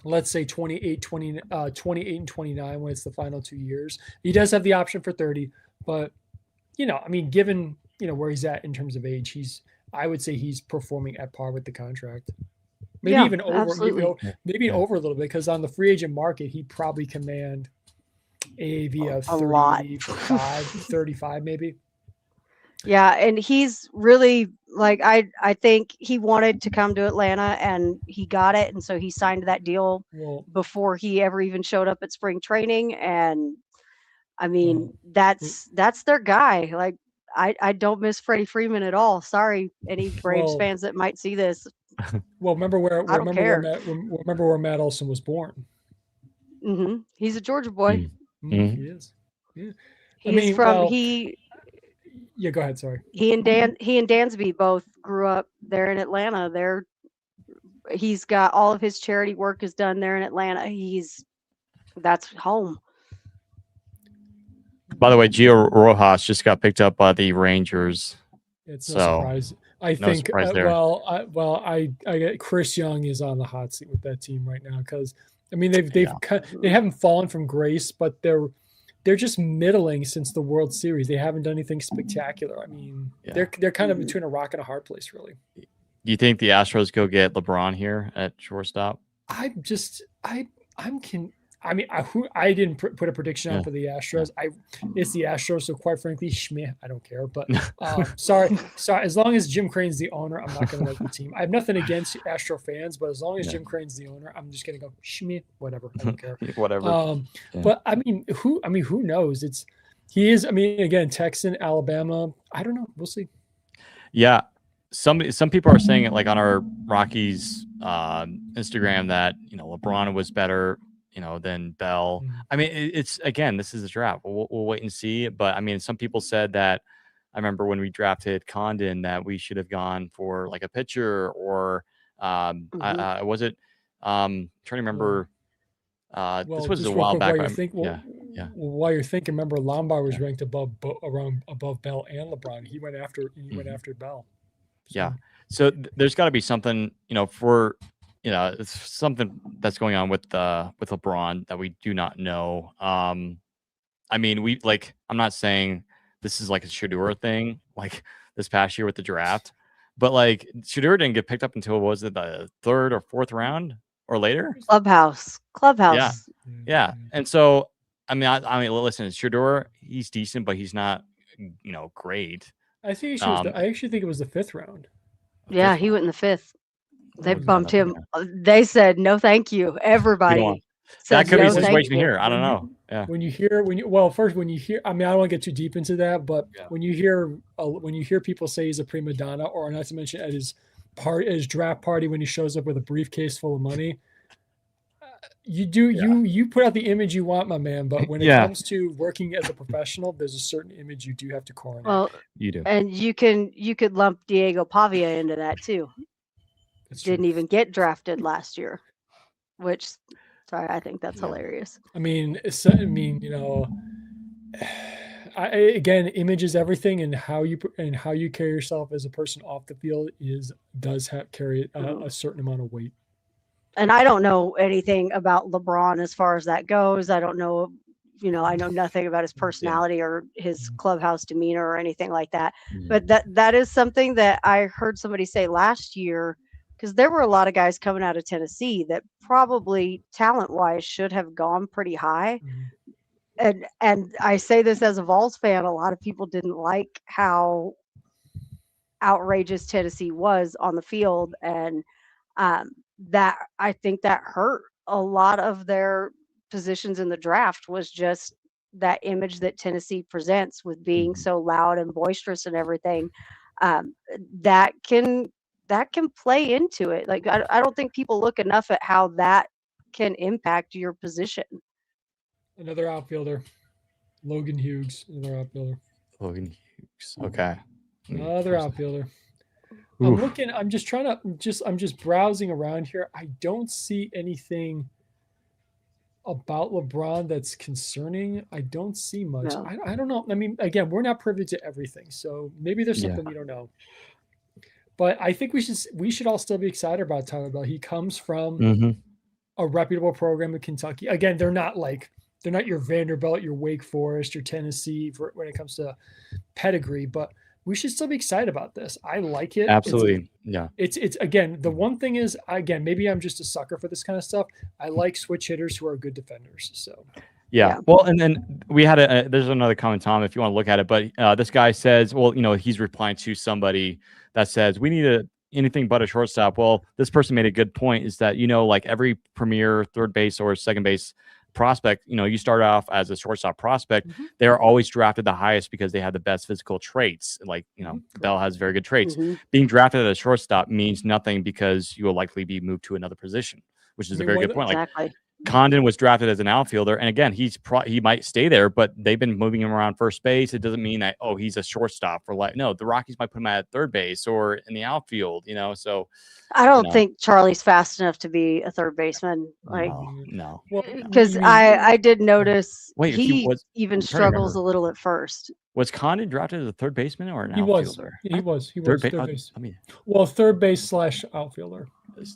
S2: let's say 28 and 29 when it's the final 2 years. He does have the option for 30, but I mean, given where he's at in terms of age, I would say he's performing at par with the contract. Maybe even over, maybe over a little bit, because on the free agent market, he probably command AAV of 35 maybe.
S3: Yeah, and he's really like I think he wanted to come to Atlanta and he got it, and so he signed that deal before he ever even showed up at spring training. And I mean, that's their guy. Like I don't miss Freddie Freeman at all. Sorry, any Braves fans that might see this.
S2: Well, remember where Matt Olson was born.
S3: Mm-hmm. He's a Georgia boy.
S2: Mm-hmm. He is. Yeah. Yeah, go ahead. Sorry.
S3: He and Dansby both grew up there in Atlanta. He's got all of his charity work is done there in Atlanta. That's home.
S1: By the way, Gio Rojas just got picked up by the Rangers.
S2: It's no surprise. I think. I get Chris Young is on the hot seat with that team right now, because I mean they haven't fallen from grace, but they're just middling since the World Series. They haven't done anything spectacular. I mean, they're kind of between a rock and a hard place, really.
S1: Do you think the Astros go get LeBron here at shortstop?
S2: I didn't put a prediction out for the Astros. It's the Astros, so quite frankly, I don't care. But sorry. As long as Jim Crane's the owner, I'm not going to like the team. I have nothing against Astro fans, but as long as Jim Crane's the owner, I'm just going to go whatever. I don't care.
S1: Whatever.
S2: But I mean, who knows? He is. I mean, again, Texan, Alabama. I don't know. We'll see.
S1: Yeah. Some people are saying it, like on our Rockies Instagram, that LeBron was better than Bell. I mean, it's again, this is a draft. We'll wait and see. But I mean, some people said that. I remember when we drafted Condon that we should have gone for like a pitcher, or was it? Trying to remember. This was a while back.
S2: While you're thinking, remember Lombard was ranked above Bell and LeBron. He went after Bell.
S1: Yeah. So there's got to be something, for. It's something that's going on with LeBron that we do not know. I mean, I'm not saying this is like a Shador thing, like this past year with the draft, but like Shador didn't get picked up until, was it the 3rd or 4th round or later?
S3: Clubhouse.
S1: Yeah. And so, I mean, listen, Shador, he's decent, but he's not, great.
S2: I actually think it was the 5th round.
S3: Yeah, he went in the 5th. They bumped him. They said, no, thank you. Everybody.
S1: That could be a situation here. I don't know. Yeah.
S2: When you hear, I mean, I don't want to get too deep into that, but when you hear people say he's a prima donna, or not to mention at his draft party, when he shows up with a briefcase full of money, you put out the image you want, my man. But when it comes to working as a professional, there's a certain image you do have to coordinate.
S3: Well,
S1: you do.
S3: And you could lump Diego Pavia into that too. Didn't even get drafted last year, which, sorry, I think that's hilarious.
S2: I mean, again, image is everything, and how you carry yourself as a person off the field does carry a certain amount of weight.
S3: And I don't know anything about LeBron as far as that goes. I don't know. I know nothing about his personality or his clubhouse demeanor or anything like that. But that is something that I heard somebody say last year. Because there were a lot of guys coming out of Tennessee that probably talent-wise should have gone pretty high. And I say this as a Vols fan, a lot of people didn't like how outrageous Tennessee was on the field. And that I think that hurt a lot of their positions in the draft, was just that image that Tennessee presents with being so loud and boisterous and everything. That can play into it. Like, I don't think people look enough at how that can impact your position.
S2: Another outfielder, Logan Hughes. Another outfielder.
S1: Logan Hughes. Okay.
S2: Another outfielder.
S1: Oof.
S2: I'm looking. I'm just browsing around here. I don't see anything about LeBron that's concerning. I don't see much.
S3: No.
S2: I don't know. I mean, again, we're not privy to everything, so maybe there's
S1: Yeah.
S2: something we don't know. But I think we should all still be excited about Tyler Bell. He comes from
S1: Mhm.
S2: a reputable program in Kentucky. Again, they're not your Vanderbilt, your Wake Forest, your Tennessee when it comes to pedigree, but we should still be excited about this. I like it.
S1: Absolutely. Yeah.
S2: It's again, the one thing is, again, maybe I'm just a sucker for this kind of stuff. I like switch hitters who are good defenders. So
S1: Yeah. Well, and then we had there's another comment, Tom, if you want to look at it. But this guy says, well, he's replying to somebody that says we need anything but a shortstop. Well, this person made a good point, is that like every premier third base or second base prospect, you start off as a shortstop prospect.
S2: Mhm.
S1: They're always drafted the highest because they have the best physical traits. Like Bell has very good traits. Being drafted as a shortstop means nothing because you will likely be moved to another position, which is a very good point.
S3: Exactly.
S1: Like Condon was drafted as an outfielder, and again, he might stay there, but they've been moving him around first base. It doesn't mean that he's a shortstop for life. No, the Rockies might put him at third base or in the outfield. So
S3: I don't think Charlie's fast enough to be a third baseman. Like,
S1: no.
S3: Because I did notice
S1: he
S3: even struggles a little at first.
S1: Was Condon drafted as a third baseman or an
S2: he
S1: outfielder?
S2: He was
S1: third
S2: base.
S1: I mean,
S2: third base / outfielder.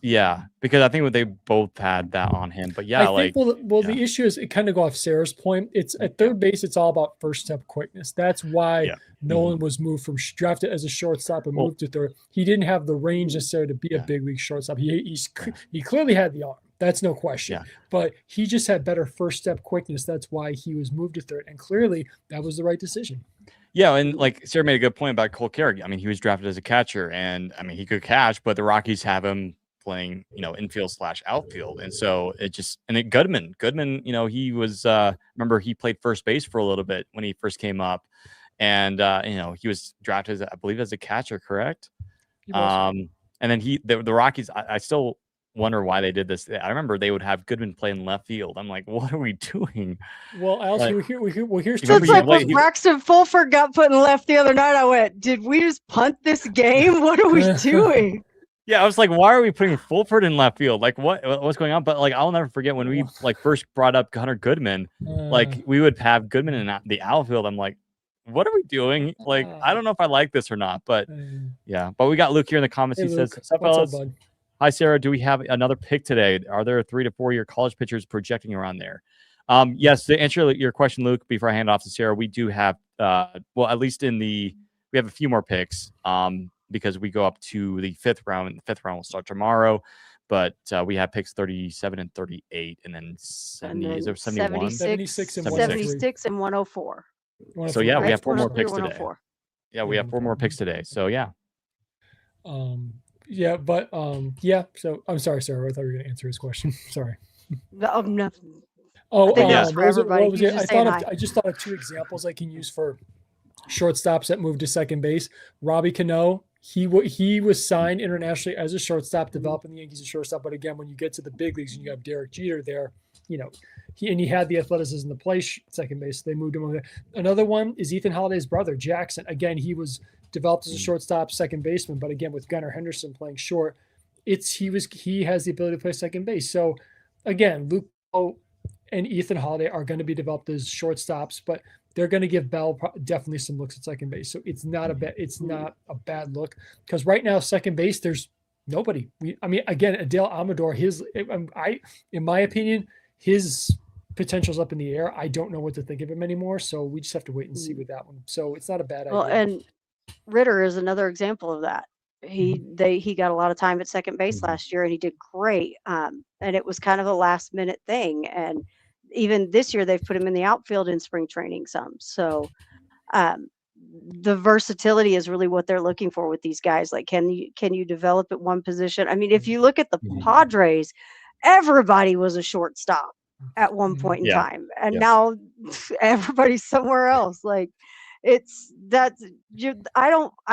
S1: Yeah, because I think they both had that on him. But yeah,
S2: I think, the issue is, it kind of go off Sarah's point. It's at third base, it's all about first step quickness. That's why Nolan was moved from drafted as a shortstop and moved to third. He didn't have the range necessary to be a big league shortstop. He clearly had the arm. That's no question. Yeah. But he just had better first step quickness. That's why he was moved to third. And clearly that was the right decision.
S1: Yeah, and like Sarah made a good point about Cole Carrick. I mean, he was drafted as a catcher, and I mean, he could catch, but the Rockies have him playing, infield / outfield. And so Goodman, he was, remember he played first base for a little bit when he first came up, and, he was drafted, I believe, as a catcher, correct? And then the Rockies, I still wonder why they did this. I remember they would have Goodman play in left field. I'm like, what are we doing?
S2: Well, Alice, here's
S3: so it's like when Braxton Fulford got put in left the other night, I went, did we just punt this game? What are we doing?
S1: Yeah, I was like, why are we putting Fulford in left field? Like, what's going on? But like, I'll never forget when we first brought up Hunter Goodman. Like, we would have Goodman in the outfield. I'm like, what are we doing? Like, I don't know if I like this or not. But yeah, but we got Luke here in the comments. He says, "What's up, fellas? Bud? Hi, Sarah. Do we have another pick today? Are there 3 to 4 year college pitchers projecting around there?" Yes. To answer your question, Luke, before I hand off to Sarah, we do have at least we have a few more picks. Because we go up to the 5th round, and the 5th round will start tomorrow. But we have picks 37 and 38, and then 70. Is there 71?
S3: 76 and 104.
S1: So yeah, we have 4 more picks today. Yeah, we have 4 more picks today. So yeah.
S2: Yeah, but yeah. So I'm sorry, Sarah. I thought you were going to answer his question. Sorry.
S3: No.
S2: Oh,
S3: yeah.
S2: What was it? I just thought of 2 examples I can use for shortstops that moved to second base. Robbie Cano. He was signed internationally as a shortstop, developing the Yankees as a shortstop. But again, when you get to the big leagues and you have Derek Jeter there, he had the athleticism to play second base. So they moved him over there. Another one is Ethan Holiday's brother, Jackson. Again, he was developed as a shortstop, second baseman. But again, with Gunnar Henderson playing short, he has the ability to play second base. So again, Luke and Ethan Holiday are going to be developed as shortstops, but they're going to give Bell definitely some looks at second base. So it's not a bad look, because right now, second base, there's nobody. Again, Adele Amador, in my opinion, his potential's up in the air. I don't know what to think of him anymore. So we just have to wait and see with that one. So it's not a bad idea.
S3: Well, and Ritter is another example of that. He got a lot of time at second base last year, and he did great. And it was kind of a last minute thing. And even this year, they've put him in the outfield in spring training some. So the versatility is really what they're looking for with these guys. Like, can you develop at one position? I mean, if you look at the Padres, everybody was a shortstop at one point in time. And now everybody's somewhere else. Like, I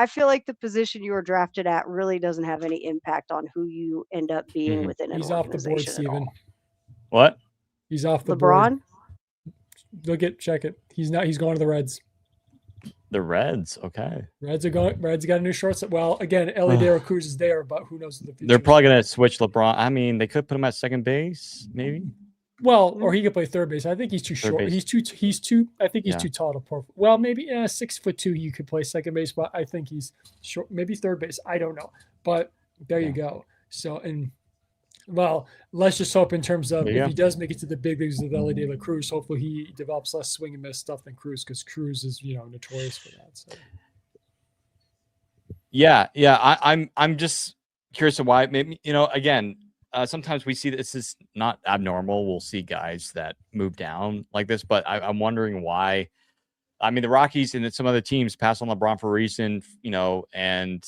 S3: feel like the position you were drafted at really doesn't have any impact on who you end up being within an organization.
S2: He's off the board, Steven.
S1: What?
S2: He's off the
S3: LeBron?
S2: board. Check it. He's not. He's going to the Reds.
S1: The Reds. Okay.
S2: Reds got a new shortstop. Well, again, Ellie De La Cruz is there, but who knows in the future?
S1: They're probably gonna switch LeBron. I mean, they could put him at second base, maybe.
S2: Well, or he could play third base. I think he's too short.
S1: Base.
S2: He's too. I think he's too tall to play. Well, maybe 6'2". You could play second base, but I think he's short. Maybe third base. I don't know. But there you go. So well, let's just hope in terms of if he does make it to the big leagues with Ellie De La Cruz, hopefully he develops less swing and miss stuff than Cruz, because Cruz is notorious for that. So.
S1: Yeah. I'm just curious of why. Maybe again. Sometimes we see this is not abnormal. We'll see guys that move down like this, but I'm wondering why. I mean, the Rockies and some other teams pass on LeBron for a reason, and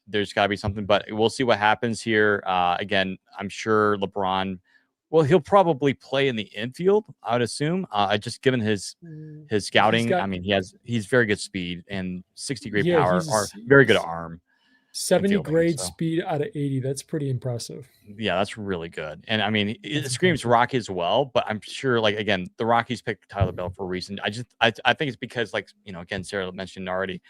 S1: there's got to be something, but we'll see what happens here. Again, I'm sure LeBron, well, he'll probably play in the infield, I would assume. Just given his scouting, I mean, he's very good speed and 60 grade power, or very good arm.
S2: 70 grade speed out of 80. That's pretty impressive.
S1: Yeah, that's really good. And I mean, it screams Rocky as well, but I'm sure, like, again, the Rockies picked Tyler Bell for a reason. I think it's because, like, again, Sarah mentioned already,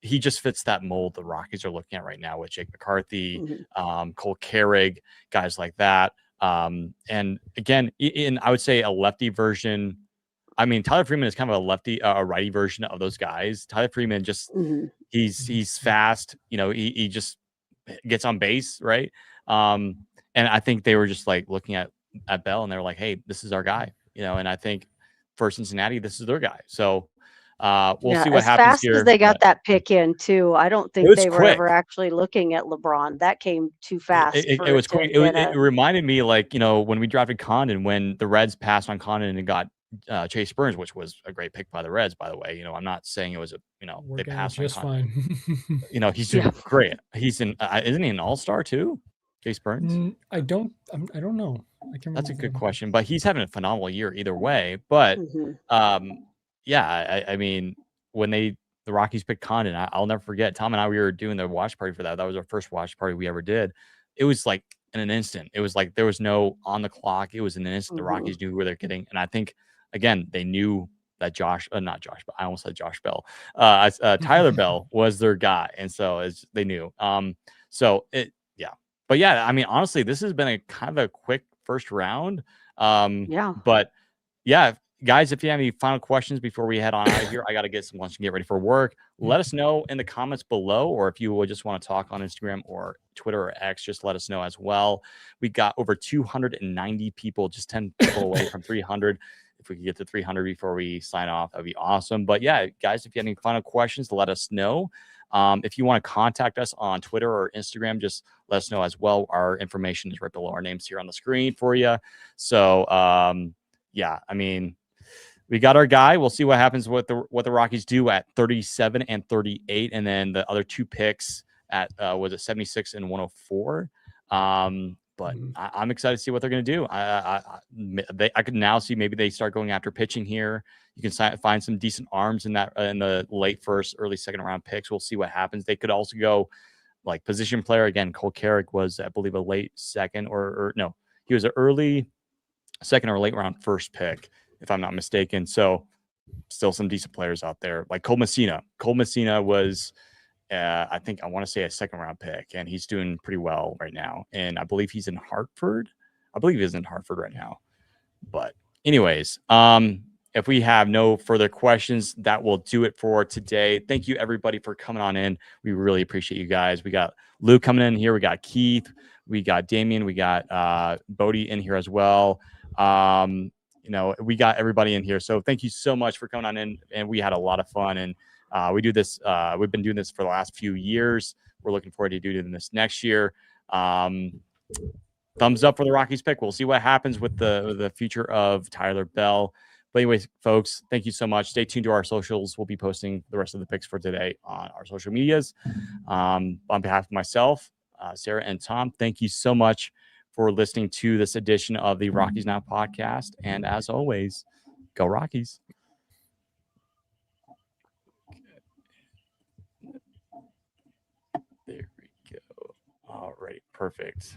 S1: he just fits that mold the Rockies are looking at right now with Jake McCarthy, Cole Carrig, guys like that. And again, I would say a lefty version. I mean, Tyler Freeman is kind of a righty version of those guys. Tyler Freeman just he's fast. He just gets on base, right? And I think they were just like looking at Bell and they were like, "Hey, this is our guy," And I think for Cincinnati, this is their guy. So we'll see what happens
S3: fast
S1: here.
S3: As they got that pick in too. I don't think they were
S1: quick.
S3: ever actually looking at LeBron. That came too fast.
S1: It was quick. It reminded me, like, when we drafted Condon, when the Reds passed on Condon and got Chase Burns, which was a great pick by the Reds, by the way. I'm not saying it was they passed
S2: just fine.
S1: He's doing great. He's isn't he an all-star too? Chase Burns?
S2: I don't know.
S1: That's a good question, but he's having a phenomenal year either way. But I mean, when the Rockies picked Condon, I'll never forget. Tom and I, we were doing the watch party for that. That was our first watch party we ever did. It was like in an instant. It was like there was no on the clock. It was in an instant. The Rockies knew who they're getting, and I think, again, they knew that not Josh, but I almost said Josh Bell. Tyler Bell was their guy, and so they knew. But yeah, I mean, honestly, this has been a kind of a quick first round. But yeah, guys, if you have any final questions before we head on out of here, I got to get some lunch and get ready for work. Let us know in the comments below, or if you would just want to talk on Instagram or Twitter or X, just let us know as well. We got over 290 people, just 10 people away from 300. If we could get to 300 before we sign off, that'd be awesome. But yeah, guys, if you have any final questions, let us know. If you want to contact us on Twitter or Instagram, just let us know as well. Our information is right below our names here on the screen for you. So yeah, I mean, we got our guy. We'll see what happens with what the Rockies do at 37 and 38, and then the other two picks at was it 76 and 104. But I'm excited to see what they're going to do. I could now see maybe they start going after pitching here. You can find some decent arms in the late first, early second round picks. We'll see what happens. They could also go like position player again. Cole Carrig was, I believe, a late second or no, he was an early second or late round first pick, if I'm not mistaken. So still some decent players out there like Cole Messina. Cole Messina was, I think I want to say a second round pick, and he's doing pretty well right now. And I believe he's in Hartford. I believe he's in Hartford right now. But anyways, if we have no further questions, that will do it for today. Thank you, everybody, for coming on in. We really appreciate you guys. We got Luke coming in here. We got Keith. We got Damien. We got Bodie in here as well. We got everybody in here. So thank you so much for coming on in. And we had a lot of fun. And we do this. We've been doing this for the last few years. We're looking forward to doing this next year. Thumbs up for the Rockies pick. We'll see what happens with the future of Tyler Bell. But anyways, folks, thank you so much. Stay tuned to our socials. We'll be posting the rest of the picks for today on our social medias. On behalf of myself, Sarah, and Tom, thank you so much for listening to this edition of the Rockies Now podcast. And as always, go Rockies. There we go. All right, perfect.